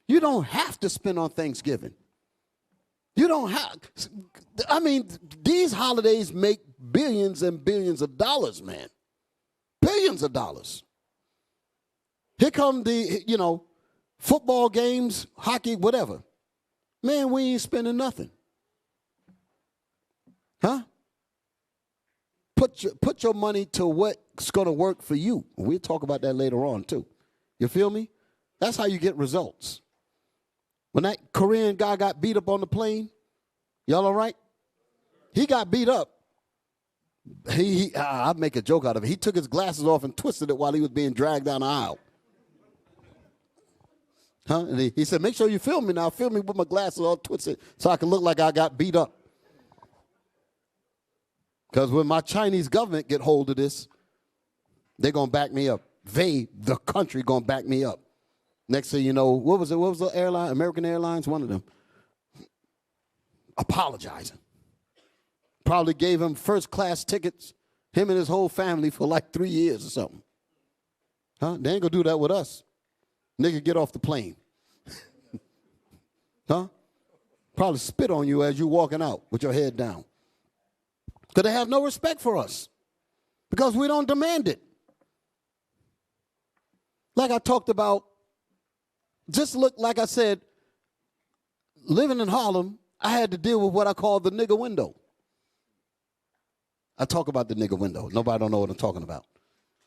A: You don't have to spend on Thanksgiving. You don't have, I mean, these holidays make billions and billions of dollars, man. Billions of dollars. Here come the, football games, hockey, whatever. Man, we ain't spending nothing. Huh? Put your money to what's going to work for you. We'll talk about that later on, too. You feel me? That's how you get results. When that Korean guy got beat up on the plane, y'all all right? He got beat up. I'd make a joke out of it. He took his glasses off and twisted it while he was being dragged down the aisle. And he said, make sure you film me now. Film me with my glasses all twisted so I can look like I got beat up. Because when my Chinese government get hold of this, they're going to back me up. The country, going to back me up. Next thing you know, what was it? What was the airline? American Airlines, one of them. Apologizing. Probably gave him first-class tickets, him and his whole family, for like 3 years or something. They ain't going to do that with us. Nigga, get off the plane. Probably spit on you as you walking out with your head down. Because they have no respect for us. Because we don't demand it. Like I talked about, just look, like I said, living in Harlem, I had to deal with what I call the nigger window. I talk about the nigger window. Nobody don't know what I'm talking about.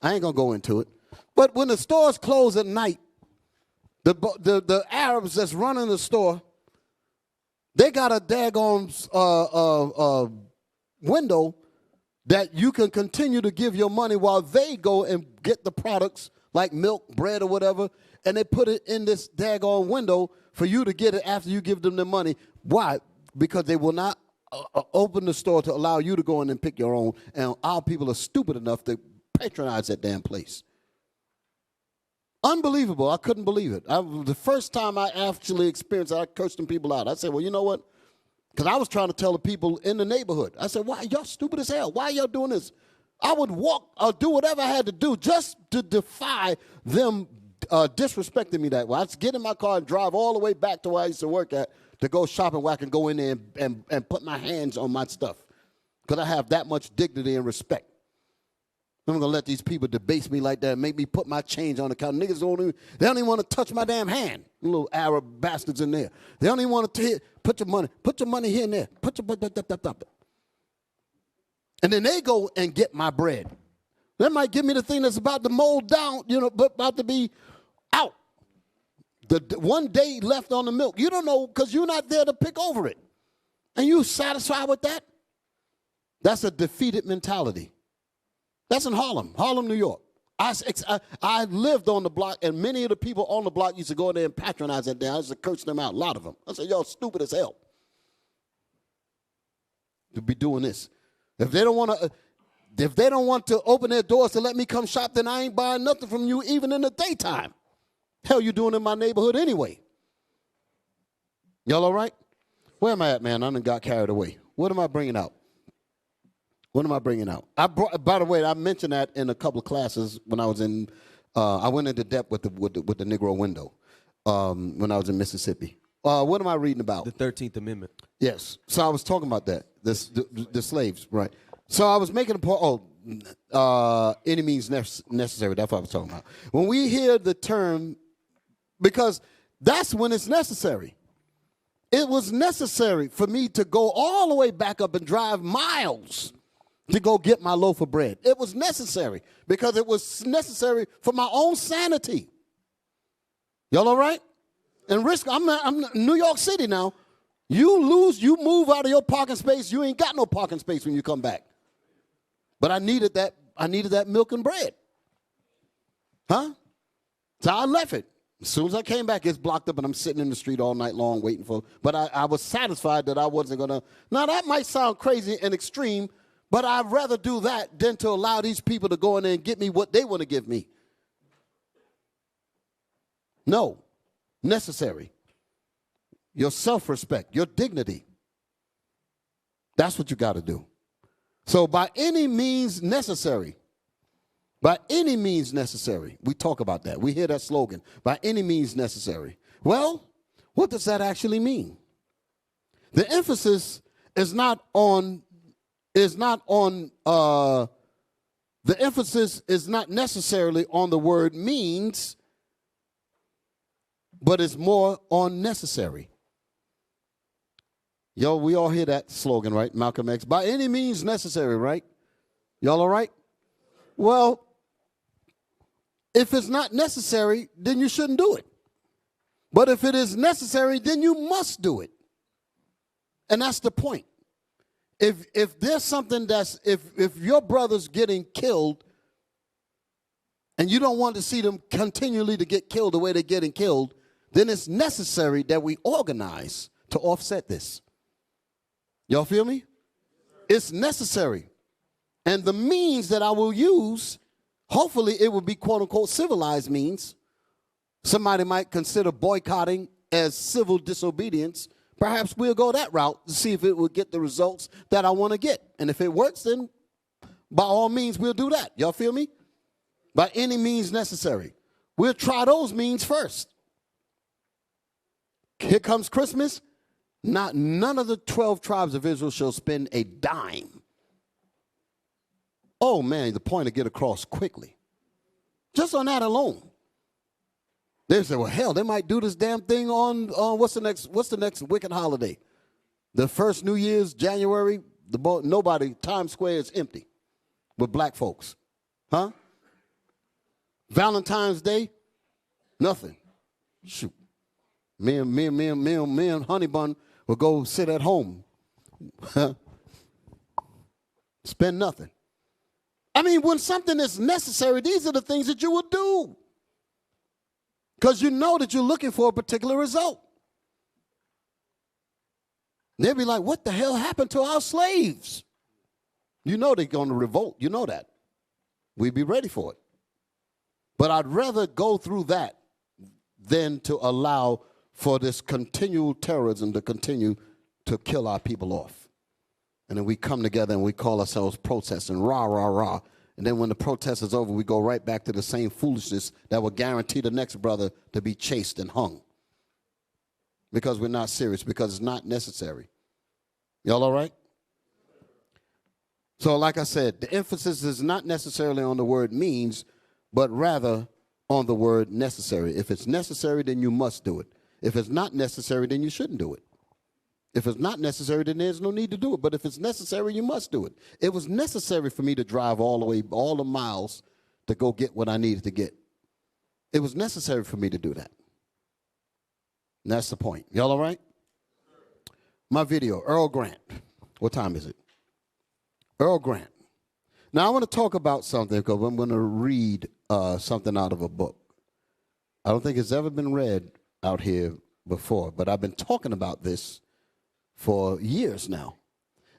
A: I ain't going to go into it. But when the stores close at night, the Arabs that's running the store, they got a daggone window that you can continue to give your money while they go and get the products like milk, bread, or whatever, and they put it in this daggone window for you to get it after you give them the money. Why? Because they will not open the store to allow you to go in and pick your own, and our people are stupid enough to patronize that damn place. Unbelievable. I couldn't believe it. The first time I actually experienced it, I cursed them people out. I said, well, you know what? Because I was trying to tell the people in the neighborhood. I said, why? Y'all stupid as hell. Why are y'all doing this? I would walk or do whatever I had to do just to defy them disrespecting me that way. I'd get in my car and drive all the way back to where I used to work at to go shopping where I can go in there and put my hands on my stuff. Because I have that much dignity and respect. I'm going to let these people debase me like that and make me put my change on the counter. Niggas don't even want to touch my damn hand. Little Arab bastards in there. They don't even want to put your money here and there. And then they go and get my bread. They might give me the thing that's about to mold down, but about to be out. The one day left on the milk. You don't know because you're not there to pick over it. And you satisfied with that? That's a defeated mentality. That's in Harlem, New York. I lived on the block, and many of the people on the block used to go in there and patronize that day. I used to curse them out, a lot of them. I said, y'all stupid as hell to be doing this. If they don't want to open their doors to let me come shop, then I ain't buying nothing from you even in the daytime. Hell you doing in my neighborhood anyway? Y'all all right? Where am I at, man? I done got carried away. What am I bringing out? What am I bringing out? By the way, I mentioned that in a couple of classes when I was in. I went into depth with the Negro window when I was in Mississippi. What am I reading about?
B: The 13th Amendment.
A: Yes. So I was talking about that. The slaves, right? So I was making a point. Any means necessary. That's what I was talking about. When we hear the term, because that's when it's necessary. It was necessary for me to go all the way back up and drive miles to go get my loaf of bread. It was necessary because it was necessary for my own sanity. Y'all all right? And I'm in New York City now. You move out of your parking space, you ain't got no parking space when you come back. But I needed that milk and bread. So I left it. As soon as I came back, it's blocked up, and I'm sitting in the street all night long waiting for. But I was satisfied that I wasn't going to. Now, that might sound crazy and extreme, but I'd rather do that than to allow these people to go in there and get me what they want to give me. No. Necessary. Your self-respect, your dignity. That's what you got to do. So by any means necessary, by any means necessary, we talk about that. We hear that slogan, by any means necessary. Well, what does that actually mean? The emphasis is not necessarily on the word means, but it's more on necessary. Yo, we all hear that slogan, right? Malcolm X. By any means necessary, right? Y'all all right? Well, if it's not necessary, then you shouldn't do it. But if it is necessary, then you must do it. And that's the point. If there's something that's, if your brother's getting killed and you don't want to see them continually to get killed the way they're getting killed, then it's necessary that we organize to offset this. Y'all feel me? It's necessary. And the means that I will use, hopefully it will be quote unquote civilized means. Somebody might consider boycotting as civil disobedience. Perhaps we'll go that route to see if it will get the results that I want to get. And if it works, then by all means we'll do that. Y'all feel me? By any means necessary. We'll try those means first. Here comes Christmas. None of the 12 tribes of Israel shall spend a dime. Oh man, the point to get across quickly. Just on that alone. They say, well, hell, they might do this damn thing on what's the next wicked holiday? The first New Year's, January, Times Square is empty with black folks. Huh? Valentine's Day, nothing. Shoot. Me and Honey Bun will go sit at home. Spend nothing. I mean, when something is necessary, these are the things that you will do. Because you know that you're looking for a particular result. They'll be like, what the hell happened to our slaves? You know they're going to revolt. You know that. We'd be ready for it. But I'd rather go through that than to allow for this continual terrorism to continue to kill our people off. And then we come together and we call ourselves protesting, rah, rah, rah. And then when the protest is over, we go right back to the same foolishness that will guarantee the next brother to be chased and hung. Because we're not serious, because it's not necessary. Y'all all right? So like I said, the emphasis is not necessarily on the word means, but rather on the word necessary. If it's necessary, then you must do it. If it's not necessary, then you shouldn't do it. If it's not necessary, then there's no need to do it. But if it's necessary, you must do it. It was necessary for me to drive all the miles to go get what I needed to get. It was necessary for me to do that. And that's the point. Y'all all right? My video, Earl Grant. What time is it? Earl Grant. Now, I want to talk about something because I'm going to read something out of a book. I don't think it's ever been read out here before, but I've been talking about this for years now.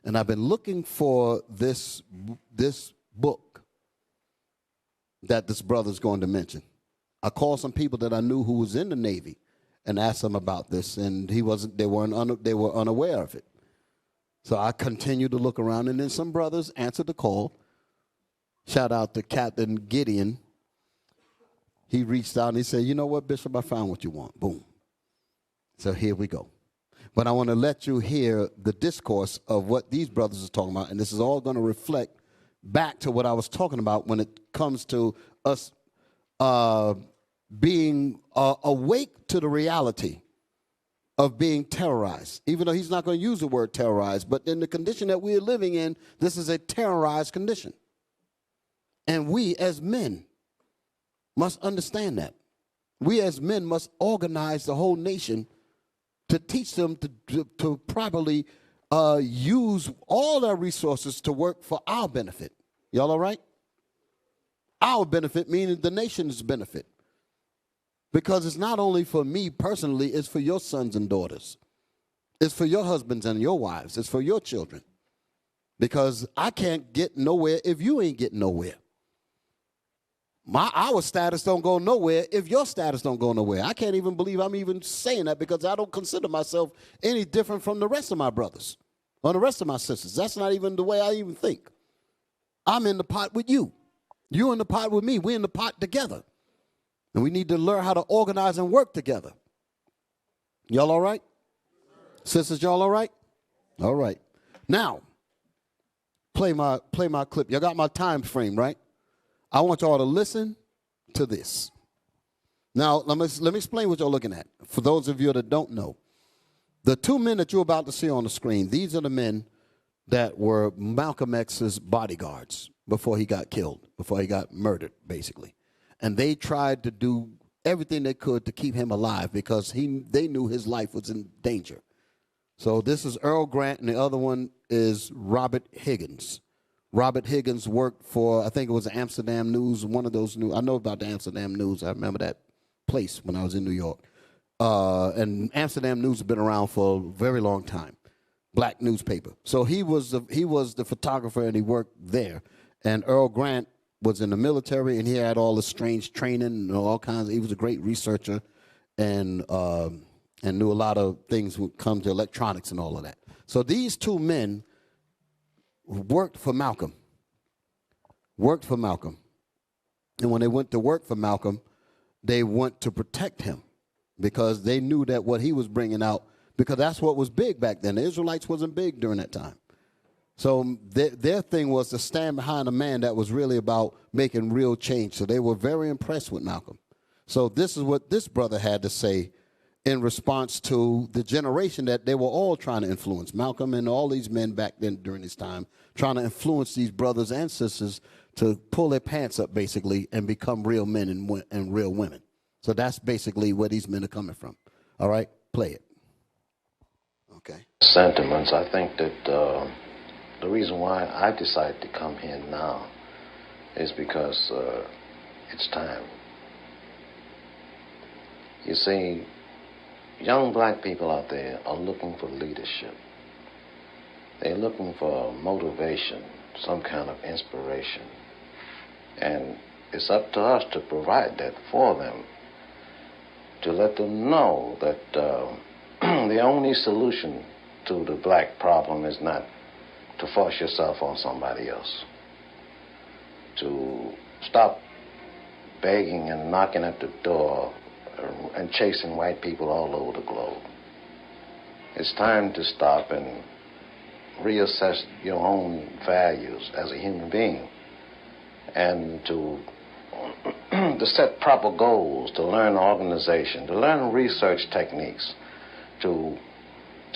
A: And I've been looking for this book that this brother's going to mention. I called some people that I knew who was in the Navy and asked them about this, and they were unaware of it. So I continued to look around, and then some brothers answered the call. Shout out to Captain Gideon. He reached out and he said, you know what, Bishop, I found what you want. Boom. So here we go. But I want to let you hear the discourse of what these brothers are talking about, and this is all going to reflect back to what I was talking about when it comes to us being awake to the reality of being terrorized, even though he's not going to use the word terrorized, but in the condition that we're living in, this is a terrorized condition. And we as men must understand that. We as men must organize the whole nation to teach them to properly use all our resources to work for our benefit. Y'all all right? Our benefit, meaning the nation's benefit. Because it's not only for me personally, it's for your sons and daughters. It's for your husbands and your wives. It's for your children. Because I can't get nowhere if you ain't getting nowhere. Our status don't go nowhere if your status don't go nowhere. I can't even believe I'm even saying that because I don't consider myself any different from the rest of my brothers or the rest of my sisters. That's not even the way I even think. I'm in the pot with you. You in the pot with me. We're in the pot together. And we need to learn how to organize and work together. Y'all all right? Sisters, y'all all right? All right. Now, play my clip. Y'all got my time frame, right? I want y'all to listen to this. Now, let me explain what you're looking at. For those of you that don't know, the two men that you're about to see on the screen, these are the men that were Malcolm X's bodyguards before he got killed, before he got murdered, basically. And they tried to do everything they could to keep him alive because they knew his life was in danger. So this is Earl Grant, and the other one is Robert Higgins. Robert Higgins worked for, I think it was the Amsterdam News, one of those news. I know about the Amsterdam News. I remember that place when I was in New York. And Amsterdam News has been around for a very long time, black newspaper. So he was the photographer, and he worked there. And Earl Grant was in the military, and he had all the strange training and all kinds. He was a great researcher, and knew a lot of things when it comes to electronics and all of that. So these two men worked for Malcolm. And when they went to work for Malcolm, they went to protect him because they knew that what he was bringing out, because that's what was big back then. The Israelites wasn't big during that time. So their thing was to stand behind a man that was really about making real change. So they were very impressed with Malcolm. So this is what this brother had to say in response to the generation that they were all trying to influence. Malcolm and all these men back then during this time, trying to influence these brothers and sisters to pull their pants up, basically, and become real men and real women. So that's basically where these men are coming from. All right, play it. Okay.
C: Sentiments, I think that the reason why I decided to come here now is because it's time. You see, young black people out there are looking for leadership. They're looking for motivation, some kind of inspiration. And it's up to us to provide that for them, to let them know that the only solution to the black problem is not to force yourself on somebody else, to stop begging and knocking at the door and chasing white people all over the globe. It's time to stop and reassess your own values as a human being, and to set proper goals, to learn organization, to learn research techniques, to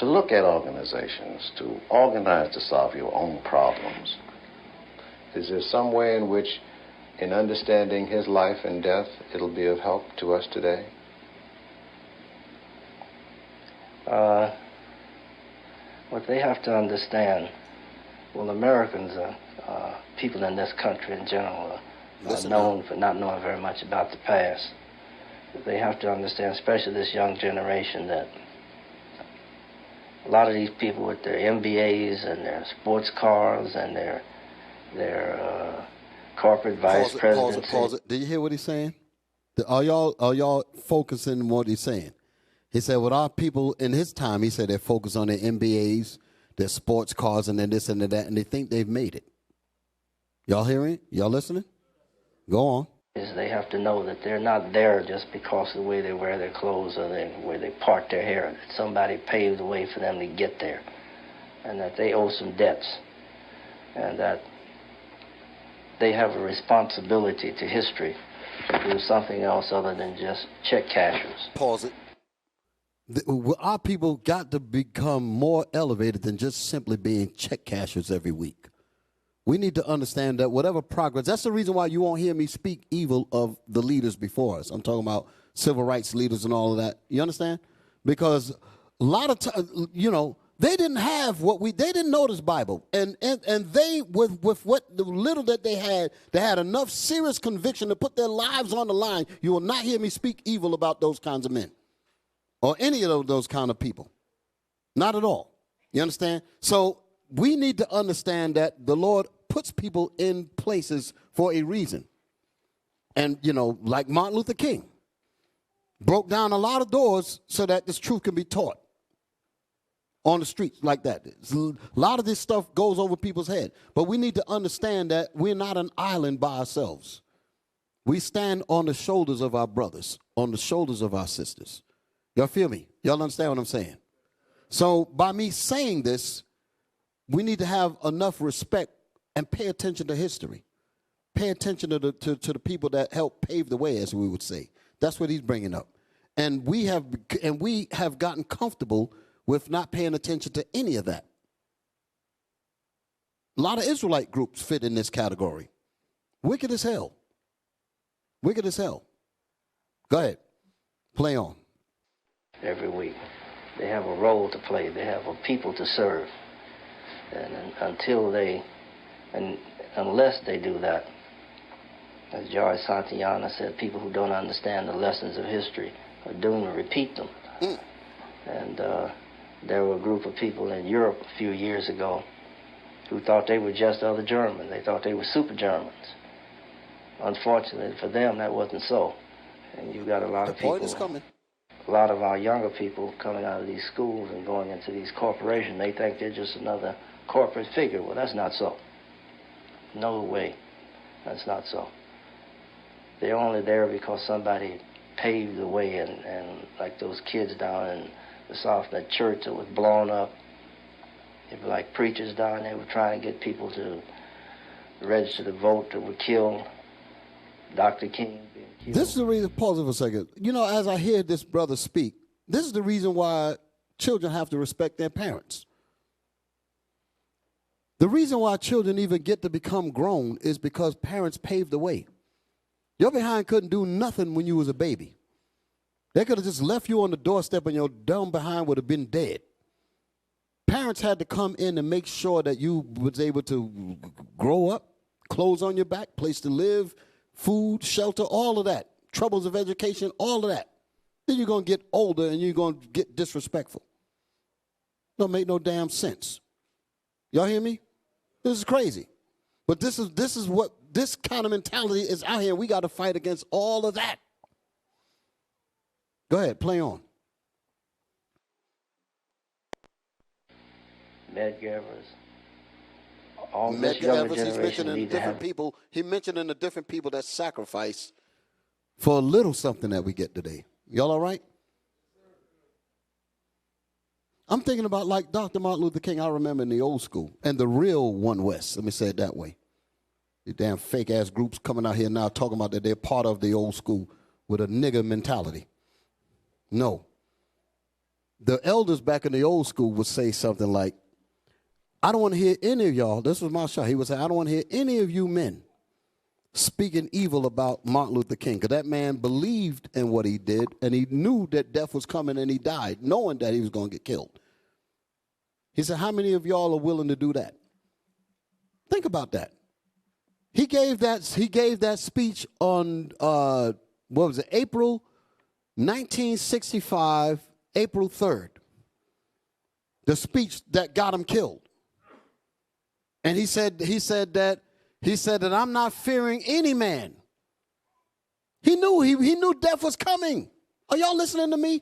C: look at organizations, to organize to solve your own problems. Is there some way in which, in understanding his life and death, it'll be of help to us today?
D: What they have to understand, well, Americans, people in this country in general, are known for not knowing very much about the past. They have to understand, especially this young generation, that a lot of these people with their MBAs and their sports cars and their corporate vice presidents.
A: Pause it. Did you hear what he's saying? Are y'all focusing on what he's saying? He said, with our people in his time, he said they're focused on their MBAs, their sports cars, and then this and that, and they think they've made it. Y'all hearing? Y'all listening? Go on.
D: Is they have to know that they're not there just because of the way they wear their clothes or the way they part their hair. That somebody paved the way for them to get there, and that they owe some debts, and that they have a responsibility to history to do something else other than just check cashers.
A: Pause it. Our people got to become more elevated than just simply being check cashers every week. We need to understand that whatever progress, that's the reason why you won't hear me speak evil of the leaders before us. I'm talking about civil rights leaders and all of that. You understand? Because a lot of times, they didn't have they didn't know this Bible. And they, with what the little that they had enough serious conviction to put their lives on the line. You will not hear me speak evil about those kinds of men or any of those kind of people. Not at all. You understand? So we need to understand that the Lord puts people in places for a reason. And, like Martin Luther King broke down a lot of doors so that this truth can be taught on the streets like that. A lot of this stuff goes over people's head. But we need to understand that we're not an island by ourselves. We stand on the shoulders of our brothers, on the shoulders of our sisters. Y'all feel me? Y'all understand what I'm saying? So by me saying this, we need to have enough respect and pay attention to history. Pay attention to the people that helped pave the way, as we would say. That's what he's bringing up. And we have gotten comfortable with not paying attention to any of that. A lot of Israelite groups fit in this category. Wicked as hell. Wicked as hell. Go ahead. Play on.
D: Every week. They have a role to play. They have a people to serve. And unless they do that, as George Santayana said, people who don't understand the lessons of history are doomed to repeat them. And there were a group of people in Europe a few years ago who thought they were just other Germans. They thought they were super Germans. Unfortunately for them, that wasn't so. And you've got a lot of people. The point is coming. A lot of our younger people coming out of these schools and going into these corporations, they think they're just another corporate figure. Well, that's not so. No way. That's not so. They're only there because somebody paved the way, and like those kids down in the South, that church that was blown up, they were like preachers down there, were trying to get people to register to vote that were killed. Dr. King being killed.
A: This is the reason, pause it for a second. You know, as I hear this brother speak, this is the reason why children have to respect their parents. The reason why children even get to become grown is because parents paved the way. Your behind couldn't do nothing when you was a baby. They could have just left you on the doorstep and your dumb behind would have been dead. Parents had to come in and make sure that you was able to grow up, clothes on your back, place to live, food, shelter, all of that. Troubles of education, all of that. Then you're going to get older and you're going to get disrespectful. Don't make no damn sense. Y'all hear me? This is crazy. But this is what this kind of mentality is out here. We got to fight against all of that. Go ahead, play on.
D: Medgar Evers. All this younger generation need to have.
A: He mentioned in the different people that sacrifice for a little something that we get today. Y'all all right? I'm thinking about like Dr. Martin Luther King, I remember in the old school, and the real One West, let me say it that way. The damn fake-ass groups coming out here now talking about that they're part of the old school with a nigger mentality. No. The elders back in the old school would say something like, I don't want to hear any of y'all, this was my shot, he would say, I don't want to hear any of you men speaking evil about Martin Luther King, because that man believed in what he did, and he knew that death was coming, and he died, knowing that he was going to get killed. He said, how many of y'all are willing to do that? Think about that. He gave that speech on, what was it, April 1965, April 3rd. The speech that got him killed. And he said that I'm not fearing any man. He knew death was coming. Are y'all listening to me?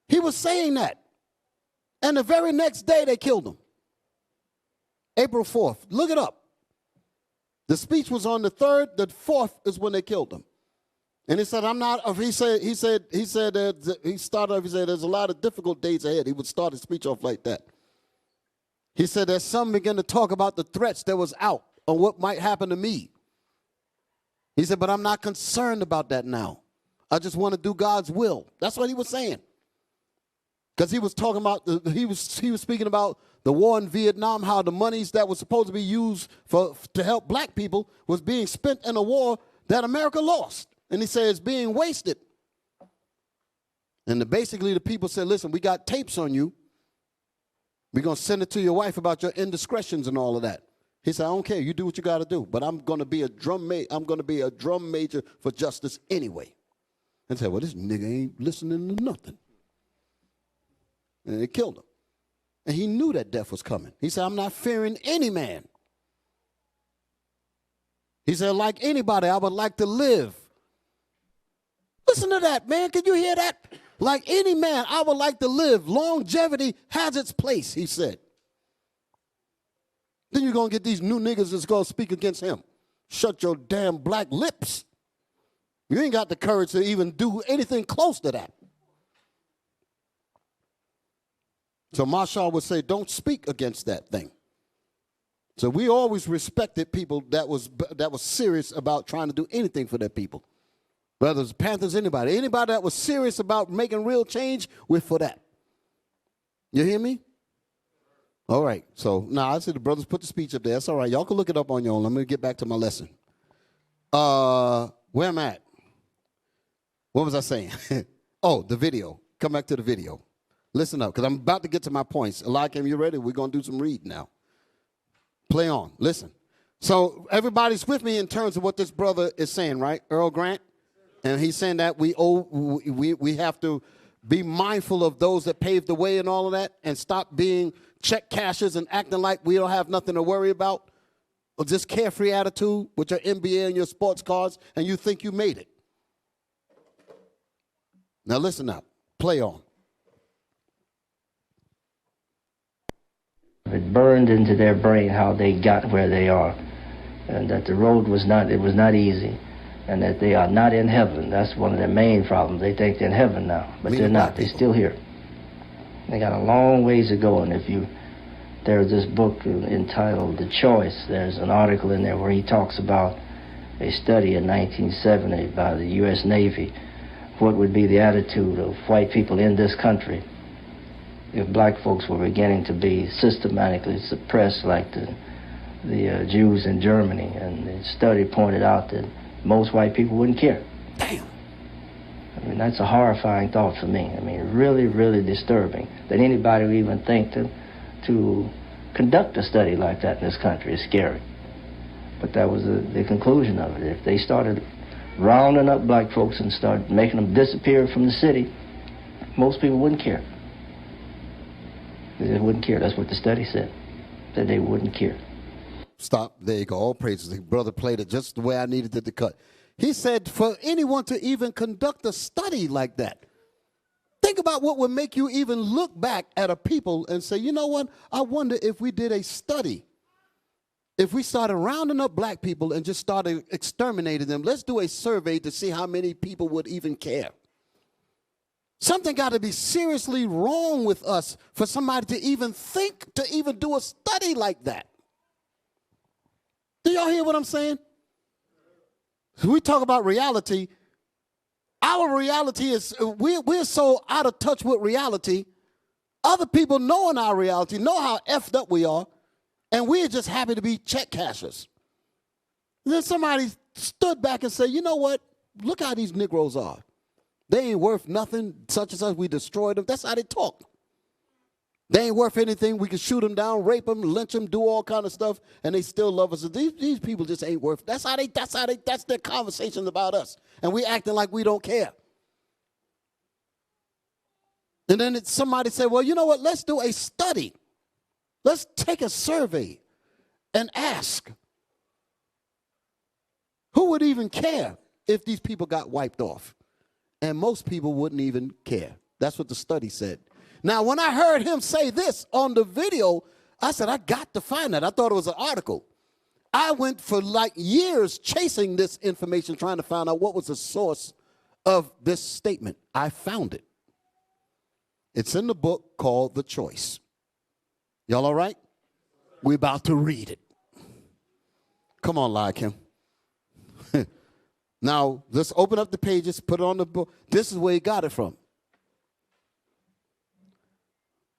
A: He was saying that. And the very next day they killed him. April 4th. Look it up. The speech was on the 3rd, the 4th is when they killed him. And he said, he said there's a lot of difficult days ahead. He would start his speech off like that. He said that some began to talk about the threats that was out on what might happen to me. He said, but I'm not concerned about that now. I just want to do God's will. That's what he was saying. Because he was talking about, he was speaking about the war in Vietnam, how the monies that was supposed to be used to help black people was being spent in a war that America lost. And he said it's being wasted. And basically the people said, listen, we got tapes on you. We're going to send it to your wife about your indiscretions and all of that. He said, I don't care. You do what you got to do. But I'm going to be a drum major for justice anyway. And said, well, this nigga ain't listening to nothing. And they killed him. And he knew that death was coming. He said, I'm not fearing any man. He said, like anybody, I would like to live. Listen to that, man. Can you hear that? Like any man, I would like to live. Longevity has its place, he said. Then you're going to get these new niggas that's going to speak against him. Shut your damn black lips. You ain't got the courage to even do anything close to that. So Marshall would say, don't speak against that thing. So we always respected people that was serious about trying to do anything for their people. Whether it's Panthers, anybody that was serious about making real change, we're for that. You hear me? All right. So now I see the brothers put the speech up there. That's all right. Y'all can look it up on your own. Let me get back to my lesson. Where am I at? What was I saying? Oh, the video. Come back to the video. Listen up, because I'm about to get to my points. Eliakim, you ready? We're going to do some reading now. Play on. Listen. So everybody's with me in terms of what this brother is saying, right? Earl Grant? And he's saying that we have to be mindful of those that paved the way and all of that, and stop being check cashers and acting like we don't have nothing to worry about, or just carefree attitude with your NBA and your sports cars, and you think you made it. Now listen up. Play on.
D: It burned into their brain how they got where they are, and that the road was not easy, and that they are not in heaven. That's one of their main problems. They think they're in heaven now, but they're not. They're still here. They got a long ways to go, and there's this book entitled The Choice. There's an article in there where he talks about a study in 1970 by the U.S. Navy. What would be the attitude of white people in this country if black folks were beginning to be systematically suppressed like the Jews in Germany? And the study pointed out that most white people wouldn't care.
A: Damn.
D: I mean, that's a horrifying thought for me. I mean, really, really disturbing that anybody would even think to conduct a study like that in this country is scary. But that was the conclusion of it. If they started rounding up black folks and started making them disappear from the city, most people wouldn't care. They wouldn't care. That's what the study said, that they wouldn't care.
A: Stop. There you go. All praises. The brother played it just the way I needed it to cut. He said for anyone to even conduct a study like that, think about what would make you even look back at a people and say, you know what, I wonder if we did a study. If we started rounding up black people and just started exterminating them, let's do a survey to see how many people would even care. Something got to be seriously wrong with us for somebody to even think to even do a study like that. Do y'all hear what I'm saying? We talk about reality. Our reality is we're so out of touch with reality. Other people knowing our reality, know how effed up we are, and we're just happy to be check cashers. And then somebody stood back and said, you know what? Look how these Negroes are. They ain't worth nothing, such and such. We destroyed them. That's how they talk. They ain't worth anything. We can shoot them down, rape them, lynch them, do all kind of stuff, and they still love us. These people just ain't worth. That's their conversations about us, and we acting like we don't care. And then somebody said, well, you know what? Let's do a study. Let's take a survey and ask, who would even care if these people got wiped off? And most people wouldn't even care. That's what the study said. Now, when I heard him say this on the video, I said, I got to find that. I thought it was an article. I went for like years chasing this information, trying to find out what was the source of this statement. I found it. It's in the book called The Choice. Y'all all right? We're about to read it. Come on, like him. Now, let's open up the pages, put it on the book. This is where he got it from.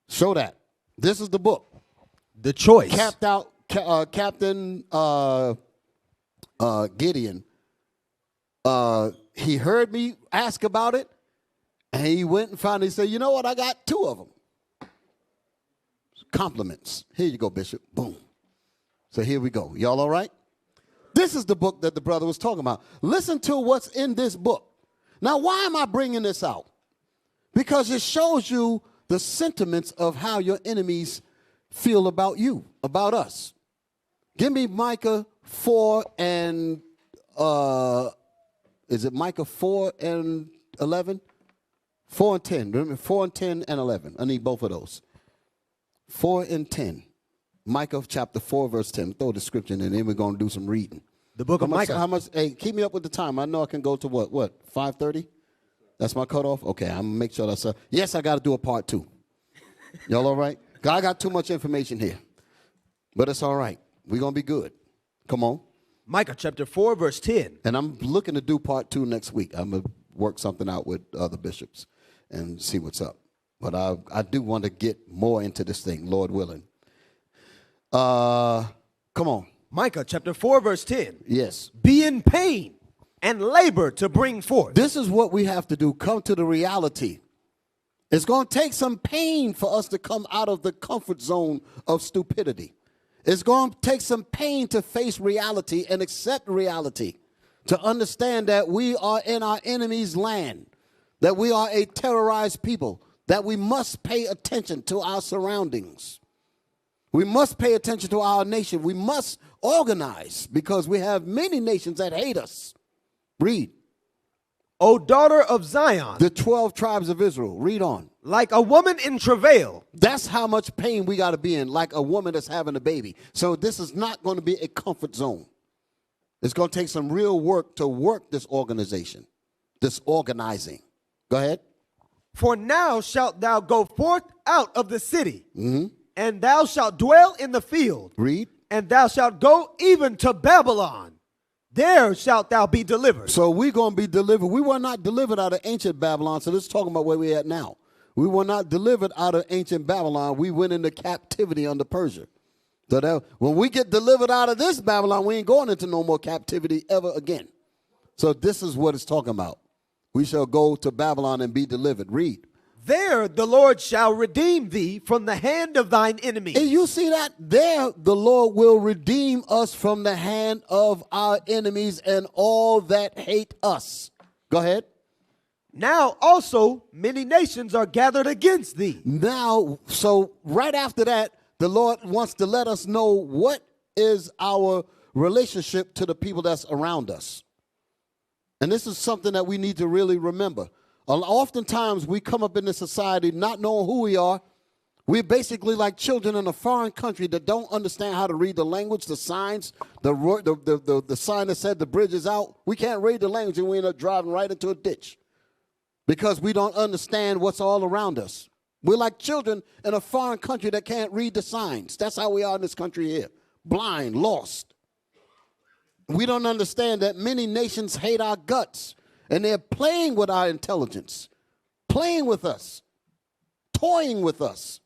A: Show that. This is the book.
B: The Choice.
A: Captain Gideon, he heard me ask about it, and he went and found it. He said, you know what? I got 2 of them. Compliments. Here you go, Bishop. Boom. So here we go. Y'all all right? This is the book that the brother was talking about. Listen to what's in this book. Now, why am I bringing this out? Because it shows you the sentiments of how your enemies feel about you, about us. Give me Micah 4 and, is it Micah 4 and 11? 4 and 10. Remember, 4 and 10 and 11. I need both of those. 4 and 10. Micah chapter 4, verse 10. Throw the scripture in, and then we're going to do some reading.
B: The book of Micah.
A: How much? Hey, keep me up with the time. I know I can go to what? 5:30? That's my cutoff? Okay, I'm going to make sure that's yes, I got to do a part 2. Y'all all right? I got too much information here. But it's all right. We're going to be good. Come on.
B: Micah chapter 4, verse 10.
A: And I'm looking to do part 2 next week. I'm going to work something out with other bishops and see what's up. But I do want to get more into this thing, Lord willing. Come on.
B: Micah chapter 4, verse 10.
A: Yes.
B: Be in pain and labor to bring forth.
A: This is what we have to do, come to the reality. It's going to take some pain for us to come out of the comfort zone of stupidity. It's going to take some pain to face reality and accept reality, to understand that we are in our enemy's land, that we are a terrorized people, that we must pay attention to our surroundings. We must pay attention to our nation. We must organize because we have many nations that hate us. Read.
B: O daughter of Zion,
A: The 12 tribes of Israel. Read on.
B: like a woman in travail.
A: That's how much pain we got to be in, like a woman that's having a baby. So this is not going to be a comfort zone. It's going to take some real work to work this organization, this organizing. Go ahead.
B: For now shalt thou go forth out of the city, and thou shalt dwell in the field.
A: Read.
B: And thou shalt go even to Babylon. There shalt thou be delivered.
A: So we're going to be delivered. We were not delivered out of ancient Babylon. So let's talk about where we're at now. We were not delivered out of ancient Babylon. We went into captivity under Persia. So that when we get delivered out of this Babylon, we ain't going into no more captivity ever again. So this is what it's talking about. We shall go to Babylon and be delivered. Read.
B: There the Lord shall redeem thee from the hand of thine enemies.
A: And you see that? There the Lord will redeem us from the hand of our enemies and all that hate us. Go ahead.
B: Now also many nations are gathered against thee.
A: Now, so right after that, the Lord wants to let us know what is our relationship to the people that's around us. And this is something that we need to really remember. Oftentimes we come up in this society not knowing who we are. We're basically like children in a foreign country that don't understand how to read the language, the signs, the sign that said the bridge is out. We can't read the language and we end up driving right into a ditch because we don't understand what's all around us. We're like children in a foreign country that can't read the signs. That's how we are in this country here. Blind, lost. We don't understand that many nations hate our guts. And they're playing with our intelligence, playing with us, toying with us.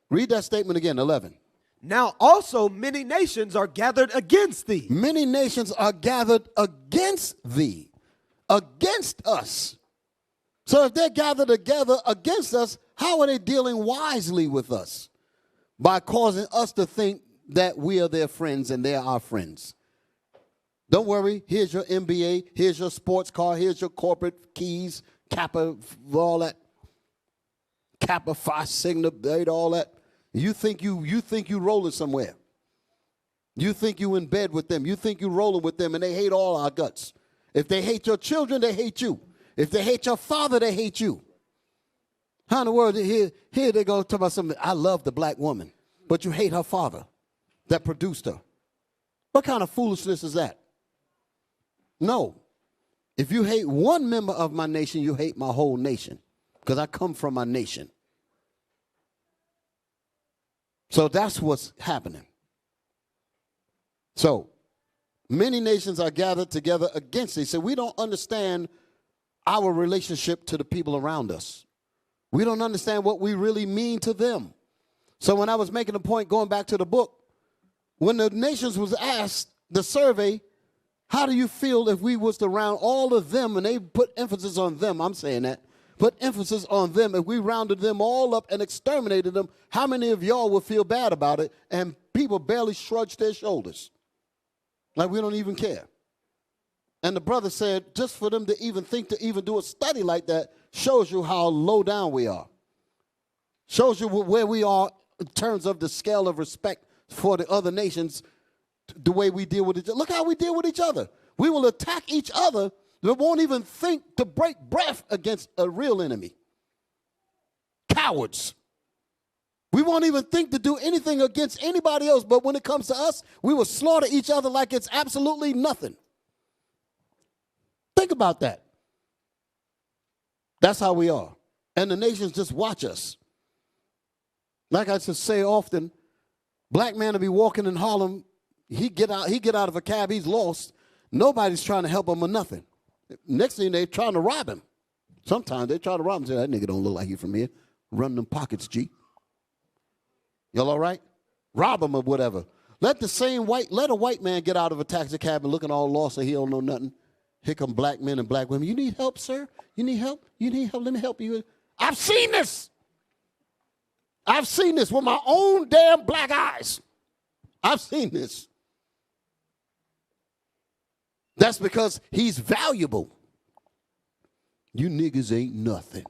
A: Read that statement again, 11.
B: Now also many nations are gathered against thee.
A: Many nations are gathered against thee, against us. So if they're gathered together against us, how are they dealing wisely with us? By causing us to think that we are their friends and they're our friends. Don't worry, here's your MBA, here's your sports car, here's your corporate keys, Kappa, all that. Kappa, Phi Sigma, all that. You think you rolling somewhere. You think you in bed with them. You think you rolling with them, and they hate all our guts. If they hate your children, they hate you. If they hate your father, they hate you. How in the world, here they go talk about something, I love the black woman, but you hate her father that produced her. What kind of foolishness is that? No. If you hate one member of my nation, you hate my whole nation because I come from my nation. So that's what's happening. So many nations are gathered together against thee. So we don't understand our relationship to the people around us. We don't understand what we really mean to them. So when I was making a point going back to the book, when the nations was asked the survey, how do you feel if we was to round all of them and they put emphasis on them? I'm saying that. Put emphasis on them. If we rounded them all up and exterminated them, how many of y'all would feel bad about it? And people barely shrugged their shoulders. Like we don't even care. And the brother said, just for them to even think to even do a study like that shows you how low down we are. Shows you where we are in terms of the scale of respect for the other nations, the way we deal with each other. Look how we deal with each other. We will attack each other, but won't even think to break breath against a real enemy. Cowards. We won't even think to do anything against anybody else, but when it comes to us, we will slaughter each other like it's absolutely nothing. Think about that. That's how we are. And the nations just watch us. Like I just say often, black man will be walking in Harlem. He get out of a cab, he's lost. Nobody's trying to help him or nothing. Next thing they're trying to rob him. Sometimes they try to rob him. Say, that nigga don't look like he from here. Run them pockets, G. Y'all all right? Rob him or whatever. Let a white man get out of a taxi cab and looking all lost and he don't know nothing. Here come black men and black women. You need help, sir? You need help? You need help? Let me help you. I've seen this. I've seen this with my own damn black eyes. I've seen this. That's because he's valuable. You niggas ain't nothing.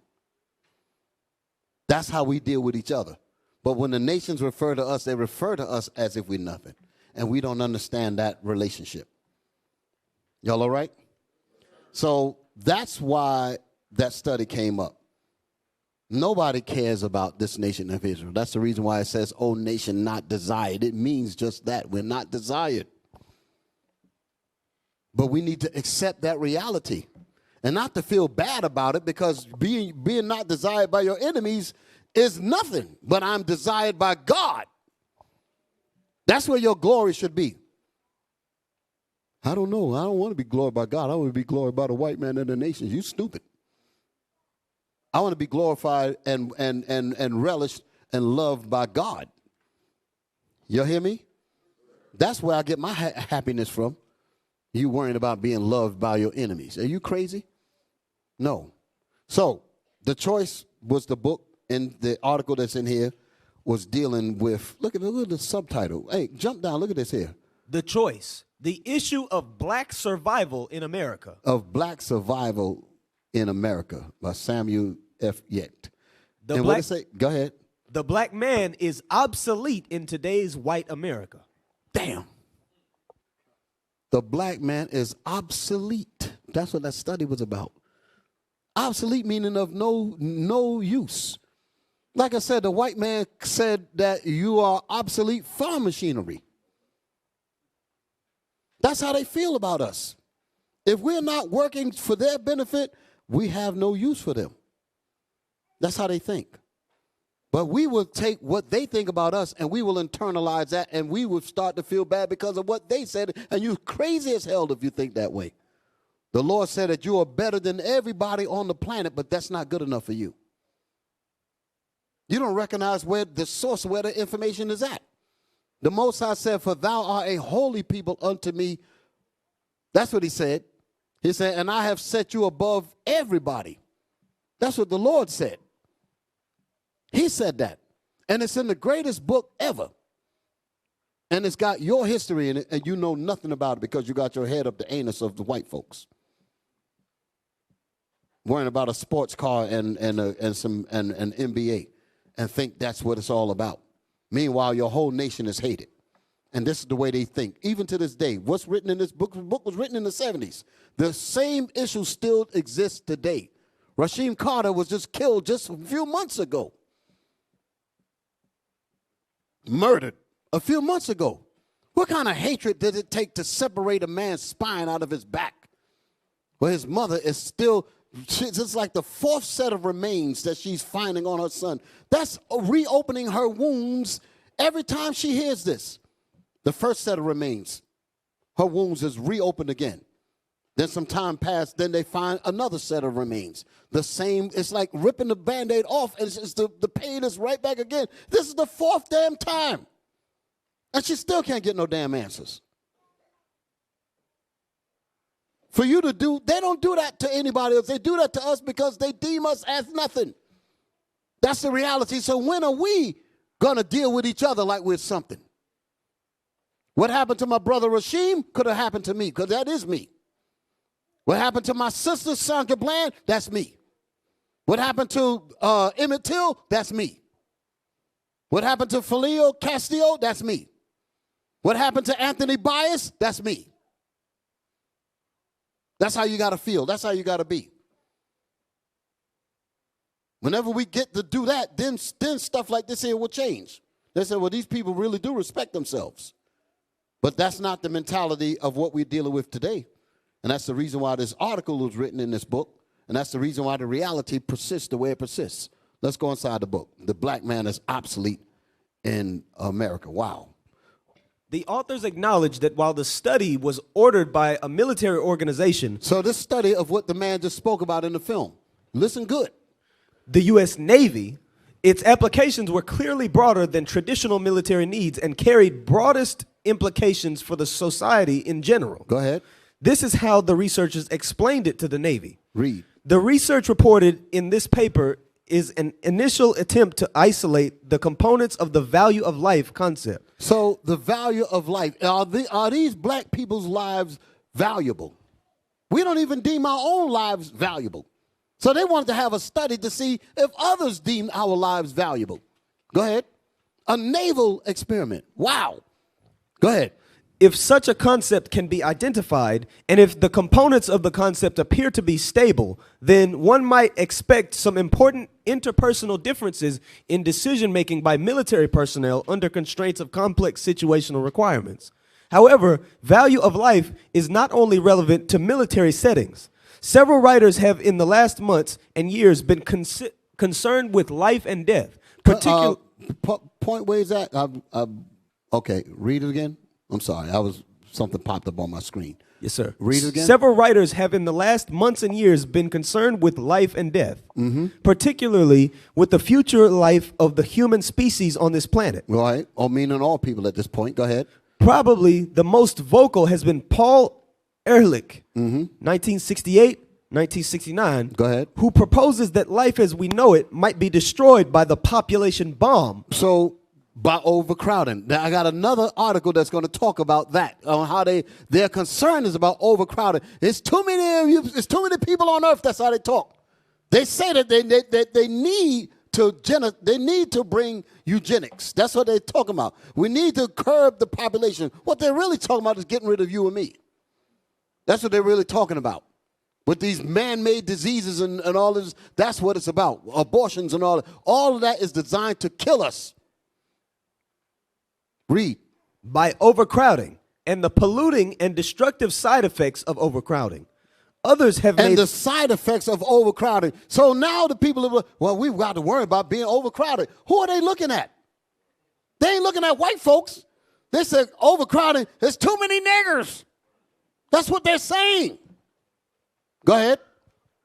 A: That's how we deal with each other. But when the nations refer to us, they refer to us as if we're nothing. And we don't understand that relationship. Y'all all right? So that's why that study came up. Nobody cares about this nation of Israel. That's the reason why it says, "O nation not desired." It means just that. We're not desired. But we need to accept that reality and not to feel bad about it, because being not desired by your enemies is nothing. But I'm desired by God. That's where your glory should be. I don't know. I don't want to be glorified by God. I want to be glorified by the white man and the nations. You stupid. I want to be glorified and relished and loved by God. You hear me? That's where I get my happiness from. You worrying about being loved by your enemies. Are you crazy? No. So the choice was the book, and the article that's in here was dealing with, look at the subtitle. Hey, jump down. Look at this here.
B: The choice. The issue of black survival in America.
A: Of black survival in America by Samuel F. Yecht. And what does it say? Go ahead.
B: The black man is obsolete in today's white America.
A: Damn. The black man is obsolete. That's what that study was about. Obsolete meaning of no use. Like I said, the white man said that you are obsolete farm machinery. That's how they feel about us. If we're not working for their benefit, we have no use for them. That's how they think. But we will take what they think about us and we will internalize that, and we will start to feel bad because of what they said. And you're crazy as hell if you think that way. The Lord said that you are better than everybody on the planet, but that's not good enough for you. You don't recognize where the source, where the information is at. The Most High said, "For thou art a holy people unto me." That's what he said. He said, "And I have set you above everybody." That's what the Lord said. He said that. And it's in the greatest book ever. And it's got your history in it, and you know nothing about it because you got your head up the anus of the white folks. Worrying about a sports car and an NBA and think that's what it's all about. Meanwhile, your whole nation is hated. And this is the way they think. Even to this day, what's written in this book, the book was written in the 70s. The same issue still exists today. Rasheem Carter was just killed just a few months ago. Murdered a few months ago. What kind of hatred did it take to separate a man's spine out of his back? Well, his mother is still, it's like the fourth set of remains that she's finding on her son. That's reopening her wounds every time she hears this. The first set of remains, her wounds is reopened again. Then some time passed, then they find another set of remains. The same, it's like ripping the Band-Aid off, and it's the pain is right back again. This is the fourth damn time. And she still can't get no damn answers. For you to do, they don't do that to anybody else. They do that to us because they deem us as nothing. That's the reality. So when are we going to deal with each other like we're something? What happened to my brother Rasheem could have happened to me, because that is me. What happened to my sister Sandra Bland, that's me. What happened to Emmett Till, that's me. What happened to Felio Castillo, that's me. What happened to Anthony Bias, that's me. That's how you got to feel. That's how you got to be. Whenever we get to do that, then stuff like this here will change. They say, well, these people really do respect themselves. But that's not the mentality of what we're dealing with today. And that's the reason why this article was written in this book. And that's the reason why the reality persists the way it persists. Let's go inside the book. The black man is obsolete in America. Wow.
B: The authors acknowledge that while the study was ordered by a military organization.
A: So this study of what the man just spoke about in the film. Listen good.
B: The U.S. Navy, Its applications were clearly broader than traditional military needs and carried broadest implications for the society in general.
A: Go ahead.
B: This is how the researchers explained it to the Navy.
A: Read.
B: The research reported in this paper is an initial attempt to isolate the components of the value of life concept.
A: So the value of life, are these black people's lives valuable? We don't even deem our own lives valuable. So they wanted to have a study to see if others deem our lives valuable. Go ahead. A naval experiment. Wow. Go ahead.
B: If such a concept can be identified, and if the components of the concept appear to be stable, then one might expect some important interpersonal differences in decision-making by military personnel under constraints of complex situational requirements. However, value of life is not only relevant to military settings. Several writers have in the last months and years been concerned with life and death.
A: Point where is that? Okay, read it again. I'm sorry, something popped up on my screen.
B: Yes, sir.
A: Read it again.
B: Several writers have in the last months and years been concerned with life and death, particularly with the future life of the human species on this planet.
A: Right, or meaning all people at this point. Go ahead.
B: Probably the most vocal has been Paul Ehrlich, 1968, 1969,
A: Go ahead.
B: who proposes that life as we know it might be destroyed by the population bomb.
A: So by overcrowding. Now I got another article that's going to talk about that, on how their concern is about overcrowding. It's too many of you, it's too many people on earth. That's how they talk. They say that they need to bring eugenics. That's what they're talking about. We need to curb the population. What they're really talking about is getting rid of you and me. That's what they're really talking about. With these man-made diseases and all this, that's what it's about. Abortions and all of that is designed to kill us. Read.
B: By overcrowding and the polluting and destructive side effects of overcrowding. Others have
A: And
B: made
A: the side effects of overcrowding. So now the people are, well, we've got to worry about being overcrowded. Who are they looking at? They ain't looking at white folks. They said overcrowding, there's too many niggers. That's what they're saying. Go ahead.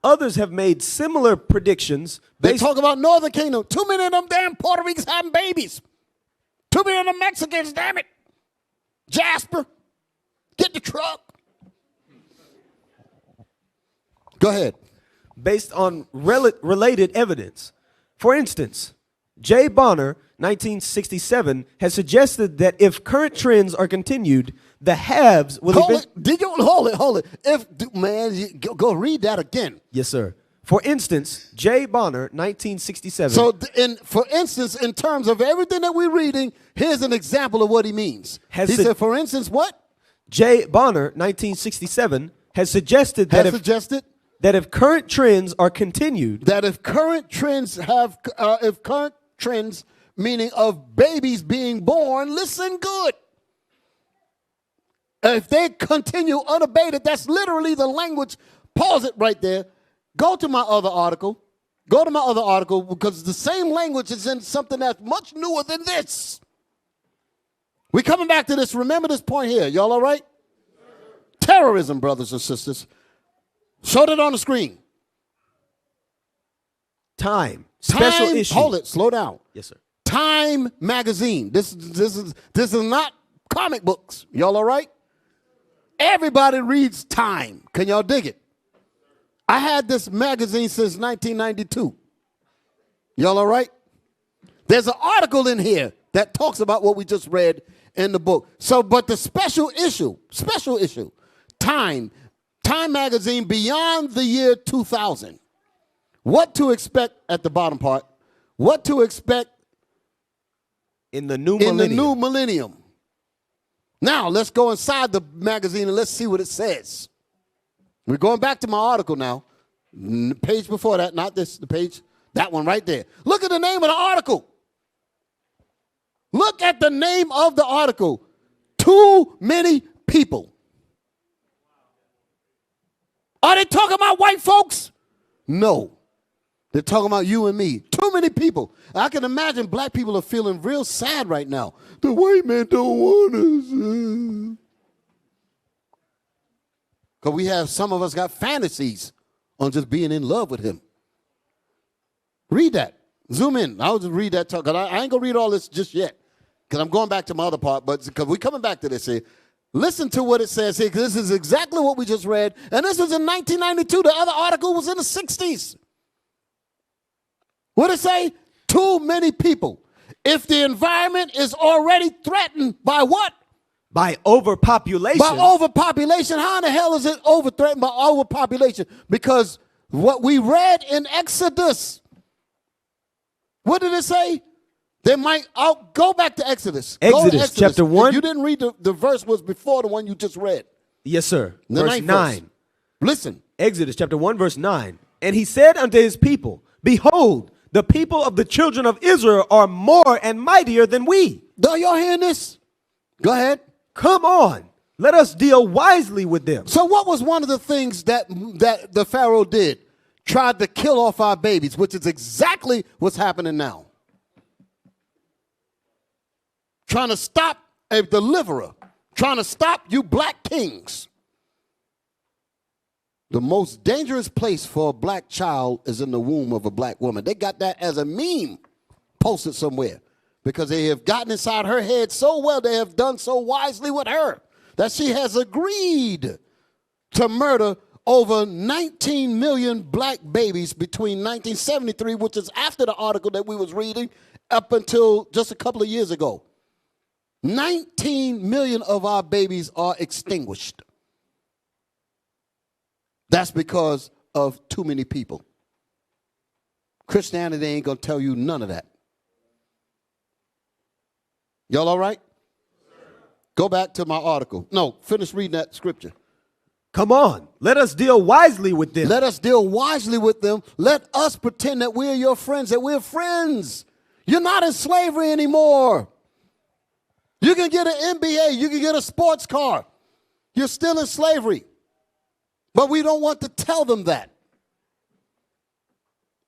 B: Others have made similar predictions.
A: They talk about Northern Kingdom. Too many of them damn Puerto Ricans having babies. Too many of them Mexicans, damn it. Jasper, get the truck. Go ahead.
B: Based on related evidence. For instance, J. Bonner, 1967, has suggested that if current trends are continued, the haves will
A: hold it. Go read that again.
B: Yes, sir. For instance, J. Bonner, 1967.
A: So, for instance, in terms of everything that we're reading, here's an example of what he means. He said, for instance, what?
B: J. Bonner, 1967, has suggested that if current trends are continued,
A: that if current trends meaning of babies being born, listen good. If they continue unabated, that's literally the language. Pause it right there. Go to my other article. Go to my other article, because the same language is in something that's much newer than this. We're coming back to this. Remember this point here. Y'all all right? Terrorism, brothers and sisters. Showed it on the screen.
B: Time. Special issue.
A: Hold it. Slow down.
B: Yes, sir.
A: Time magazine. This is not comic books. Y'all all right? Everybody reads Time. Can y'all dig it? I had this magazine since 1992. Y'all all right? There's an article in here that talks about what we just read in the book. So, but the special issue, Time magazine beyond the year 2000. What to expect at the bottom part. What to expect
B: in the new
A: millennium. Now, let's go inside the magazine and let's see what it says. We're going back to my article now. Page before that, not this, the page, that one right there. Look at the name of the article. Look at the name of the article. Too many people. Are they talking about white folks? No. They're talking about you and me. Too many people. I can imagine black people are feeling real sad right now. The white man don't want us. Because some of us got fantasies on just being in love with him. Read that. Zoom in. I'll just read that talk. Cause I ain't going to read all this just yet. Because I'm going back to my other part. But because we're coming back to this here. Listen to what it says here. Because this is exactly what we just read. And this was in 1992. The other article was in the 60s. What did it say? Too many people. If the environment is already threatened by what?
B: By overpopulation.
A: By overpopulation. How in the hell is it threatened by overpopulation? Because what we read in Exodus, what did it say? They might, go back to Exodus.
B: Exodus chapter 1.
A: You didn't read the verse was before the one you just read.
B: Yes, sir.
A: The
B: verse 9.
A: Verse. Listen.
B: Exodus chapter 1, verse 9. And he said unto his people, behold, the people of the children of Israel are more and mightier than we.
A: Are y'all hearing this? Go ahead.
B: Come on. Let us deal wisely with them.
A: So what was one of the things that the Pharaoh did? Tried to kill off our babies, which is exactly what's happening now. Trying to stop a deliverer. Trying to stop you black kings. The most dangerous place for a black child is in the womb of a black woman. They got that as a meme posted somewhere because they have gotten inside her head so well, they have done so wisely with her that she has agreed to murder over 19 million black babies between 1973, which is after the article that we was reading, up until just a couple of years ago. 19 million of our babies are extinguished. That's because of too many people. Christianity ain't going to tell you none of that. Y'all all right? Go back to my article. No, finish reading that scripture.
B: Come on. Let us deal wisely with them.
A: Let us deal wisely with them. Let us pretend that we're your friends, that we're friends. You're not in slavery anymore. You can get an MBA. You can get a sports car. You're still in slavery. But we don't want to tell them that.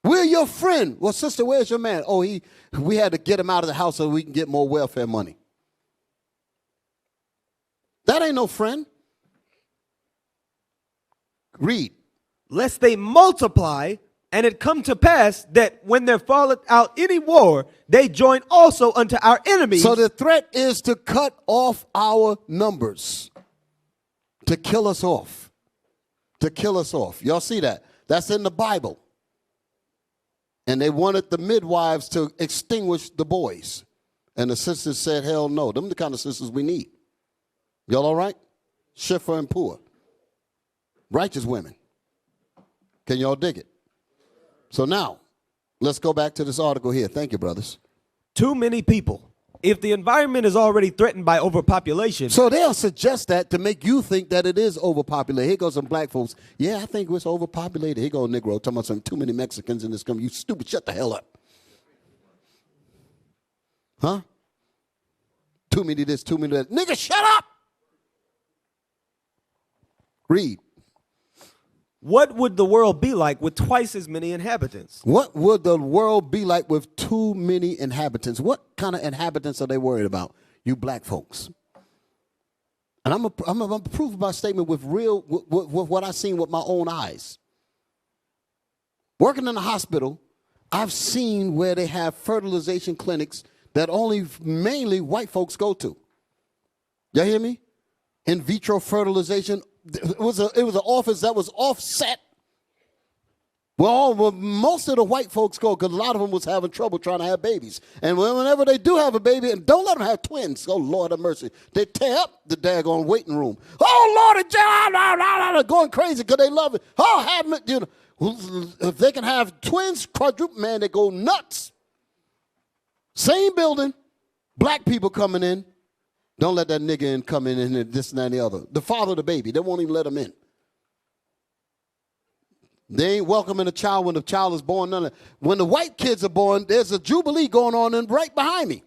A: We're your friend. Well, sister, where's your man? Oh, we had to get him out of the house so we can get more welfare money. That ain't no friend. Read.
B: Lest they multiply, and it come to pass that when there falleth out any war, they join also unto our enemies.
A: So the threat is to cut off our numbers, to kill us off. To kill us off. Y'all see that? That's in the Bible. And they wanted the midwives to extinguish the boys. And the sisters said, hell no. Them the kind of sisters we need. Y'all all right? Shifra and poor. Righteous women. Can y'all dig it? So now, let's go back to this article here. Thank you, brothers.
B: Too many people. If the environment is already threatened by overpopulation.
A: So they'll suggest that to make you think that it is overpopulated. Here goes some black folks. Yeah, I think it's overpopulated. Here goes a Negro talking about some too many Mexicans in this country. You stupid, shut the hell up. Huh? Too many this, too many that. Nigga, shut up. Read.
B: What would the world be like with twice as many inhabitants?
A: What would the world be like with too many inhabitants? What kind of inhabitants are they worried about? You black folks. And I'm gonna prove my statement with what I've seen with my own eyes. Working in a hospital, I've seen where they have fertilization clinics that only mainly white folks go to. Y'all hear me? In vitro fertilization. It was an office that was offset. Well, most of the white folks go because a lot of them was having trouble trying to have babies. And whenever they do have a baby, and don't let them have twins, oh, Lord have mercy, they tear up the daggone waiting room. Oh, Lord, going crazy because they love it. Oh, have them, you know, if they can have twins, quadruple, man, they go nuts. Same building, black people coming in. Don't let that nigga in come in and this and that and the other. The father of the baby, they won't even let him in. They ain't welcoming a child when the child is born. None of that. When the white kids are born, there's a jubilee going on and right behind me.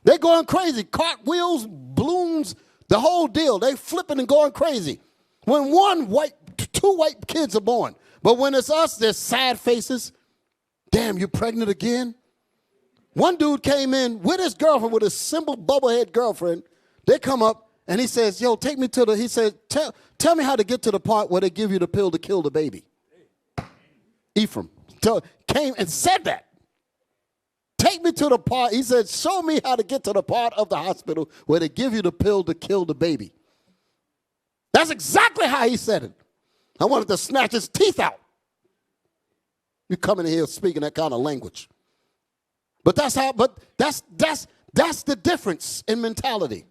A: They're going crazy. Cartwheels, balloons, the whole deal. They flipping and going crazy. When two white kids are born. But when it's us, there's sad faces. Damn, you pregnant again? One dude came in with his girlfriend, with a simple bubblehead girlfriend. They come up and he says, yo, take me to he said, tell me how to get to the part where they give you the pill to kill the baby. Ephraim came and said that. take me to the part. He said, show me how to get to the part of the hospital where they give you the pill to kill the baby. That's exactly how he said it. I wanted to snatch his teeth out. You coming in here speaking that kind of language. But that's the difference in mentality.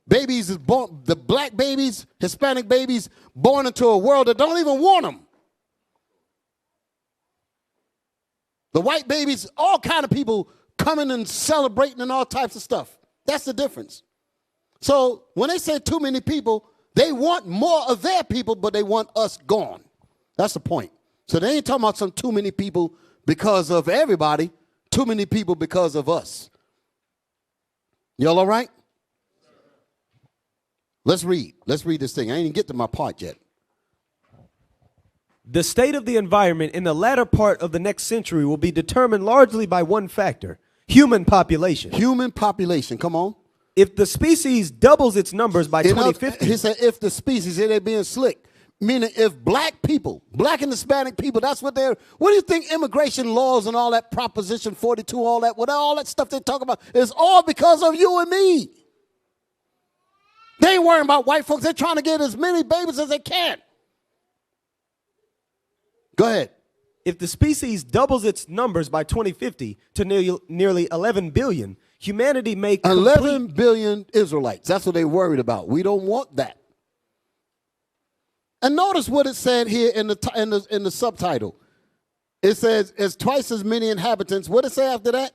A: Babies is born, the black babies, Hispanic babies, born into a world that don't even want them. The white babies, all kind of people coming and celebrating and all types of stuff. That's the difference. So when they say too many people, they want more of their people, but they want us gone. That's the point. So they ain't talking about some too many people because of everybody, too many people because of us. Y'all all right? Let's read. Let's read this thing. I ain't even get to my part yet.
B: The state of the environment in the latter part of the next century will be determined largely by one factor: human population.
A: Human population. Come on.
B: If the species doubles its numbers by 2050.
A: He said if the species, here they being slick. Meaning if black people, black and Hispanic people, that's what they're, what do you think immigration laws and all that Proposition 42, all that stuff they talk about is all because of you and me. They ain't worrying about white folks. They're trying to get as many babies as they can. Go ahead.
B: If the species doubles its numbers by 2050 to nearly 11 billion, humanity may
A: 11 billion Israelites. That's what they're worried about. We don't want that. And notice what it said here in the subtitle. It says, "It's twice as many inhabitants." What did it say after that?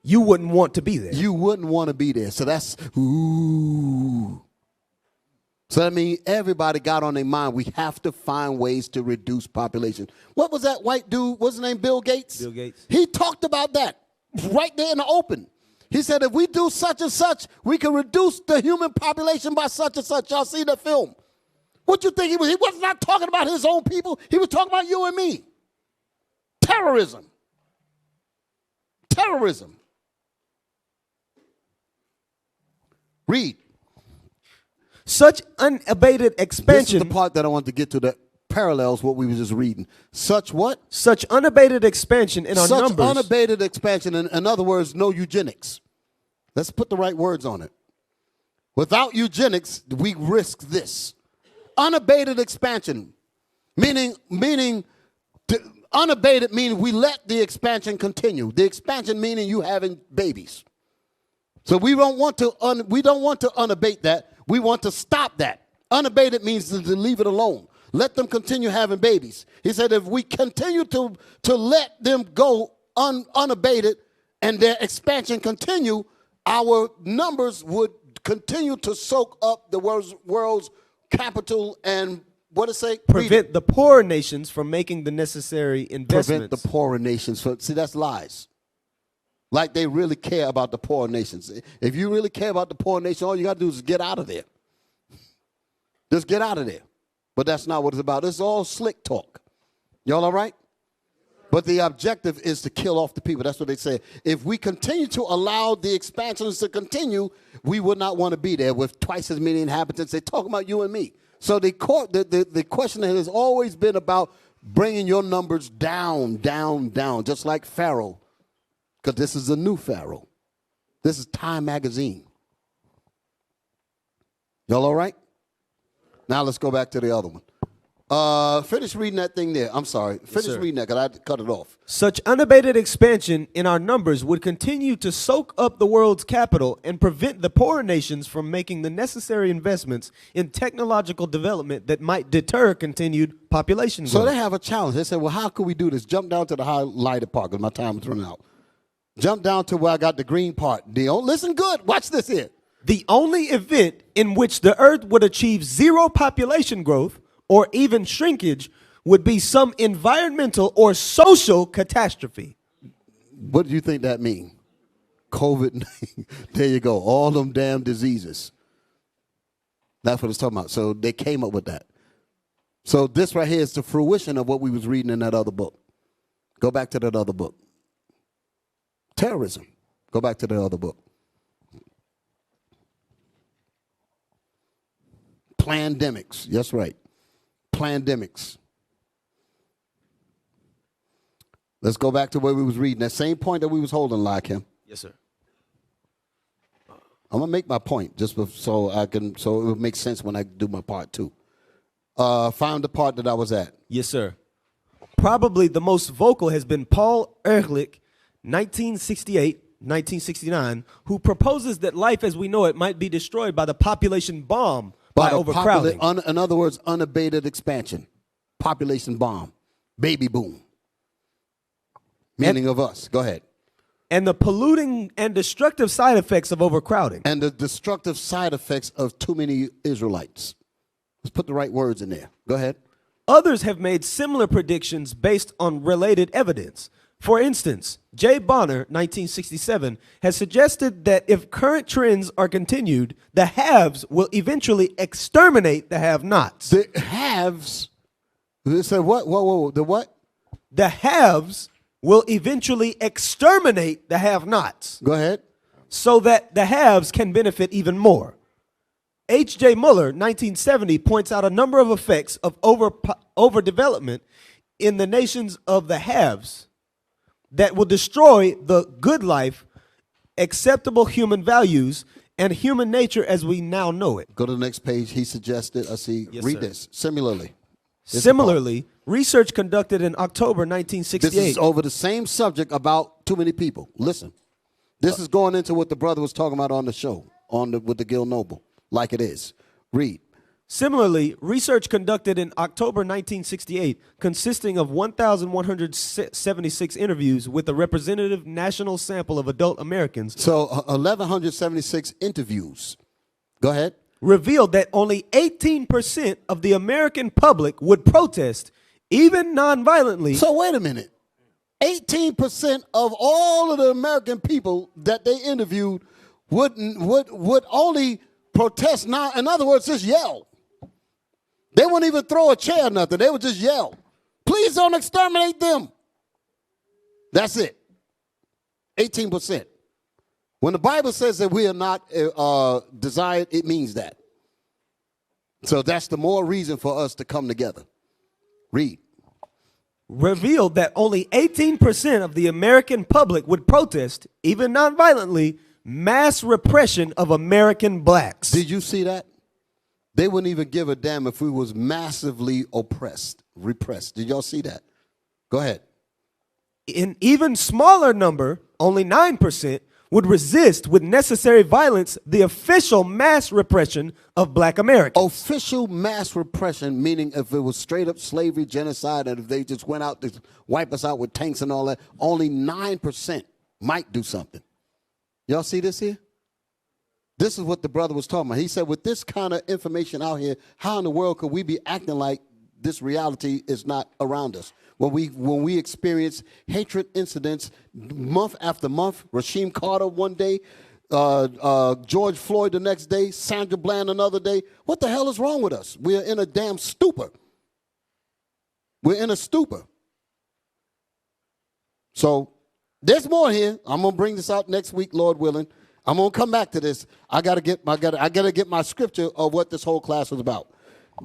B: You wouldn't want to be there.
A: You wouldn't want to be there. So that's, ooh. So that means everybody got on their mind, we have to find ways to reduce population. What was that white dude, what's his name, Bill Gates?
B: Bill Gates.
A: He talked about that right there in the open. He said if we do such and such, we can reduce the human population by such and such. Y'all see the film? What you think he was? He was not talking about his own people. He was talking about you and me. Terrorism. Terrorism. Read.
B: Such unabated expansion.
A: This is the part that I want to get to that parallels what we were just reading. Such what?
B: Such unabated expansion in our
A: Such
B: numbers.
A: unabated expansion. In other words, no eugenics. Let's put the right words on it. Without eugenics, we risk this. Unabated expansion, meaning unabated meaning we let the expansion continue. The expansion meaning you having babies. So we don't want to unabate that. We want to stop that. Unabated means to leave it alone. Let them continue having babies. He said if we continue to let them go unabated and their expansion continue, our numbers would continue to soak up the world's capital and what it say?
B: Prevent the poorer nations from making the necessary investments.
A: Prevent the poorer nations. See, that's lies. Like they really care about the poor nations. If you really care about the poor nation, all you got to do is get out of there. Just get out of there. But that's not what it's about. It's all slick talk. Y'all all right? But the objective is to kill off the people. That's what they say. If we continue to allow the expansions to continue, we would not want to be there with twice as many inhabitants. They're talking about you and me. So the question has always been about bringing your numbers down, down, down, just like Pharaoh. Because this is a new Pharaoh. This is Time magazine. Y'all all right? Now let's go back to the other one. Finish reading that thing there. I'm sorry. Finish reading that because I had to cut it off.
B: Such unabated expansion in our numbers would continue to soak up the world's capital and prevent the poorer nations from making the necessary investments in technological development that might deter continued population growth.
A: So they have a challenge. They said, well, how could we do this? Jump down to the highlighted part because my time is running out. Jump down to where I got the green part. Listen good. Watch this here.
B: The only event in which the earth would achieve zero population growth or even shrinkage would be some environmental or social catastrophe.
A: What do you think that means? COVID-19. There you go. All them damn diseases. That's what it's talking about. So they came up with that. So this right here is the fruition of what we was reading in that other book. Go back to that other book. Terrorism. Go back to the other book. Plandemics. That's right. Plandemics. Let's go back to where we was reading. That same point that we was holding, like him.
B: Yes, sir.
A: I'm gonna make my point just so it will make sense when I do my part too. Found the part that I was at.
B: Yes, sir. Probably the most vocal has been Paul Ehrlich, 1968-1969, who proposes that life as we know it might be destroyed by the population bomb by overcrowding.
A: In other words, unabated expansion, population bomb, baby boom. Meaning of us. Go ahead.
B: And the polluting and destructive side effects of overcrowding.
A: And the destructive side effects of too many Israelites. Let's put the right words in there. Go ahead.
B: Others have made similar predictions based on related evidence. For instance, J. Bonner, 1967, has suggested that if current trends are continued, the haves will eventually exterminate the have-nots.
A: The haves, they said what? Whoa, the what?
B: The haves will eventually exterminate the have-nots.
A: Go ahead.
B: So that the haves can benefit even more. H.J. Muller, 1970, points out a number of effects of overdevelopment in the nations of the haves that will destroy the good life, acceptable human values, and human nature as we now know it.
A: Go to the next page. He suggested, I see,
B: Yes,
A: read
B: sir.
A: this. Similarly,
B: Research conducted in October 1968.
A: this is over the same subject about too many people. Listen, this is going into what the brother was talking about on the show, with the Gil Noble, like it is. Read.
B: Similarly, research conducted in October 1968, consisting of 1,176 interviews with a representative national sample of adult Americans.
A: So 1,176 interviews. Go ahead.
B: Revealed that only 18% of the American public would protest, even nonviolently.
A: So wait a minute. 18% of all of the American people that they interviewed would only protest now. In other words, just yell. They wouldn't even throw a chair or nothing. They would just yell. Please don't exterminate them. That's it. 18%. When the Bible says that we are not desired, it means that. So that's the more reason for us to come together. Read.
B: Revealed that only 18% of the American public would protest, even nonviolently, mass repression of American blacks.
A: Did you see that? They wouldn't even give a damn if we was massively repressed. Did y'all see that? Go ahead.
B: An even smaller number, only 9%, would resist with necessary violence the official mass repression of black Americans.
A: Official mass repression, meaning if it was straight up slavery, genocide, and if they just went out to wipe us out with tanks and all that, only 9% might do something. Y'all see this here? This is what the brother was talking about. He said, with this kind of information out here, how in the world could we be acting like this reality is not around us? When we experience hatred incidents month after month, Rasheem Carter one day, George Floyd the next day, Sandra Bland another day, what the hell is wrong with us? We're in a damn stupor. We're in a stupor. So there's more here. I'm going to bring this out next week, Lord willing. I'm going to come back to this. I got to get my scripture of what this whole class was about.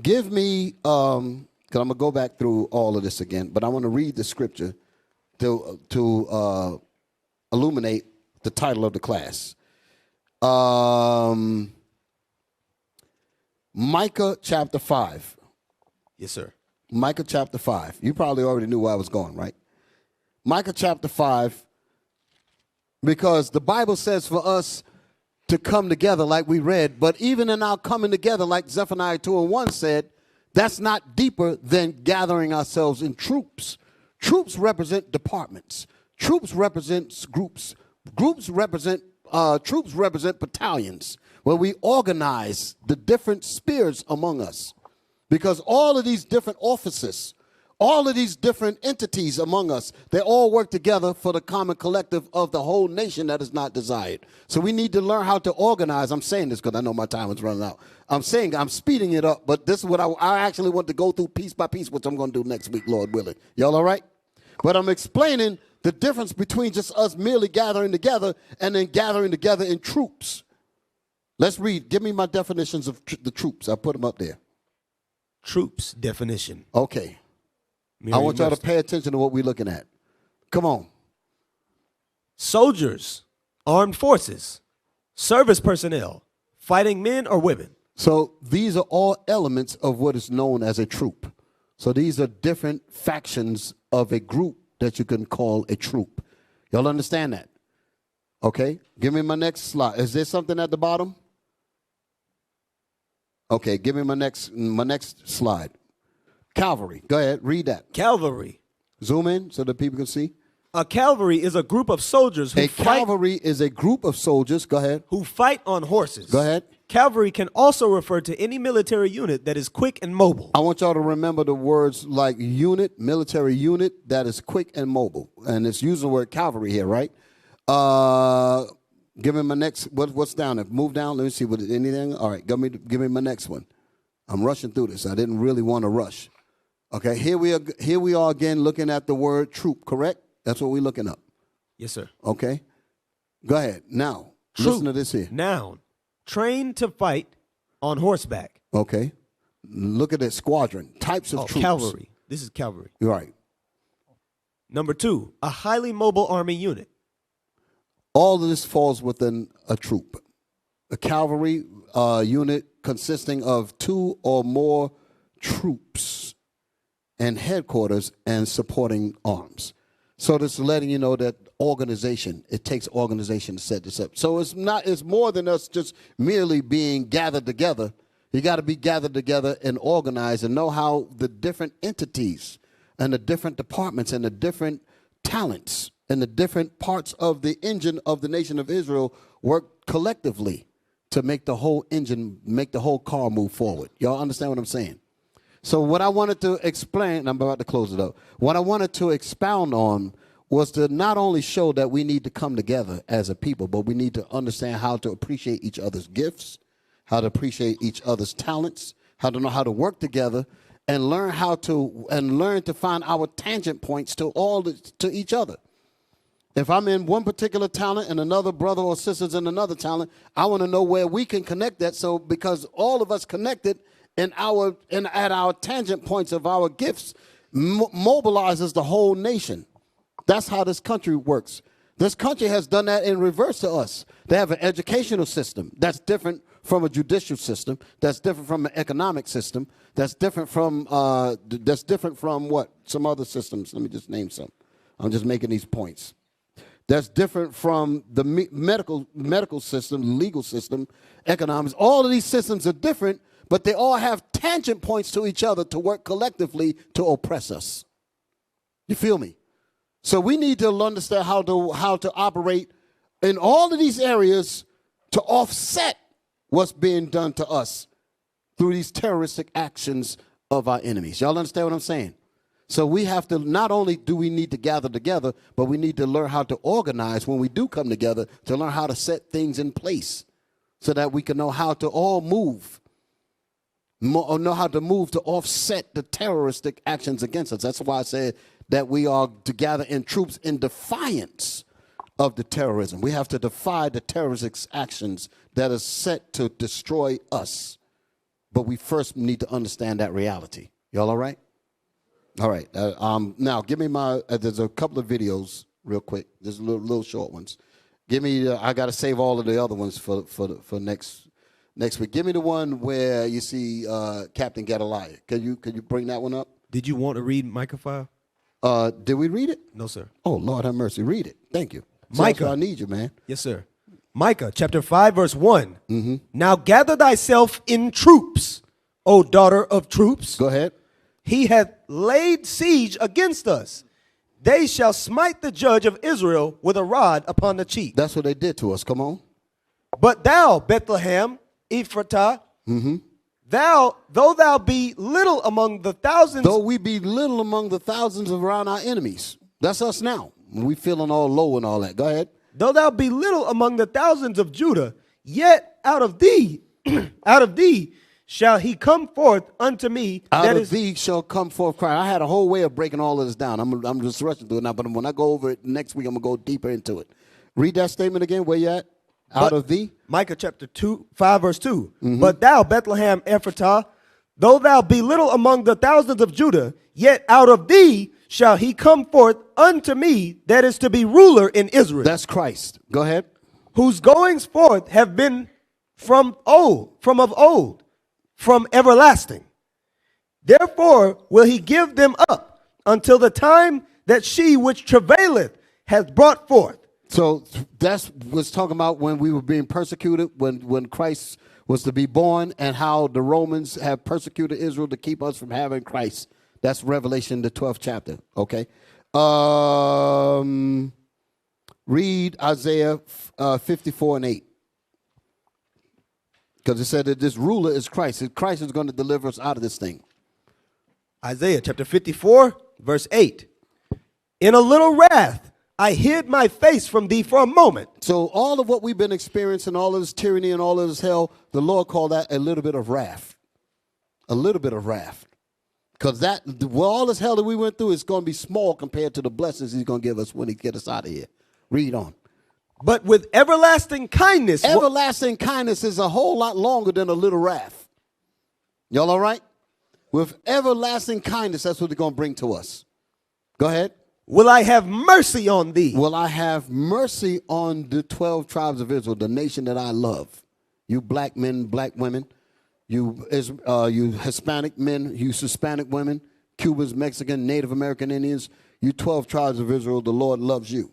A: Give me, because I'm going to go back through all of this again, but I want to read the scripture to illuminate the title of the class. Micah chapter 5.
B: Yes, sir.
A: Micah chapter 5. You probably already knew where I was going, right? Micah chapter 5, because the Bible says for us to come together like we read, but even in our coming together, like Zephaniah 2:1 said, that's not deeper than gathering ourselves in troops. Troops represent departments. Troops represent groups. Troops represent battalions, where we organize the different spheres among us. Because all of these different offices, all of these different entities among us, they all work together for the common collective of the whole nation that is not desired. So we need to learn how to organize. I'm saying this because I know my time is running out. I'm saying I'm speeding it up, but this is what I actually want to go through piece by piece, which I'm going to do next week, Lord willing. Y'all all right? But I'm explaining the difference between just us merely gathering together and then gathering together in troops. Let's read. Give me my definitions of the troops. I put them up there.
B: Troops definition.
A: Okay. I want y'all to pay attention to what we're looking at. Come on.
B: Soldiers, armed forces, service personnel, fighting men or women.
A: So these are all elements of what is known as a troop. So these are different factions of a group that you can call a troop. Y'all understand that? Okay, give me my next slide. Is there something at the bottom? Okay, give me my next slide. Cavalry. Go ahead, read that.
B: Cavalry.
A: Zoom in so that people can see.
B: A cavalry is a group of soldiers who
A: Cavalry is a group of soldiers. Go ahead.
B: who fight on horses.
A: Go ahead.
B: Cavalry can also refer to any military unit that is quick and mobile.
A: I want y'all to remember the words like unit, military unit, that is quick and mobile. And it's using the word cavalry here, right? Give me my next, what's down there? Move down, let me see, anything? All right, give me my next one. I'm rushing through this. I didn't really want to rush. Okay, here we are again looking at the word troop, correct? That's what we're looking up.
B: Yes, sir.
A: Okay. Go ahead. Now, listen to this here.
B: Noun. Trained to fight on horseback.
A: Okay. Look at that squadron. Types of troops.
B: Cavalry. This is cavalry.
A: You're right.
B: Number 2, a highly mobile army unit.
A: All of this falls within a troop. A cavalry unit consisting of 2 or more troops and headquarters and supporting arms. So this is letting you know that organization, it takes organization to set this up. So it's more than us just merely being gathered together. You got to be gathered together and organized and know how the different entities and the different departments and the different talents and the different parts of the engine of the nation of Israel work collectively to make the whole engine, make the whole car move forward. Y'all understand what I'm saying? So what I wanted to explain, I'm about to close it up. What I wanted to expound on was to not only show that we need to come together as a people, but we need to understand how to appreciate each other's gifts, how to appreciate each other's talents, how to know how to work together, and learn to find our tangent points to each other. If I'm in one particular talent and another brother or sister's in another talent, I want to know where we can connect that. So because all of us connected at our tangent points of our gifts mobilizes the whole nation. That's how this country works. This country has done that in reverse to us. They have an educational system that's different from a judicial system, that's different from an economic system, that's different from what? Some other systems. Let me just name some. I'm just making these points. That's different from the medical system, legal system, economics. All of these systems are different, but they all have tangent points to each other to work collectively to oppress us. You feel me? So we need to understand how to operate in all of these areas to offset what's being done to us through these terroristic actions of our enemies. Y'all understand what I'm saying? So we have to, not only do we need to gather together, but we need to learn how to organize when we do come together, to learn how to set things in place so that we can know how to all move, or know how to move to offset the terroristic actions against us. That's why I said that we are to gather in troops in defiance of the terrorism. We have to defy the terrorist actions that are set to destroy us. But we first need to understand that reality. Y'all all right? All right. Now, give me there's a couple of videos real quick. Just little short ones. Give me, I got to save all of the other ones for next week. Give me the one where you see Captain Gedaliah. Could you bring that one up?
B: Did you want to read Micah 5?
A: Did we read it?
B: No, sir.
A: Oh, Lord have mercy. Read it. Thank you.
B: Micah.
A: I need you, man.
B: Yes, sir. Micah chapter 5, verse 1.
A: Mm-hmm.
B: Now gather thyself in troops, O daughter of troops.
A: Go ahead.
B: He hath laid siege against us. They shall smite the judge of Israel with a rod upon the cheek.
A: That's what they did to us. Come on.
B: But thou, Bethlehem, Ephratah, though thou be little among the thousands.
A: Though we be little among the thousands around our enemies. That's us now. We feeling all low and all that. Go ahead.
B: Though thou be little among the thousands of Judah, yet out of thee, out of thee shall he come forth unto me.
A: Out of thee shall come forth Christ. I had a whole way of breaking all of this down. I'm just rushing through it now, but when I go over it next week, I'm going to go deeper into it. Read that statement again. Where you at? Out of thee?
B: Micah chapter 5, verse 2. But thou, Bethlehem Ephratah, though thou be little among the thousands of Judah, yet out of thee shall he come forth unto me that is to be ruler in Israel.
A: That's Christ. Go ahead.
B: Whose goings forth have been from of old, from everlasting. Therefore will he give them up until the time that she which travaileth hath brought forth.
A: So that's what's talking about when we were being persecuted, when Christ was to be born, and how the Romans have persecuted Israel to keep us from having Christ. That's Revelation, the 12th chapter. Okay. Read Isaiah 54 and 8. Because it said that this ruler is Christ. Christ is going to deliver us out of this thing.
B: Isaiah chapter 54, verse 8. In a little wrath I hid my face from thee for a moment.
A: So all of what we've been experiencing, all of this tyranny and all of this hell, the Lord called that a little bit of wrath. A little bit of wrath. Because all this hell that we went through is going to be small compared to the blessings he's going to give us when he get us out of here. Read on.
B: But with everlasting kindness.
A: Everlasting kindness is a whole lot longer than a little wrath. Y'all all right? With everlasting kindness, that's what they're going to bring to us. Go ahead.
B: Will I have mercy on thee?
A: Will I have mercy on the 12 tribes of Israel, the nation that I love? You black men, black women, you Hispanic men, you Hispanic women, Cubans, Mexican, Native American Indians, you 12 tribes of Israel, the Lord loves you.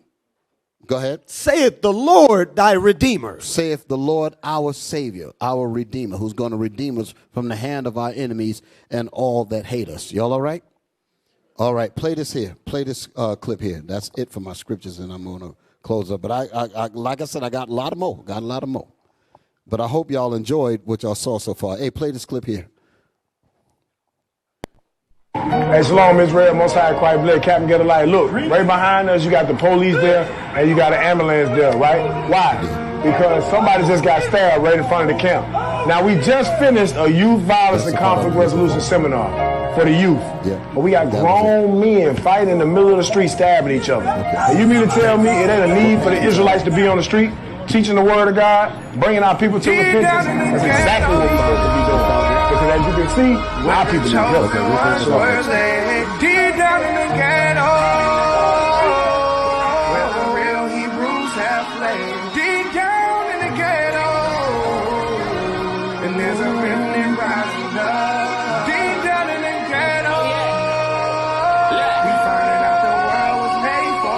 A: Go ahead.
B: Saith the Lord thy Redeemer.
A: Saith the Lord our Savior, our Redeemer, who's going to redeem us from the hand of our enemies and all that hate us. Y'all all right? All right, play this here. Play this clip here. That's it for my scriptures, and I'm going to close up. But I like I said, I got a lot of more. But I hope y'all enjoyed what y'all saw so far. Hey, play this clip here.
E: Hey, Shalom, Israel, Most High Christ, Bled, Captain Get a Light. Look, right behind us, you got the police there, and you got an ambulance there, right? Why? Because somebody just got stabbed right in front of the camp. Now, we just finished a youth violence and conflict resolution seminar for the youth.
A: Yeah.
E: But we got grown men fighting in the middle of the street, stabbing each other. And you mean to tell me it ain't a need for the Israelites to be on the street, teaching the word of God, bringing our people to repentance? That's exactly what we're supposed to be doing. Because as you can see, our people need help.
F: Deep down in the ghetto, where the real Hebrews have fled. Deep down in the ghetto, and there's a remnant rising up. Deep down in the ghetto, we finding out the world was made for.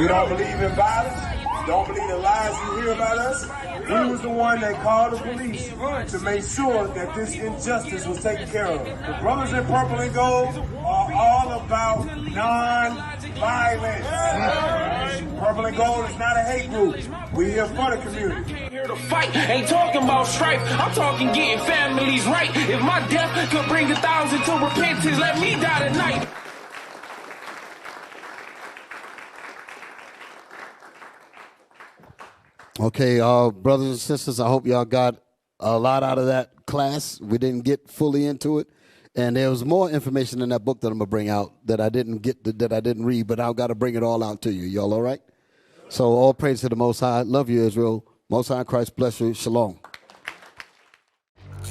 G: We don't believe in violence. Don't believe the lies you hear about us. We was the one that called the police to make sure that this injustice was taken care of. The brothers in purple and gold are all about non-violence. Purple and gold is not a hate group. We're here for the community.
F: Here to fight, ain't talking about strife. I'm talking getting families right. If my death could bring 1,000 to repentance, let me die tonight.
A: Okay, brothers and sisters, I hope y'all got a lot out of that class. We didn't get fully into it. And there was more information in that book that I'm going to bring out that I didn't read, but I've got to bring it all out to you. Y'all all right? So all praise to the Most High. Love you, Israel. Most High Christ bless you. Shalom.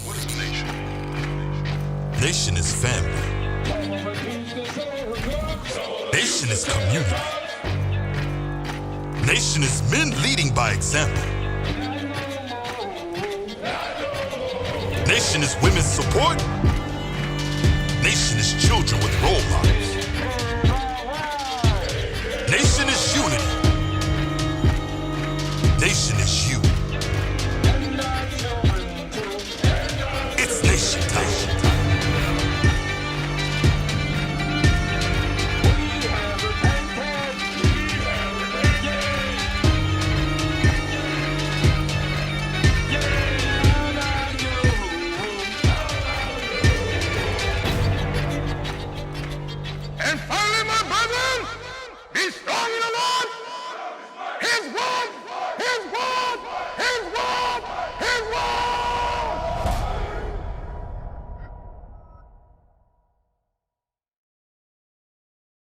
H: What is a nation? Nation is family. Nation is community. Nation is men leading by example. Nation is women's support. Nation is children with role models. Nation is unity. Nation is you. It's nation time.